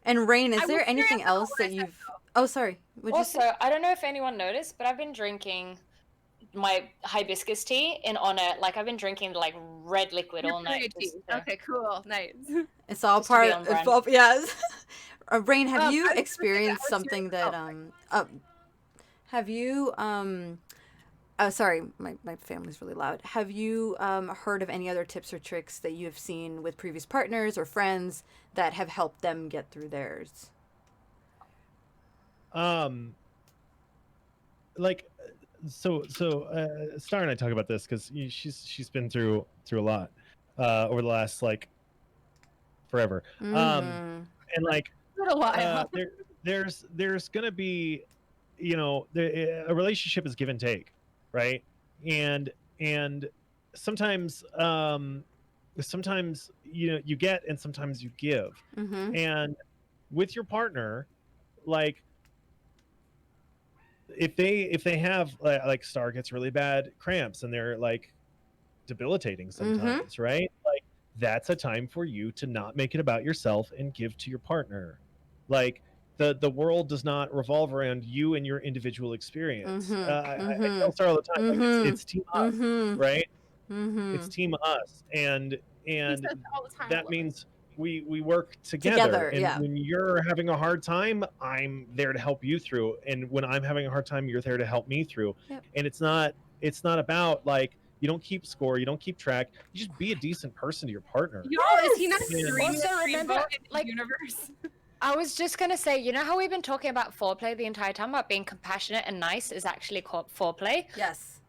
And Rain, is there anything else that you've... Oh, sorry. Also, I don't know if anyone noticed, but I've been drinking my hibiscus tea in honor, like I've been drinking like red liquid all night. Okay, cool, nice. It's all part of yes. Rain, have you experienced something that have you sorry, my family's really loud. Have you heard of any other tips or tricks that you have seen with previous partners or friends that have helped them get through theirs? Like so Star and I talk about this because she's been through a lot over the last like forever. And like there's gonna be, you know, a relationship is give and take, right? And sometimes you know you get and sometimes you give. And with your partner, like if they have like Star gets really bad cramps and they're like debilitating sometimes, right? Like that's a time for you to not make it about yourself and give to your partner. Like the world does not revolve around you and your individual experience. I tell Star all the time, like it's team us, right? It's team us, and that means we work together. And when you're having a hard time, I'm there to help you through. And when I'm having a hard time, you're there to help me through. And it's not about like you don't keep score, you don't keep track. You just be a decent person to your partner. Is he not Also remember, like universe? I was just gonna say, you know how we've been talking about foreplay the entire time, about being compassionate and nice is actually called foreplay? Yes.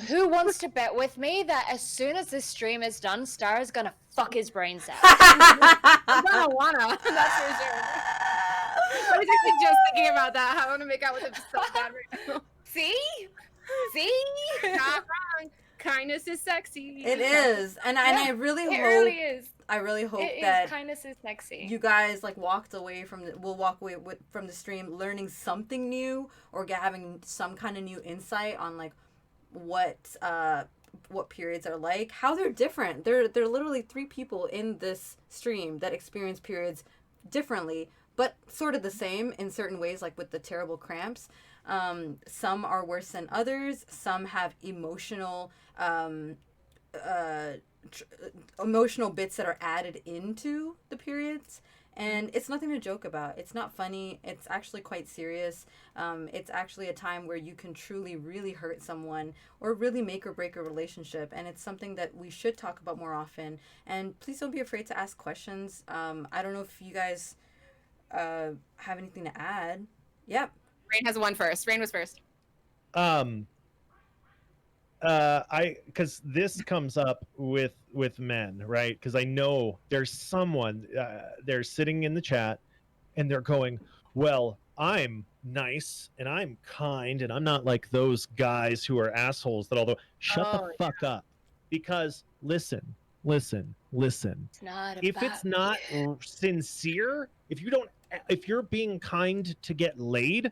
Who wants to bet with me that as soon as this stream is done, Star is gonna fuck his brains out? I'm gonna wanna, that's for sure. I was actually just thinking about that. I want to make out with him so bad right now. See? Not wrong. Kindness is sexy. It is, and I really hope. It really is. I really hope that kindness is sexy. You guys like walked away from will walk away from the stream learning something new or having some kind of new insight on like what periods are like, how they're different. There are literally 3 people in this stream that experience periods differently, but sort of the same in certain ways, like with the terrible cramps. Some are worse than others. Some have emotional bits that are added into the periods. And it's nothing to joke about. It's not funny. It's actually quite serious. It's actually a time where you can truly, really hurt someone or really make or break a relationship. And it's something that we should talk about more often. And please don't be afraid to ask questions. I don't know if you guys have anything to add. Yep. Rain has one first. Rain was first. Because this comes up with men, right? Because I know there's someone they're sitting in the chat and they're going, well, I'm nice and I'm kind and I'm not like those guys who are assholes that although shut the fuck up. Because listen, if it's not sincere, if you're being kind to get laid,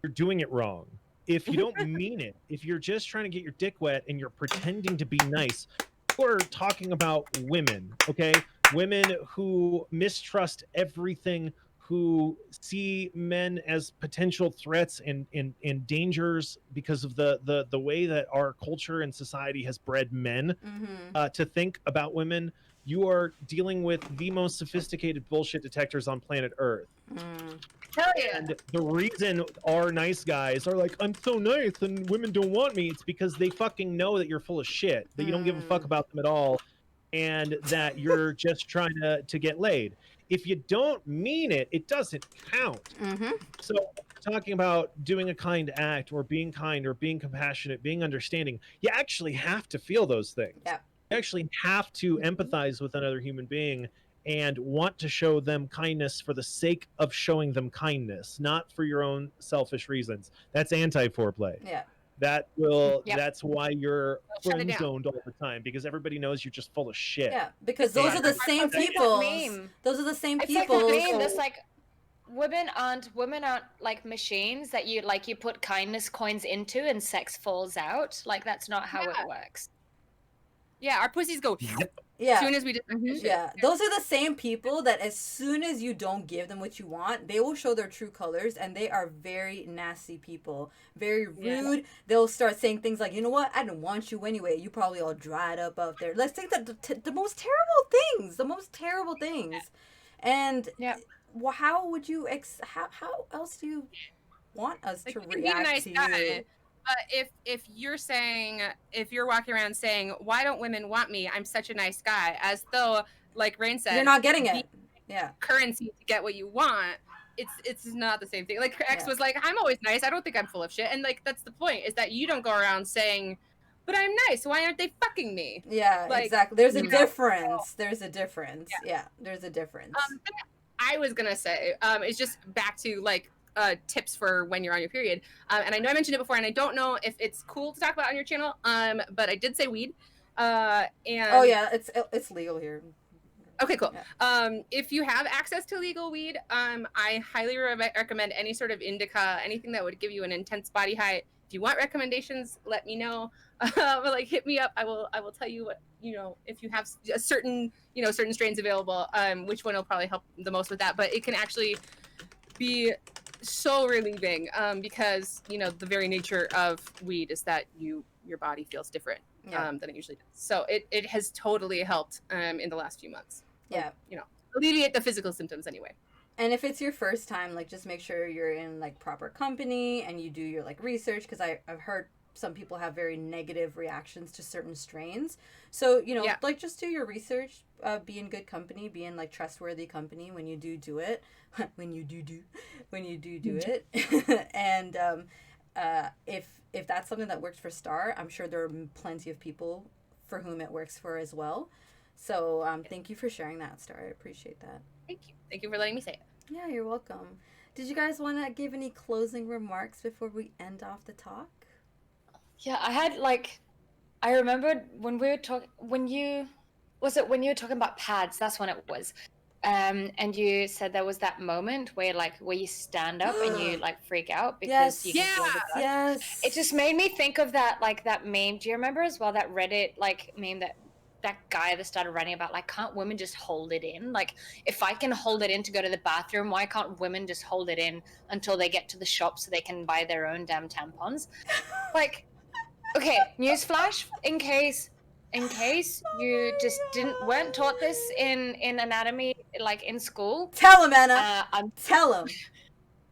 you're doing it wrong. If you don't mean it, if you're just trying to get your dick wet and you're pretending to be nice, we're talking about women, okay? Women who mistrust everything, who see men as potential threats and dangers because of the way that our culture and society has bred men to think about women. you are dealing with the most sophisticated bullshit detectors on planet Earth. Hell yeah. And the reason our nice guys are like, I'm so nice and women don't want me, it's because they fucking know that you're full of shit, that you don't give a fuck about them at all, and that you're just trying to get laid. If you don't mean it, it doesn't count. So talking about doing a kind act or being kind or being compassionate, being understanding, you actually have to feel those things. Yeah. You actually have to empathize with another human being and want to show them kindness for the sake of showing them kindness, not for your own selfish reasons. That's anti-foreplay. Yeah. That's why you're Shut it friend down. zoned all the time, because everybody knows you're just full of shit. Yeah, because those are the same people. Those are the same people. It's like the meme that's like, women aren't like machines that you put kindness coins into and sex falls out. Like, that's not how it works. Yeah, our pussies go Yeah. as soon as we do shit. Yeah, those are the same people that as soon as you don't give them what you want, they will show their true colors, and they are very nasty people. Very rude. Yeah. They'll start saying things like, you know what, I didn't want you anyway. You probably all dried up out there. Let's think that the most terrible things. And how would you, how else do you want us to react to you? If you're walking around saying, why don't women want me? I'm such a nice guy, as though, like Rain said, you're not getting it. Yeah. Currency to get what you want. It's not the same thing. Like her ex was like, I'm always nice. I don't think I'm full of shit. And like, that's the point, is that you don't go around saying, but I'm nice. Why aren't they fucking me? Yeah, like, exactly. There's a difference. There's a difference. Yeah, there's a difference. I was gonna say, it's just back to like, tips for when you're on your period, and I know I mentioned it before, and I don't know if it's cool to talk about on your channel, but I did say weed, and oh yeah, it's legal here. Okay, cool. Yeah. If you have access to legal weed, I highly recommend any sort of indica, anything that would give you an intense body high. If you want recommendations, let me know. But like, hit me up. I will tell you what, if you have a certain strains available, which one will probably help the most with that. But it can actually be so relieving, because the very nature of weed is that your body feels different than it usually does. So it has totally helped in the last few months. Yeah, alleviate the physical symptoms anyway. And if it's your first time, like, just make sure you're in like proper company and you do your like research, because I've heard some people have very negative reactions to certain strains. So like, just do your research, be in good company, be in like trustworthy company when you do it. when you do it. And if that's something that works for Star, I'm sure there are plenty of people for whom it works for as well. So thank you for sharing that, Star. I appreciate that. Thank you for letting me say it. Yeah, you're welcome. Did you guys want to give any closing remarks before we end off the talk? Yeah, I remembered when we were talking, when you were talking about pads, that's when it was. And you said there was that moment where you stand up and you like freak out because you can feel the blood. Yes. It just made me think of that meme. Do you remember as well that Reddit meme that guy that started writing about, like, can't women just hold it in? Like, if I can hold it in to go to the bathroom, why can't women just hold it in until they get to the shop so they can buy their own damn tampons? Like, okay, newsflash, in case you just weren't taught this in anatomy, like in school. Tell him, Anna. Tell him.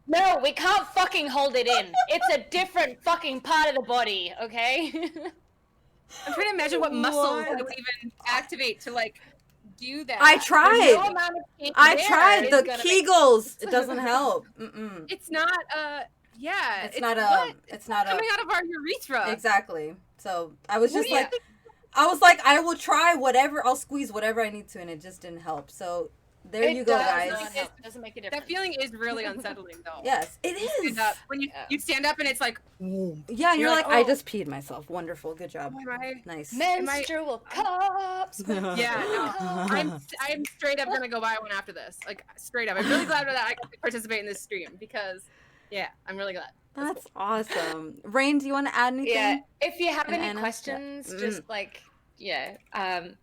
No, we can't fucking hold it in. It's a different fucking part of the body, okay? I'm trying to imagine what muscles it would even activate to like do that. I tried. The Kegels. It doesn't help. It's not. It's not coming out of our urethra. Exactly. So I was just like, I will try whatever. I'll squeeze whatever I need to, and it just didn't help. So there you go, guys. It doesn't make a difference. That feeling is really unsettling, though. Yes, it is. When you stand up and it's like, yeah, you're like, I just peed myself. Wonderful, good job. Nice. Menstrual cups. I'm straight up gonna go buy one after this. Like, straight up. I'm really glad that I got to participate in this stream, because, I'm really glad. That's awesome. Rain, do you want to add anything? Yeah. If you have any questions, just like. Yeah,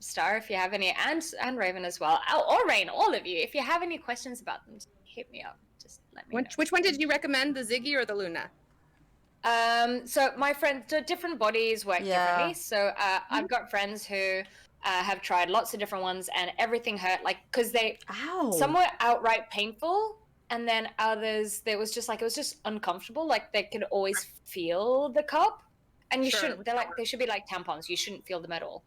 Star, if you have any, and Raven as well, or Rain, all of you, if you have any questions about them, just hit me up. Just let me know. Which one did you recommend, the Ziggy or the Luna? So my friends, so different bodies work differently. So I've got friends who have tried lots of different ones, and everything hurt. Like, because some were outright painful, and then others it was just uncomfortable. Like they could always feel the cup, and you shouldn't. They should be like tampons. You shouldn't feel them at all.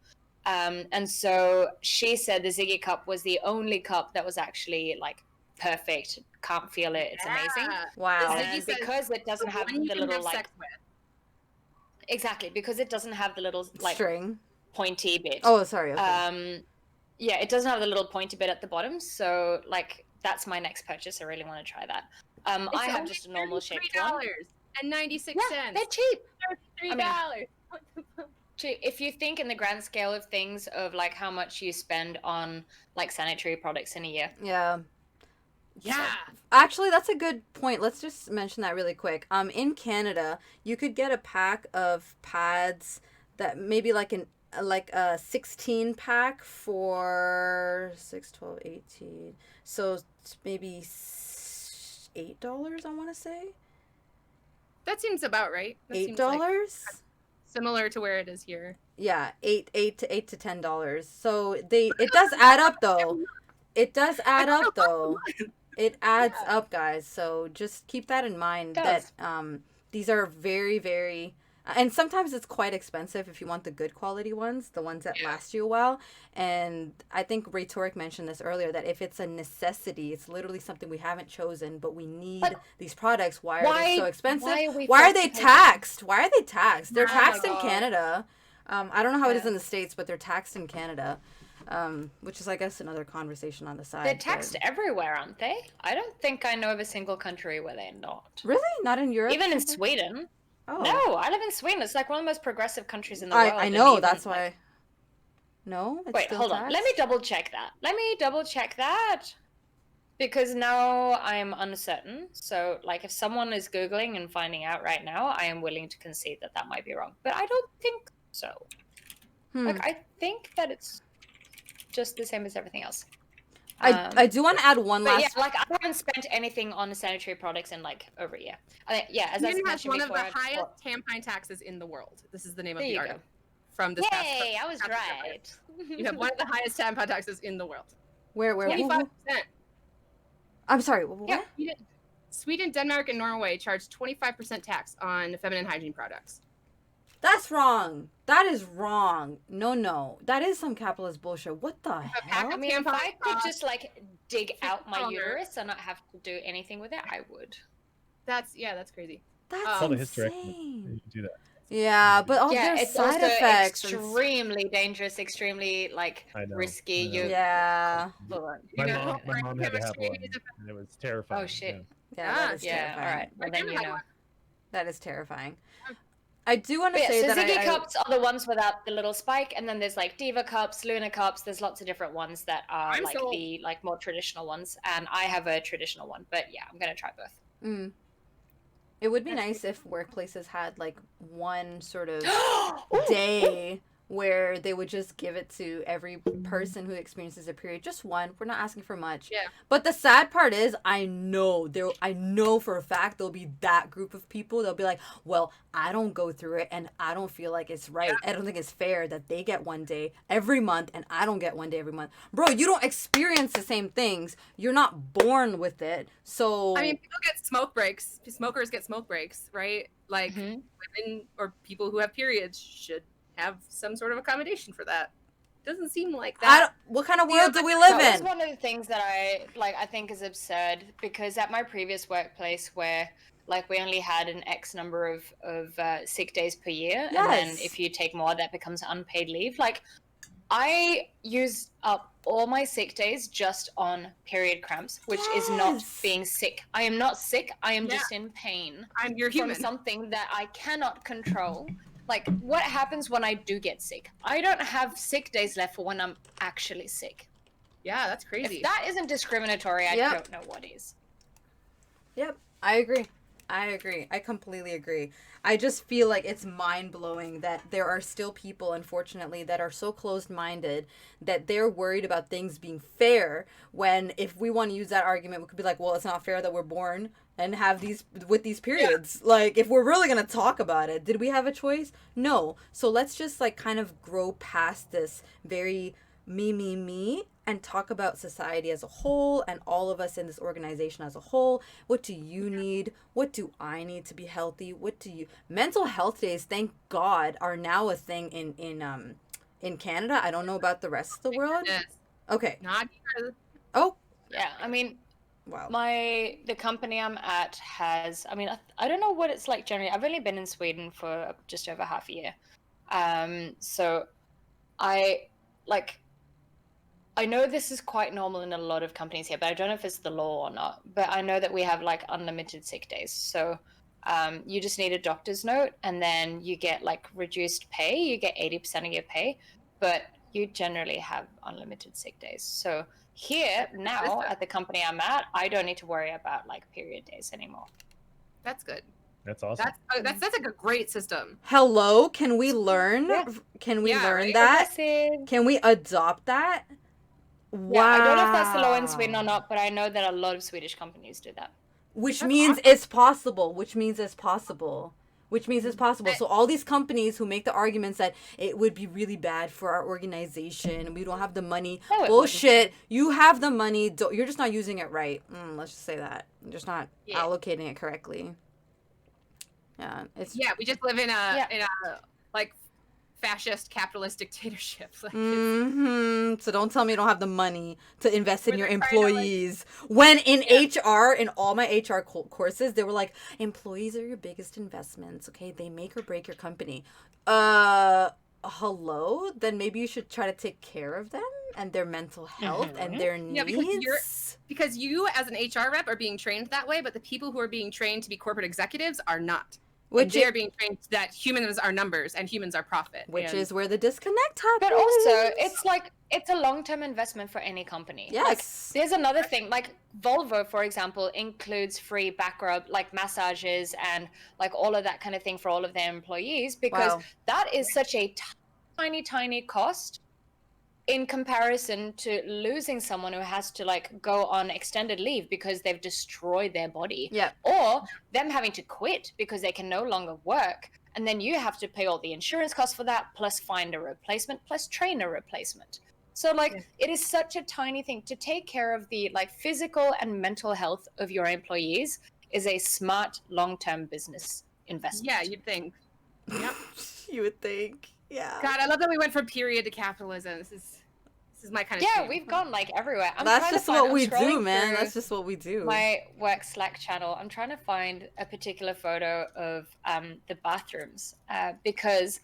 And so she said the Ziggy cup was the only cup that was actually like perfect. Can't feel it. It's amazing. Wow. And because it doesn't have the little like exactly because it doesn't have the little like string pointy bit. Oh, sorry. Okay. Yeah, it doesn't have the little pointy bit at the bottom. So like that's my next purchase. I really want to try that. I have just a normal shaped one. $3.96. Yeah, they're cheap. $3. If you think in the grand scale of things of like how much you spend on like sanitary products in a year. Yeah. Yeah. Actually, that's a good point. Let's just mention that really quick. In Canada, you could get a pack of pads that maybe like a 16 pack for 6, 12, 18. So maybe $8, I want to say. That seems about right. That $8? Similar to where it is here. Yeah, $8 to $10. So it does add up though. It does add up though. It adds up, guys. So just keep that in mind that these are very, very and sometimes it's quite expensive if you want the good quality ones, the ones that last you a while. And I think Rhetoric mentioned this earlier, that if it's a necessity, it's literally something we haven't chosen, but we need these products. Why are they so expensive? Why are they taxed? Why are they taxed? They're taxed in Canada. I don't know how it is in the States, but they're taxed in Canada. Which is, I guess, another conversation on the side. They're taxed everywhere, aren't they? I don't think I know of a single country where they're not. Really? Not in Europe? Even in Sweden. Oh. No, I live in Sweden. It's like one of the most progressive countries in the world. I know, that's why. No? It's wait, still hold taxed? on. Let me double check that. Because now I'm uncertain. So, like, if someone is Googling and finding out right now, I am willing to concede that that might be wrong. But I don't think so. Like, I think that it's just the same as everything else. I do want to add one last. Yeah, like I haven't spent anything on sanitary products in like over a year. As I mentioned one before, of the highest tampon taxes in the world. This is the name of the article from this. Yay! I was right. You have one of the highest tampon taxes in the world. Where? 25%. I'm sorry. What? Yeah, Sweden, Denmark, and Norway charge 25% tax on feminine hygiene products. That's wrong. That is wrong. No. That is some capitalist bullshit. What the hell? I mean, if I could just like dig out my uterus and not have to do anything with it, I would. That's crazy. That's insane. You do that. Yeah, but there's it's side also effects. Extremely dangerous, extremely like risky. Yeah. My mom had to have one, and it was terrifying. Oh shit. Yeah, that is terrifying. All right. Well, then you know. That is terrifying. I do want to say so that Ziggy cups are the ones without the little spike, and then there's like Diva cups, Luna cups. There's lots of different ones that are the like more traditional ones, and I have a traditional one. But yeah, I'm gonna try both. It would be nice if workplaces had like one sort of day where they would just give it to every person who experiences a period. Just one. We're not asking for much. Yeah. But the sad part is, I know for a fact there'll be that group of people. They'll be like, well, I don't go through it, and I don't feel like it's right. I don't think it's fair that they get one day every month, and I don't get one day every month. Bro, you don't experience the same things. You're not born with it. So I mean, people get smoke breaks. Smokers get smoke breaks, right? Like women or people who have periods should have some sort of accommodation for that. Doesn't seem like that. What kind of world do we live in? That's one of the things that I think is absurd, because at my previous workplace, where like we only had an X number of sick days per year, and then if you take more, that becomes unpaid leave. Like, I use up all my sick days just on period cramps, which is not being sick. I am not sick. I am just in pain. You're human. From something that I cannot control. Like, what happens when I do get sick? I don't have sick days left for when I'm actually sick. Yeah, that's crazy. If that isn't discriminatory, I don't know what is. Yep, I agree. I agree. I completely agree. I just feel like it's mind-blowing that there are still people, unfortunately, that are so closed-minded that they're worried about things being fair, when if we want to use that argument, we could be like, well, it's not fair that we're born and have these with these periods. Yeah. Like, if we're really going to talk about it, did we have a choice? No. So let's just like kind of grow past this very me and talk about society as a whole and all of us in this organization as a whole. What do you need? What do I need to be healthy? What do you mental health days, thank God, are now a thing in Canada. I don't know about the rest of the world. Okay. Not here. Oh. Yeah, I mean, wow. The company I'm at has, I mean, I don't know what it's like generally. I've only been in Sweden for just over half a year. So I know this is quite normal in a lot of companies here, but I don't know if it's the law or not. But I know that we have like unlimited sick days. So you just need a doctor's note, and then you get like reduced pay. You get 80% of your pay, but you generally have unlimited sick days. So here now at the company I'm at, I don't need to worry about like period days anymore. That's good. That's awesome. That's like a great system. Hello, can we learn? Yeah. Can we learn right? that? Can we adopt that? Wow. Yeah, I don't know if that's the law in Sweden or not, but I know that a lot of Swedish companies do that. Which means it's possible. So all these companies who make the arguments that it would be really bad for our organization and we don't have the money. No, bullshit. You have the money. You're just not using it right. Let's just say that. You're just not allocating it correctly. Yeah. We just live in a like fascist capitalist dictatorship. Like So don't tell me you don't have the money to invest in your employees. When in HR, in all my HR courses, they were like, employees are your biggest investments. Okay, they make or break your company. Hello? Then maybe you should try to take care of them and their mental health and their needs. Because you as an HR rep are being trained that way, but the people who are being trained to be corporate executives are not. Which they're being trained that humans are numbers and humans are profit. Which is where the disconnect happens. But also, it's a long-term investment for any company. Yes. Like, there's another thing, like Volvo, for example, includes free back rub, like massages and like all of that kind of thing for all of their employees, because that is such a tiny cost in comparison to losing someone who has to like go on extended leave because they've destroyed their body, or them having to quit because they can no longer work, and then you have to pay all the insurance costs for that, plus find a replacement, plus train a replacement. So like it is such a tiny thing. To take care of the like physical and mental health of your employees is a smart long-term business investment. Yeah, you'd think. Yep. You would think. Yeah. God, I love that we went from period to capitalism. This is my kind of thing. We've gone like everywhere. That's just what we do, man. That's just what we do. My work Slack channel. I'm trying to find a particular photo of the bathrooms because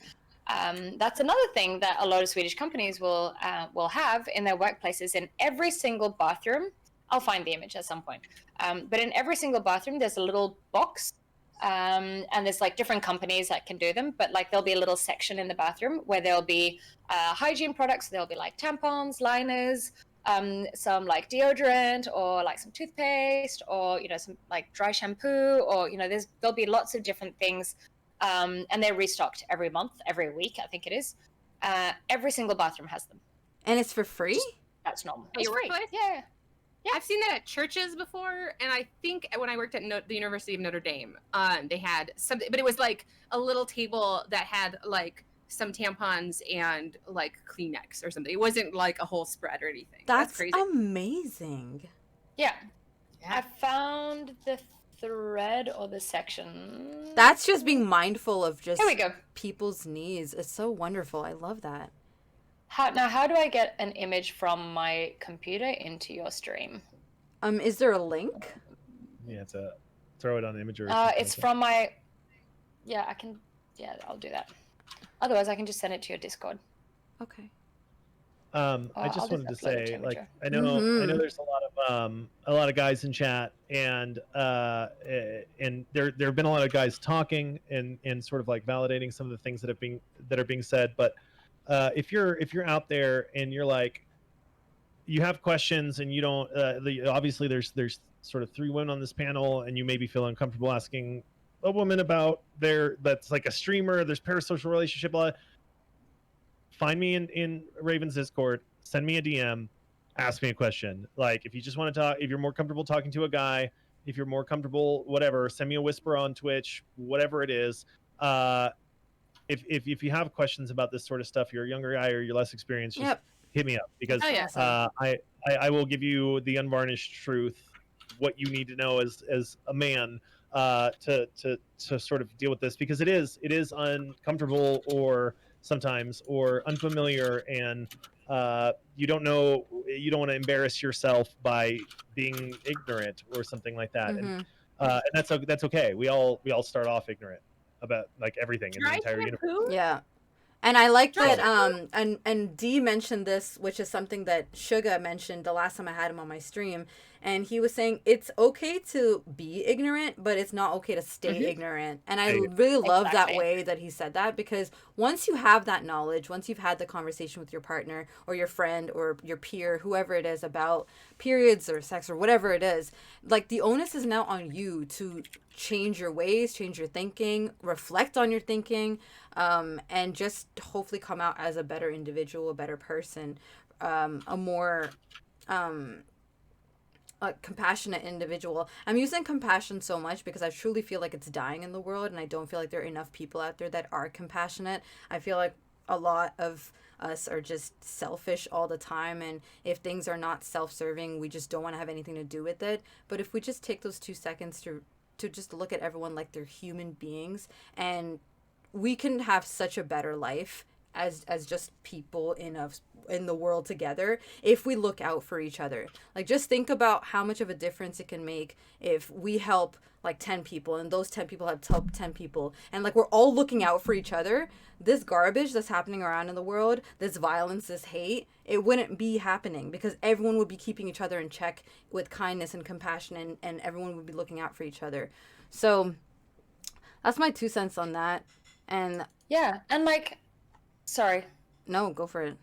that's another thing that a lot of Swedish companies will have in their workplaces. In every single bathroom, I'll find the image at some point. But in every single bathroom, there's a little box. And there's like different companies that can do them, but like there'll be a little section in the bathroom where there'll be hygiene products. There'll be like tampons, liners, some like deodorant or like some toothpaste or some like dry shampoo or there'll be lots of different things, and they're restocked every month, every week, I think it is. Every single bathroom has them, and it's for free. That's normal. It's free. Yeah. Yeah, I've seen that at churches before, and I think when I worked at the University of Notre Dame, they had something, but it was like a little table that had like some tampons and like Kleenex or something. It wasn't like a whole spread or anything. That's crazy. Amazing. Yeah. I found the thread or the section. That's just being mindful of just Here we go. People's needs. It's so wonderful. I love that. How do I get an image from my computer into your stream? Is there a link? Yeah, throw it on Imager. It's from my. Yeah, I can. Yeah, I'll do that. Otherwise, I can just send it to your Discord. Okay. I just wanted to say, like, I know there's a lot of guys in chat, and there have been a lot of guys talking and sort of like validating some of the things that are being said, but. If you're out there and you're like, you have questions and you don't, obviously there's sort of 3 women on this panel, and you maybe feel uncomfortable asking a woman about that's like a streamer, there's parasocial relationship, blah, find me in Raven's Discord, send me a DM, ask me a question. Like, if you just want to talk, if you're more comfortable talking to a guy, if you're more comfortable, whatever, send me a whisper on Twitch, whatever it is. If you have questions about this sort of stuff, you're a younger guy or you're less experienced, just hit me up, because I will give you the unvarnished truth, what you need to know as a man, to sort of deal with this, because it is uncomfortable or sometimes or unfamiliar, and you don't want to embarrass yourself by being ignorant or something like that. Mm-hmm. And that's okay. We all start off ignorant about like everything in the entire universe. Yeah. And I like that and Dee mentioned this, which is something that Suga mentioned the last time I had him on my stream, and he was saying it's okay to be ignorant, but it's not okay to stay ignorant. And I really love that way that he said that, because once you have that knowledge, once you've had the conversation with your partner or your friend or your peer, whoever it is, about periods or sex or whatever it is, like, the onus is now on you to change your ways, change your thinking, reflect on your thinking, and just hopefully come out as a better individual, a better person, a more a compassionate individual. I'm using compassion so much because I truly feel like it's dying in the world, and I don't feel like there are enough people out there that are compassionate. I feel like a lot of us are just selfish all the time, and if things are not self-serving, we just don't want to have anything to do with it. But if we just take those 2 seconds to just look at everyone like they're human beings, and we can have such a better life as just people in the world together if we look out for each other. Like, just think about how much of a difference it can make if we help like 10 people, and those 10 people have helped 10 people, and like we're all looking out for each other. This garbage that's happening around in the world, this violence, this hate, it wouldn't be happening because everyone would be keeping each other in check with kindness and compassion, and everyone would be looking out for each other. So that's my 2 cents on that. And yeah, and like, sorry. No, go for it.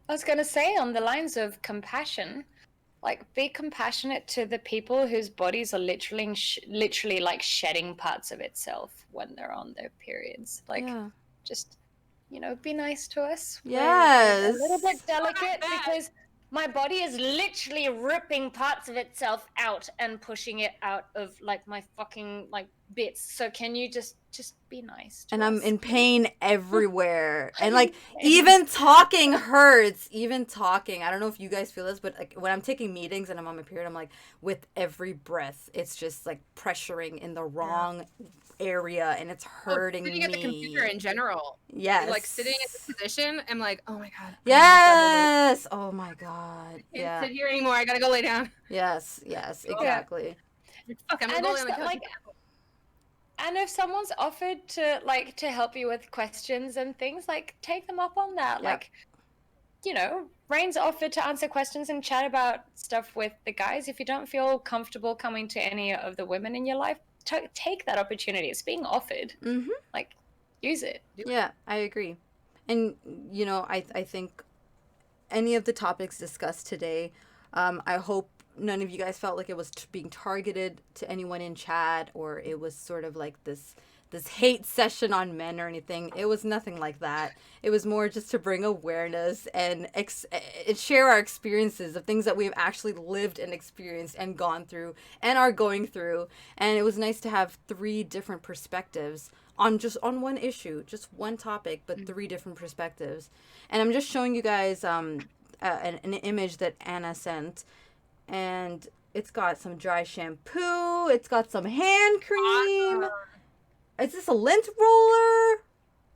I was going to say, on the lines of compassion, like, be compassionate to the people whose bodies are literally like shedding parts of itself when they're on their periods. Like, just, be nice to us. Yes. We're a little bit delicate because my body is literally ripping parts of itself out and pushing it out of like my fucking like bits. So can you just be nice to us? I'm in pain everywhere. And like, even talking hurts. Even talking. I don't know if you guys feel this, but like when I'm taking meetings and I'm on my period, I'm like, with every breath, it's just like pressuring in the wrong area, and it's hurting sitting me. at the computer in general. Yes. Like, sitting in this position, I'm like, oh my god. Yes. Oh my god. I can't sit here anymore. I gotta go lay down. Yes. Exactly. Fuck, I'm gonna go lay on the couch. Like, and if someone's offered to help you with questions and things, like, take them up on that. Yep. Like, Rain's offered to answer questions and chat about stuff with the guys. If you don't feel comfortable coming to any of the women in your life, take that opportunity. It's being offered. Mm-hmm. Like, use it. Yeah, I agree. And, I think any of the topics discussed today, I hope none of you guys felt like it was being targeted to anyone in chat, or it was sort of like this hate session on men or anything. It was nothing like that. It was more just to bring awareness and share our experiences of things that we've actually lived and experienced and gone through and are going through. And it was nice to have 3 different perspectives on one issue, just one topic, but 3 different perspectives. And I'm just showing you guys an image that Anna sent, and it's got some dry shampoo, it's got some hand cream. Is this a lint roller?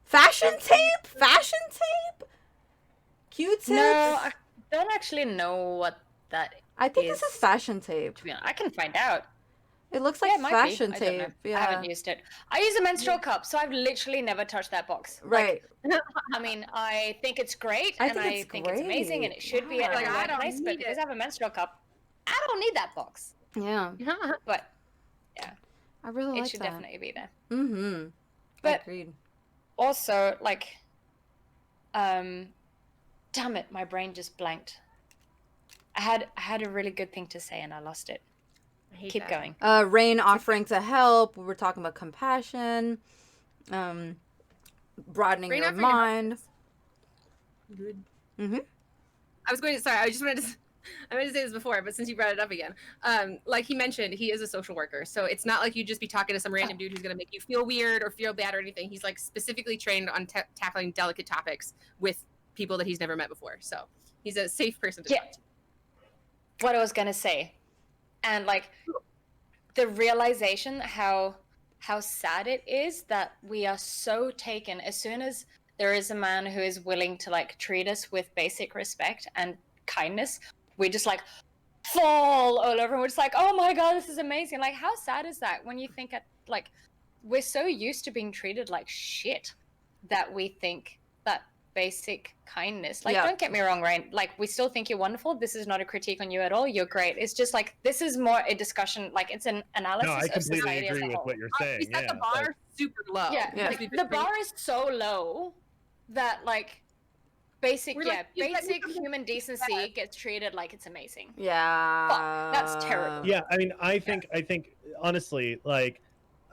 Fashion tape? Q-tips? No, I don't actually know what that is. I think this is fashion tape. I can find out. It looks like fashion tape. I haven't used it. I use a menstrual cup, so I've literally never touched that box. Right. Like, I mean, I think it's great, I think it's amazing, and it should be at every place, but because I have a menstrual cup, I don't need that box. Yeah. But, yeah. I really like that. It should definitely be there. Mm-hmm. But agreed. Also, like, damn it, my brain just blanked. I had a really good thing to say and I lost it. I hate Keep that. going. Rain offering to help. We're talking about compassion, broadening Rain your offering to help. mind. Good. Mm-hmm. I was going to. Sorry, I meant to say this before, but since you brought it up again, like he mentioned, he is a social worker, so it's not like you just be talking to some random dude who's gonna make you feel weird or feel bad or anything. He's like specifically trained on tackling delicate topics with people that he's never met before. So he's a safe person to talk to. What I was gonna say, and like the realization how sad it is that we are so taken as soon as there is a man who is willing to like treat us with basic respect and kindness, we just like fall all over and we're just like, oh my god, this is amazing. Like, how sad is that when you think like we're so used to being treated like shit that we think that basic kindness, like, don't get me wrong, right? Like, we still think you're wonderful. This is not a critique on you at all. You're great. It's just like, this is more a discussion, like it's an analysis. No, I of completely society agree as a with whole. what you're We saying. set the bar super low. Yeah, Like, the bar is so low that like basic human decency gets treated like it's amazing. Yeah. Fuck, that's terrible. Yeah, I mean, I think honestly, like,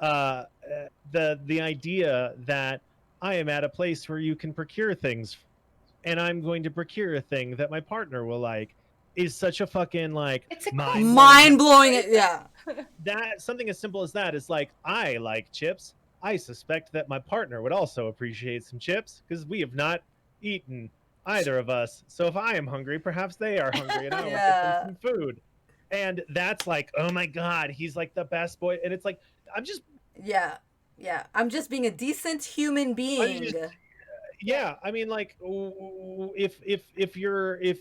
the idea that I am at a place where you can procure things, and I'm going to procure a thing that my partner will like, is such a fucking like it's a mind blowing. Yeah. That something as simple as that is like, I like chips. I suspect that my partner would also appreciate some chips because we have not eaten, either of us. So if I am hungry, perhaps they are hungry, and I will get them some food. And that's like, oh my god, he's like the best boy. And it's like, I'm just I'm just being a decent human being. I mean, like, if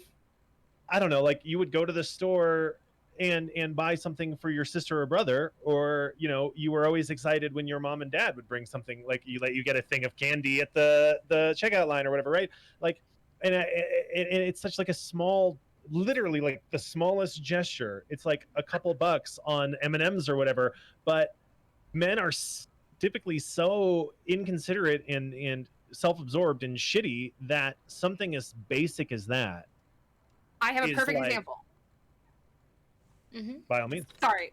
I don't know, like, you would go to the store and buy something for your sister or brother, or you were always excited when your mom and dad would bring something, like you get a thing of candy at the checkout line or whatever, right? Like, and it's such like a small, literally like the smallest gesture. It's like a couple bucks on M&Ms or whatever, but men are typically so inconsiderate and self-absorbed and shitty that something as basic as that. I have a perfect example. By all means. Sorry.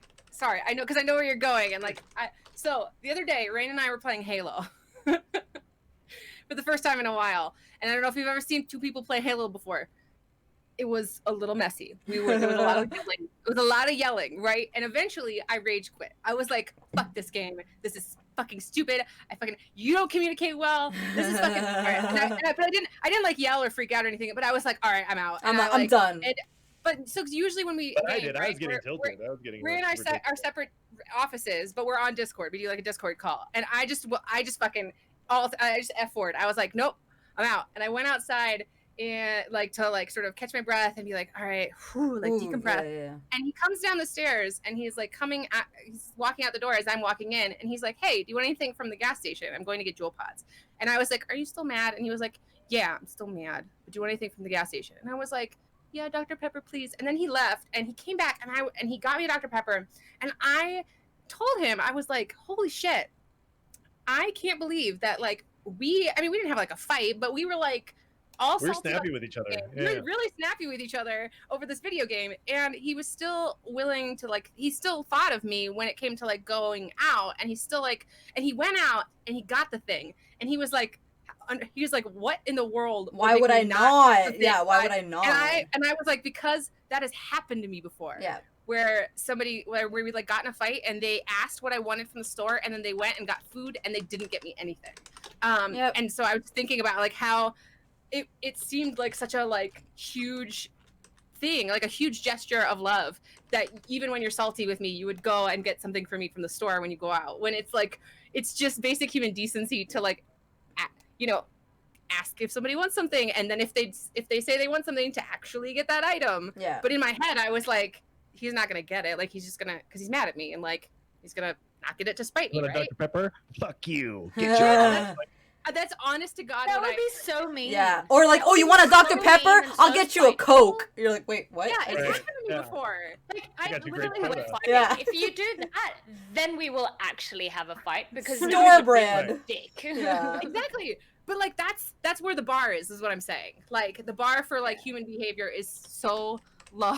I know, because I know where you're going, and like, so the other day, Rain and I were playing Halo for the first time in a while, and I don't know if you've ever seen two people play Halo before. It was a little messy. There was a lot of yelling. It was a lot of yelling, right? And eventually, I rage quit. I was like, "Fuck this game. This is fucking stupid. You don't communicate well. This is fucking." All right. But I didn't like yell or freak out or anything. But I was like, "All right, I'm out. I'm done." But so usually when we I was getting tilted. I was getting. We're in our separate offices, but we're on Discord. We do like a Discord call, and I just F4'd. I was like, "Nope, I'm out." And I went outside and like to like sort of catch my breath and be like, all right, decompress. Yeah. And he comes down the stairs and he's like he's walking out the door as I'm walking in, and he's like, hey, do you want anything from the gas station? I'm going to get Jewel Pods. And I was like, are you still mad? And he was like, yeah, I'm still mad, but do you want anything from the gas station? And I was like, yeah, Dr. Pepper, please. And then he left and he came back and he got me a Dr. Pepper, and I told him, I was like, holy shit, I can't believe that like we didn't have like a fight, but we were like we're snappy with each other. Yeah. We were really snappy with each other over this video game, and he was still willing to like. He still thought of me when it came to like going out, and he's still like. And he went out and he got the thing, and he was like, "What in the world? Why would I not? Yeah, why would I not?" And I was like, because that has happened to me before. Yeah. Where we like got in a fight and they asked what I wanted from the store, and then they went and got food and they didn't get me anything. And so I was thinking about like how. It seemed like such a like huge thing, like a huge gesture of love, that even when you're salty with me, you would go and get something for me from the store when you go out. When it's like, it's just basic human decency to like, ask if somebody wants something, and then if they say they want something, to actually get that item. Yeah. But in my head, I was like, he's not gonna get it. Like he's just gonna, because he's mad at me, and like he's gonna not get it to spite me, right? Dr. Pepper, fuck you. Get your That's honest to God. That would be so mean. Yeah. Or like, oh, you want a Dr. Pepper? I'll get you a Coke. You're like, wait, what? Yeah, it's happened to me before. Like, I literally would would fight. Yeah. If you do that, then we will actually have a fight, because Store brand. Dick. Yeah. Exactly. But like that's where the bar is what I'm saying. Like the bar for like human behavior is so low.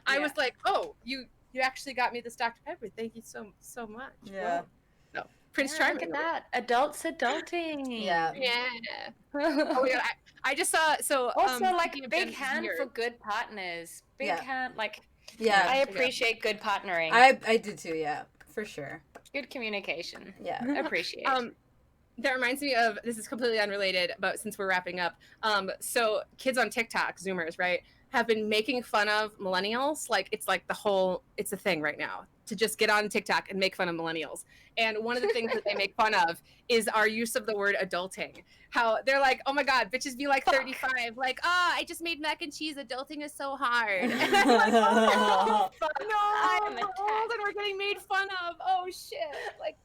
I was like, oh, you You actually got me this Dr. Pepper. Thank you so much. Yeah. Whoa. No, Prince Yeah, Charming. look at that. Adults adulting. Yeah. Yeah. Oh my god, I just saw. So Also, like, speaking of big Gen hand Zers- for good partners. Big Yeah. hand, like, Yeah. I appreciate good partnering. I do too, yeah. For sure. Good communication. Yeah. Appreciate. That reminds me of, this is completely unrelated, but since we're wrapping up, so kids on TikTok, Zoomers, right, have been making fun of millennials. Like, it's like it's a thing right now to just get on TikTok and make fun of millennials. And one of the things that they make fun of is our use of the word adulting. How they're like, oh my God, bitches be like 35. Like, I just made mac and cheese. Adulting is so hard. And I'm like, oh, no, I'm old and we're getting made fun of. Oh shit. Like,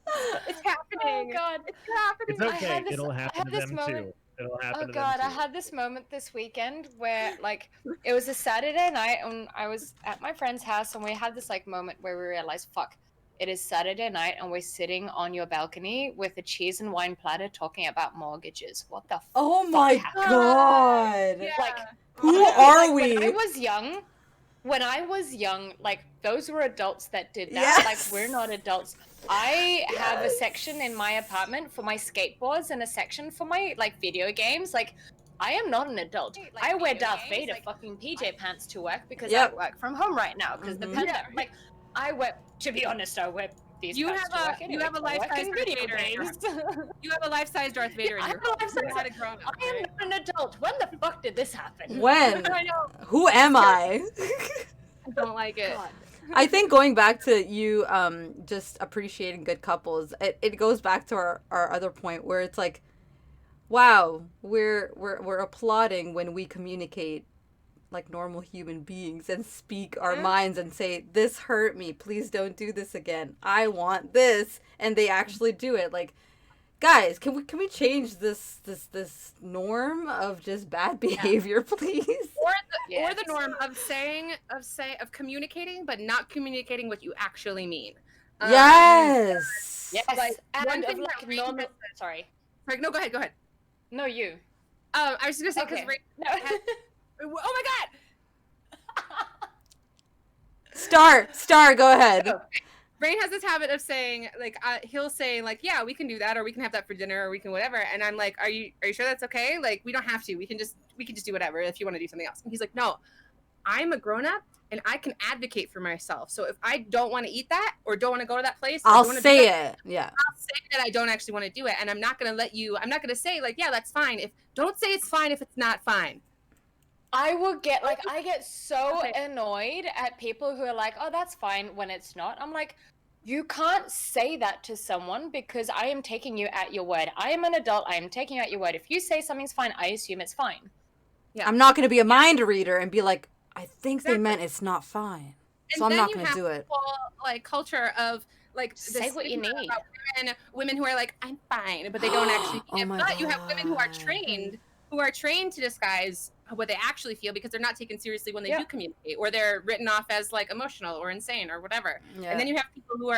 it's happening. Oh God. It's happening. It's okay. this- It'll I happen had to this them moment- too. It'll happen Oh to God, them I too. had this moment this weekend where, like, it was a Saturday night and I was at my friend's house and we had this, like, moment where we realized, fuck, it is Saturday night and we're sitting on your balcony with a cheese and wine platter talking about mortgages. What the Oh fuck my happened? God. Yeah. Like, Who honestly, are like, we? when I was young, like, those were adults that did that. Yes. Like, we're not adults. I have a Yes. section in my apartment for my skateboards and a section for my, like, video games. Like, I am not an adult. Like, I wear video Darth games, Vader like, fucking PJ pants to work because Yep. I work from home right now because the Mhm. pandemic. Like, I wear, to be honest, I wear these You pants have to a- work you anyway, have a 'cause I work life-size in Darth video Vader in your games. You have a life-size Darth Vader in I your have a home. life-size- You had a grown up. I am not an adult. When the fuck did this happen? When? I know. Who am I? I don't like it. God. I think going back to you just appreciating good couples, it goes back to our other point where it's like, wow, we're applauding when we communicate like normal human beings and speak our minds and say, this hurt me, please don't do this again, I want this, and they actually do it. Like, guys, can we change this norm of just bad behavior, please? Or the norm of communicating but not communicating what you actually mean. Yes. Yes. Like, one and of thing like that Rain normal. has- Sorry. Like, no, go ahead. No, you. I was just gonna say because Okay. No. oh my God. Star, go ahead. Rain has this habit of saying, like, he'll say, like, yeah, we can do that, or we can have that for dinner, or we can whatever. And I'm like, are you sure that's okay? Like, we don't have to. We can just do whatever if you want to do something else. And he's like, no, I'm a grown up and I can advocate for myself. So if I don't want to eat that or don't want to go to that place, or I'll don't wanna do say that, it. Yeah. I'll say that I don't actually want to do it, and I'm not gonna I'm not gonna say like, yeah, that's fine. Don't say it's fine if it's not fine. I get so annoyed at people who are like, oh, that's fine when it's not. I'm like, you can't say that to someone because I am taking you at your word. I am an adult. I am taking you at your word. If you say something's fine, I assume it's fine. Yeah. I'm not going to be a mind reader and be like, I think they Exactly. meant it's not fine. So And I'm then not you going to have do it. the whole, like, culture of like Say this what you stigma need. about women who are like, I'm fine, but they don't actually Oh mean it. my But you have women who are God. trained to disguise what they actually feel because they're not taken seriously when they Yeah. do communicate, or they're written off as like emotional or insane or whatever. Yeah. And then you have people who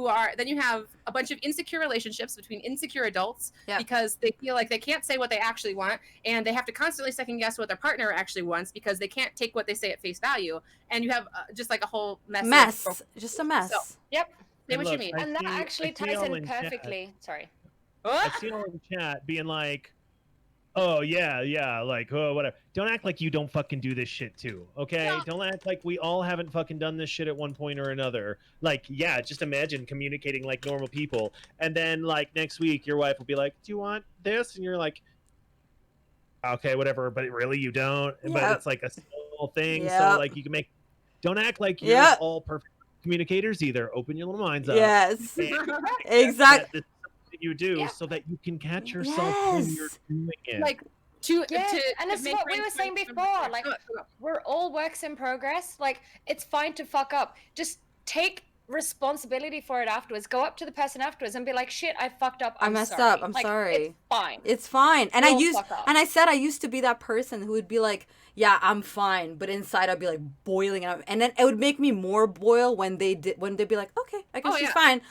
are then you have a bunch of insecure relationships between insecure adults Yeah. because they feel like they can't say what they actually want, and they have to constantly second guess what their partner actually wants because they can't take what they say at face value. And you have just like a whole mess. Just a mess. So, Say And what you look, mean. And that see- actually I see ties y'all in chat. perfectly. Sorry. I see all in chat being like, oh yeah, like, oh whatever. Don't act like you don't fucking do this shit too, okay? No. Don't act like we all haven't fucking done this shit at one point or another. Like, yeah, just imagine communicating like normal people, and then like next week your wife will be like, do you want this? And you're like, okay, whatever, but really you don't. But Yep. it's like a small thing, Yep. so like you can make. Don't act like you're Yep. all perfect communicators either. Open your little minds up. Yes. And Exactly. that this is something you do Yeah. so that you can catch yourself when you're Yes. doing it. Like Yeah, and it's make what we Rain's were saying point- before, like- Go. We're all works in progress. Like, it's fine to fuck up. Just take responsibility for it afterwards. Go up to the person afterwards and be like, shit, I fucked up. I I'm messed sorry. up. I'm Like, sorry. It's fine. It's fine. And Don't I fuck up. said I used to be that person who would be like, yeah, I'm fine, but inside I'd be like boiling up, and then it would make me more boil when they'd be like, okay, I guess Oh, she's yeah. fine.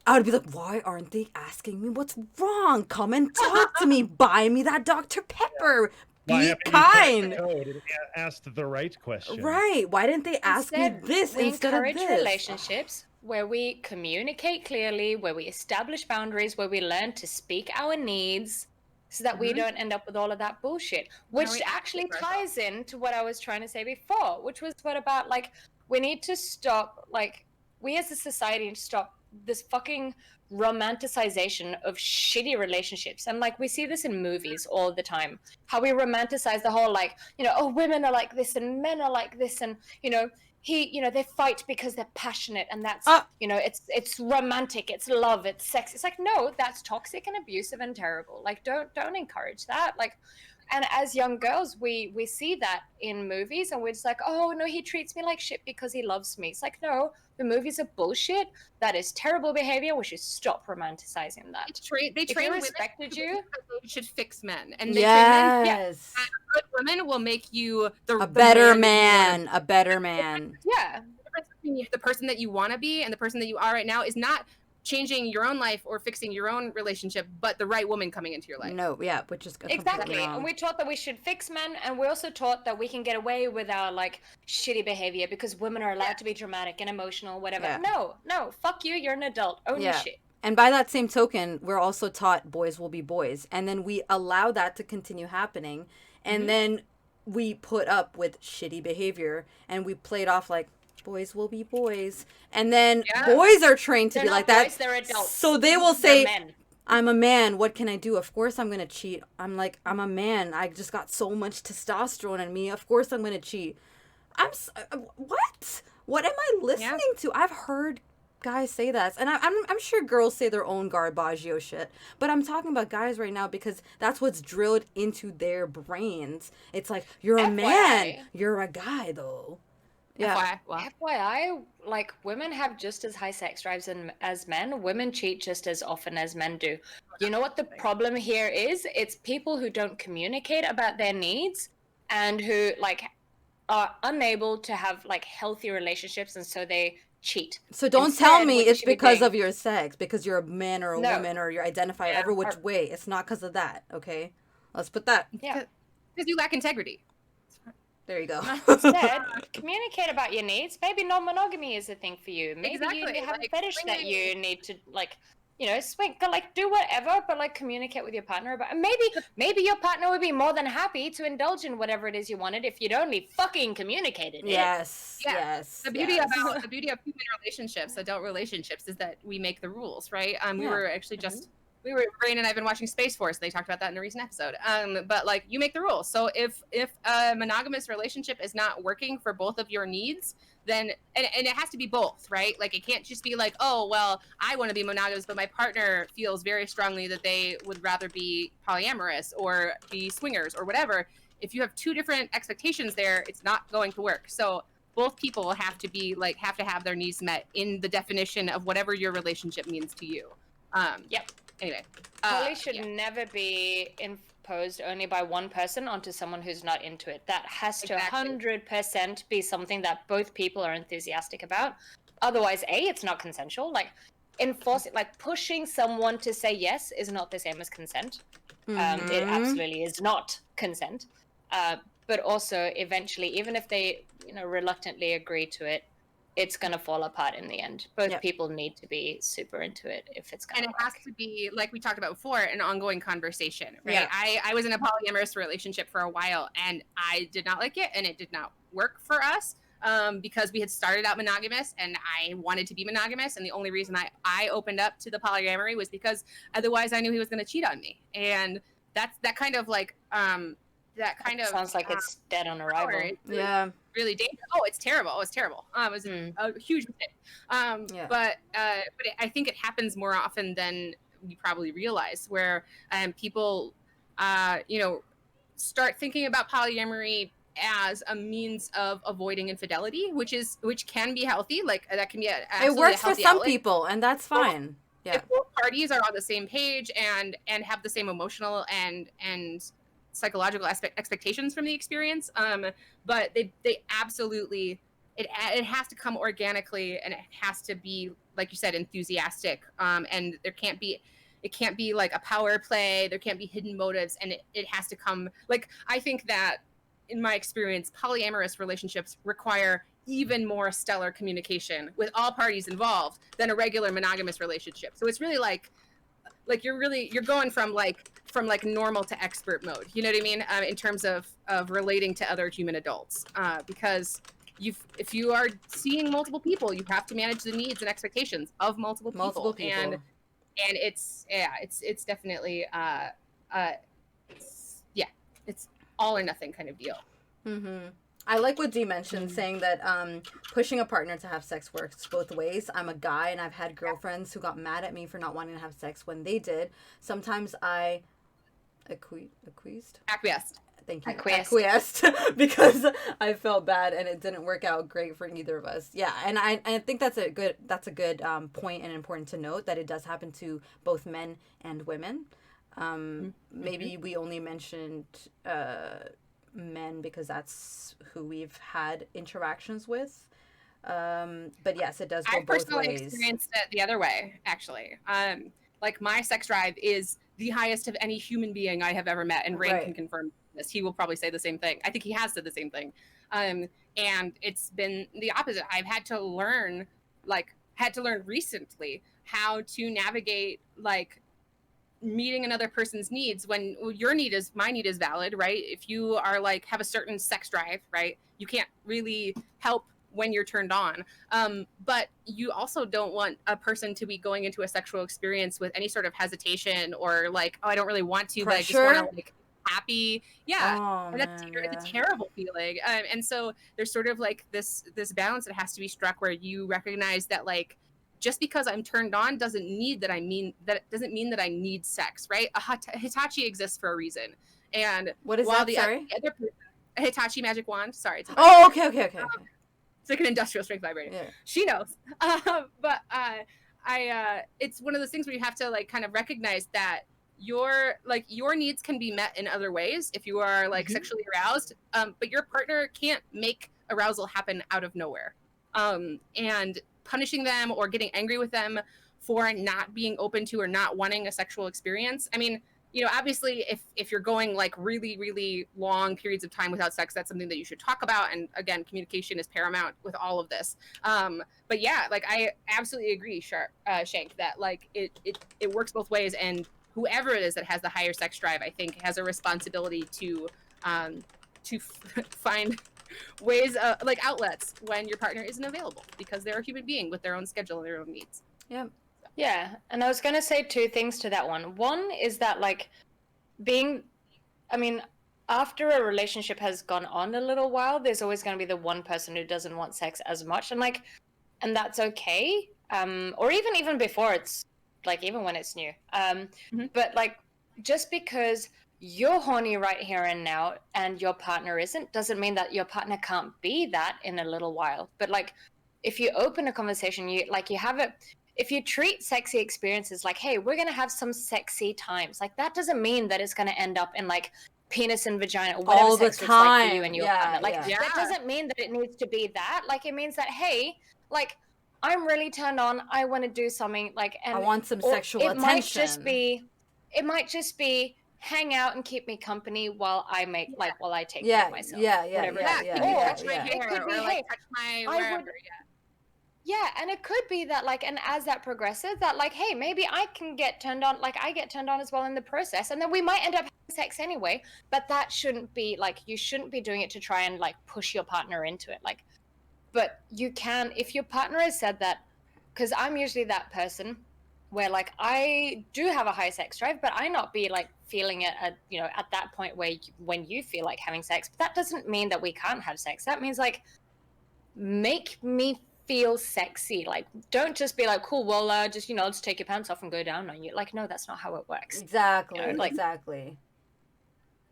I would be like, why aren't they asking me what's wrong? Come and talk to me. Buy me that Dr. Pepper. be kind. It asked the right question. Right. Why didn't they ask me this instead of this? We encourage relationships where we communicate clearly, where we establish boundaries, where we learn to speak our needs so that we don't end up with all of that bullshit, which actually ties into what I was trying to say before, which was what about, like, we need to stop, like, we as a society need to stop this fucking romanticization of shitty relationships. And like, we see this in movies all the time, how we romanticize the whole, like, you know, oh, women are like this and men are like this, and you know, they fight because they're passionate, and that's you know, it's romantic, it's love, it's sex. It's like, no, that's toxic and abusive and terrible. Like, don't encourage that. Like, and as young girls, we see that in movies, and we're just like, oh no, he treats me like shit because he loves me. It's like, no, the movies are bullshit. That is terrible behavior. We should stop romanticizing that. They train women respected you. They should fix men, and they yes. train men. Yeah, good women will make you a better man. A better man. Yeah, the person that you want to be and the person that you are right now is not changing your own life or fixing your own relationship, but the right woman coming into your life. No, yeah, which is exactly. And we taught that we should fix men, and we also taught that we can get away with our like shitty behavior because women are allowed to be dramatic and emotional, whatever. Yeah. No, fuck you. You're an adult. Own your shit. And by that same token, we're also taught boys will be boys, and then we allow that to continue happening, and then we put up with shitty behavior, and we play it off like, boys will be boys, and then boys are trained to be like that. They're adults. So they will say, I'm a man, what can I do? Of course I'm gonna cheat. I'm like, I'm a man, I just got so much testosterone in me, of course I'm gonna cheat. What am I listening to? I've heard guys say that, and I'm sure girls say their own garbaggio shit, but I'm talking about guys right now because that's what's drilled into their brains. It's like, you're a man, you're a guy though. Yeah. FYI, like, women have just as high sex drives as men. Women cheat just as often as men do. You know what the problem here is? It's people who don't communicate about their needs and who, like, are unable to have, like, healthy relationships, and so they cheat. So don't tell me it's because of your sex, because you're a man or a woman, or you identify every which way. It's not because of that, okay? Let's put that. Yeah. Because you lack integrity. There you go. Instead, communicate about your needs. Maybe non-monogamy is a thing for you. Maybe you have a fetish that you need to, like, you know, swing, like, do whatever, but like communicate with your partner about. And maybe your partner would be more than happy to indulge in whatever it is you wanted if you'd only fucking communicated it. Yes. The beauty of human relationships, adult relationships, is that we make the rules, right? We were actually just. Rain and I have been watching Space Force. They talked about that in a recent episode. But like, you make the rules. So if a monogamous relationship is not working for both of your needs, then and it has to be both, right? Like, it can't just be like, oh, well, I want to be monogamous, but my partner feels very strongly that they would rather be polyamorous or be swingers or whatever. If you have two different expectations there, it's not going to work. So both people have to have their needs met in the definition of whatever your relationship means to you. Anyway, poly should never be imposed only by one person onto someone who's not into it. That has to 100% be something that both people are enthusiastic about. Otherwise, it's not consensual. Like, pushing someone to say yes is not the same as consent. It absolutely is not consent. But also, eventually, even if they, you know, reluctantly agree to it, it's going to fall apart in the end. Both people need to be super into it if it's going to work. And it has to be, like we talked about before, an ongoing conversation, right? Yeah. I was in a polyamorous relationship for a while, and I did not like it, and it did not work for us because we had started out monogamous, and I wanted to be monogamous, and the only reason I opened up to the polyamory was because otherwise I knew he was going to cheat on me. And that kind of like... sounds like it's dead on arrival. Really dangerous. Oh, it's terrible. It was a huge mistake. But I think it happens more often than we probably realize, where people, start thinking about polyamory as a means of avoiding infidelity, which can be healthy. Like, that can be it works for some people, and that's fine. If both parties are on the same page and have the same emotional and psychological expectations from the experience, but they absolutely, it has to come organically, and it has to be, like you said, enthusiastic, and there can't be, it can't be like a power play. There can't be hidden motives, and it has to come like, I think that in my experience, polyamorous relationships require even more stellar communication with all parties involved than a regular monogamous relationship. So it's really like you're going from normal to expert mode. You know what I mean? In terms of relating to other human adults, because if you are seeing multiple people, you have to manage the needs and expectations of multiple people. And it's definitely it's all or nothing kind of deal. Mm-hmm. I like what Dee mentioned, saying that pushing a partner to have sex works both ways. I'm a guy, and I've had girlfriends who got mad at me for not wanting to have sex when they did. Sometimes I acquiesced. Thank you. Acquiesced because I felt bad, and it didn't work out great for neither of us. Yeah, and I think that's a good point, and important to note that it does happen to both men and women. Maybe we only mentioned men because that's who we've had interactions with, but yes, it does go both ways. I personally experienced it the other way, actually. Like, my sex drive is the highest of any human being I have ever met, and Rain can confirm this. He will probably say the same thing. I think he has said the same thing. And it's been the opposite. I've had to learn recently how to navigate meeting another person's needs when my need is valid, right? If you are have a certain sex drive, right, you can't really help when you're turned on, but you also don't want a person to be going into a sexual experience with any sort of hesitation or oh, I don't really want to, pressure. But I just want to happy. And it's a terrible feeling. And so there's sort of this balance that has to be struck where you recognize that just because I'm turned on doesn't mean that I need sex, right? A Hitachi exists for a reason. And what is that? Sorry? A Hitachi magic wand. Sorry. It's okay. It's like an industrial strength vibrator. Yeah. She knows. But it's one of those things where you have to kind of recognize that your needs can be met in other ways if you are sexually aroused, but your partner can't make arousal happen out of nowhere. And punishing them or getting angry with them for not being open to or not wanting a sexual experience. I mean, obviously if you're going really, really long periods of time without sex, that's something that you should talk about. And again, communication is paramount with all of this. But yeah, I absolutely agree, Shank, that it works both ways. And whoever it is that has the higher sex drive, I think, has a responsibility to find ways outlets when your partner isn't available, because they're a human being with their own schedule and their own needs. Yeah, and I was going to say two things to that one. One is that after a relationship has gone on a little while, there's always going to be the one person who doesn't want sex as much, and that's okay. Or even before, it's even when it's new. But just because you're horny right here and now and your partner isn't, doesn't mean that your partner can't be that in a little while. But if you open a conversation, you have it. If you treat sexy experiences hey, we're going to have some sexy times, that doesn't mean that it's going to end up in penis and vagina or whatever all sex the time. Looks like for you and your partner. That doesn't mean that it needs to be that. It means that, hey, I'm really turned on. I want to do something and I want some sexual attention. It might just be hang out and keep me company while I while I take care of myself. Whatever. Touch my hair, it could be, or hey, touch my wherever. Yeah, and it could be that and as that progresses, that hey, maybe I can get turned on, I get turned on as well in the process, and then we might end up having sex anyway. But that shouldn't be you shouldn't be doing it to try and push your partner into it. But you can, if your partner has said that, because I'm usually that person where I do have a high sex drive, but I not be feeling it at at that point where when you feel like having sex. But that doesn't mean that we can't have sex. That means make me feel sexy. Don't just be cool, well just let's take your pants off and go down on you. No, that's not how it works. Exactly. Exactly.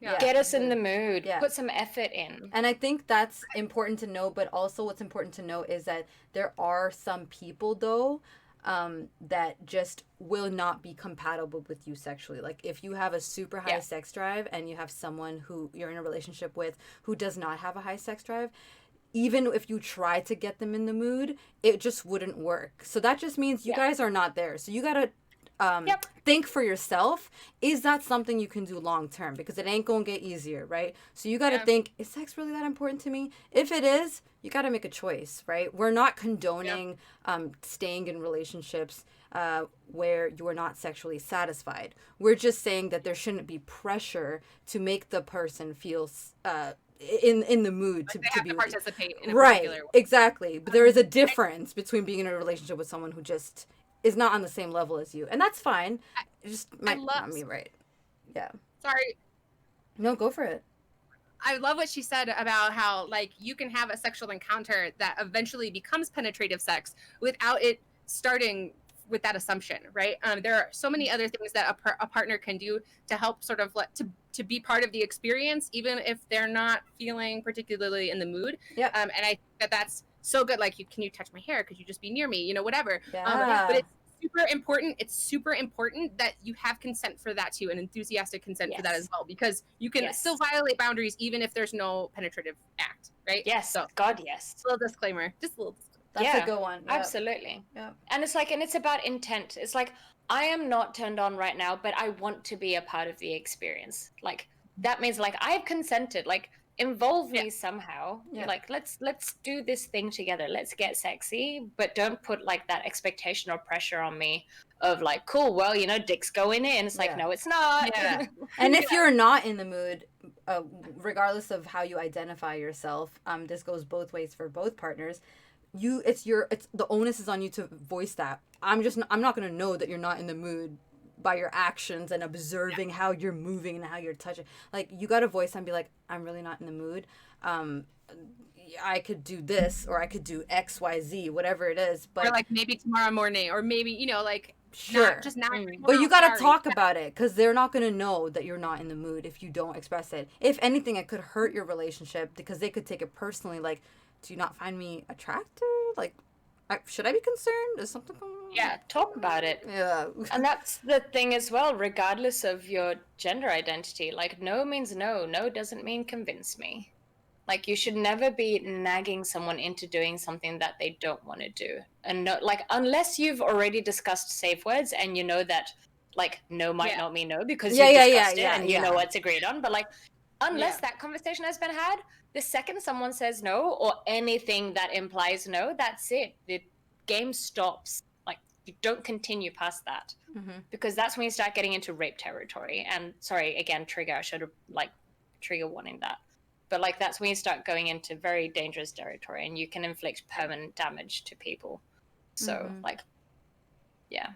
Get us in the mood. Put some effort in. And I think that's important to know, but also what's important to know is that there are some people though that just will not be compatible with you sexually. If you have a super high sex drive and you have someone who you're in a relationship with who does not have a high sex drive, even if you try to get them in the mood, it just wouldn't work. So that just means you guys are not there. So you gotta think for yourself, is that something you can do long term? Because it ain't gonna get easier, right? So you got to think, is sex really that important to me? If it is, you got to make a choice, right? We're not condoning staying in relationships where you are not sexually satisfied. We're just saying that there shouldn't be pressure to make the person feel in the mood like to they have be to participate in a right, particular way. exactly. But there is a difference between being in a relationship with someone who just is not on the same level as you, and that's fine. It just might not be right. Yeah. Sorry. No, go for it. I love what she said about how like you can have a sexual encounter that eventually becomes penetrative sex without it starting with that assumption, right? There are so many other things that a partner can do to help sort of to be part of the experience, even if they're not feeling particularly in the mood. Yeah. And I think that that's so good. Like, can you touch my hair? Could you just be near me? You know, whatever. Yeah. But it's super important. It's super important that you have consent for that too, and enthusiastic consent for that as well, because you can still violate boundaries even if there's no penetrative act, right? Yes. So, God, yes. Little disclaimer. Just a little disclaimer. That's a good one. Yep. Absolutely. Yep. And it's like, and it's about intent. It's like, I am not turned on right now, but I want to be a part of the experience. Like, that means like I've consented. Like, involve me somehow. Like, let's do this thing together. Let's get sexy, but don't put like that expectation or pressure on me of like, cool, well, you know, dick's going in. It's like, no, it's not. Yeah. And if you're not in the mood, regardless of how you identify yourself, this goes both ways for both partners. It's the onus is on you to voice that. I'm not gonna know that you're not in the mood by your actions and observing how you're moving and how you're touching. Like, you gotta voice and be like, I'm really not in the mood. I could do this, or I could do X, Y, Z, whatever it is. But or like maybe tomorrow morning, or maybe, you know, like sure, just not. But you gotta talk about it, because they're not gonna know that you're not in the mood if you don't express it. If anything, it could hurt your relationship, because they could take it personally. Like, do you not find me attractive? Like, should I be concerned? Is something going on? Yeah, talk about it. Yeah. And that's the thing as well, regardless of your gender identity. Like, no means no. No doesn't mean convince me. Like, you should never be nagging someone into doing something that they don't want to do. And no, like, unless you've already discussed safe words and you know that, like, no might not mean no, because you've discussed it and you know what's agreed on. But, like, unless that conversation has been had, the second someone says no, or anything that implies no, that's it. The game stops. Like, you don't continue past that. Because that's when you start getting into rape territory. And sorry, again, trigger, I should have, like, trigger warning that. But, like, that's when you start going into very dangerous territory, and you can inflict permanent damage to people. So, like, yeah.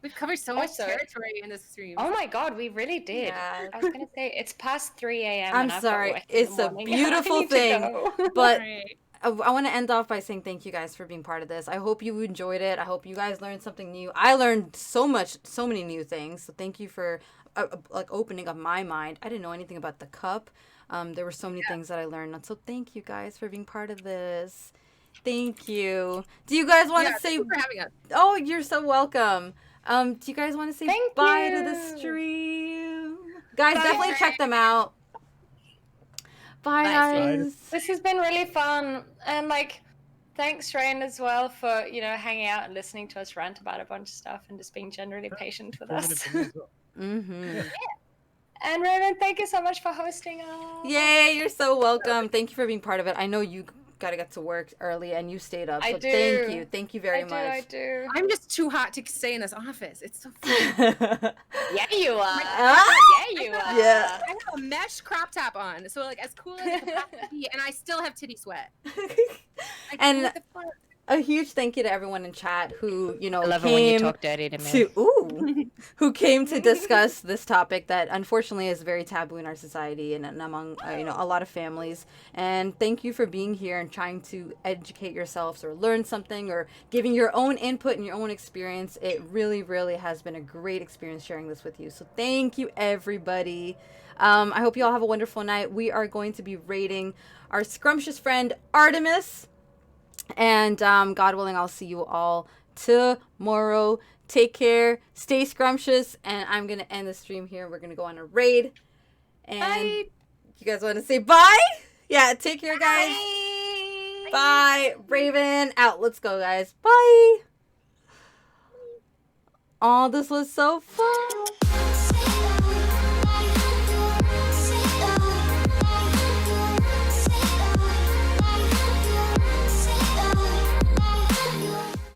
We've covered so much territory in this stream. Oh my god, we really did. Yeah. I was going to say, it's past 3 a.m. I'm sorry. It's a beautiful thing. But I want to end off by saying thank you guys for being part of this. I hope you enjoyed it. I hope you guys learned something new. I learned so many new things. So thank you for like opening up my mind. I didn't know anything about the cup. There were so many things that I learned. So thank you guys for being part of this. Thank you. Do you guys want to say? Thank you for having us. Oh, you're so welcome. Do you guys want to say bye to the stream? Guys, definitely check them out. Bye, guys. This has been really fun. And, like, thanks, Rain, as well, for, you know, hanging out and listening to us rant about a bunch of stuff and just being generally patient with us. And Raymond, thank you so much for hosting us. Yay, you're so welcome. Thank you for being part of it. I know you gotta get to work early and you stayed up. So thank you very much. I do. I'm just too hot to stay in this office. It's so fun. Yeah, you are. Yeah, you are. Yeah. I have a mesh crop top on, so like as cool as it can be, and I still have titty sweat. And a huge thank you to everyone in chat who, you know, I love it when you talk dirty to me. Who came to discuss this topic that unfortunately is very taboo in our society and among you know, a lot of families. And thank you for being here and trying to educate yourselves or learn something or giving your own input and your own experience. It really, really has been a great experience sharing this with you. So thank you, everybody. I hope you all have a wonderful night. We are going to be rating our scrumptious friend Artemis. And God willing, I'll see you all tomorrow. Take care. Stay scrumptious. And I'm going to end the stream here. We're going to go on a raid. And bye. You guys want to say bye? Yeah, take care, guys. Bye. Raven out. Let's go, guys. Bye. Oh, this was so fun.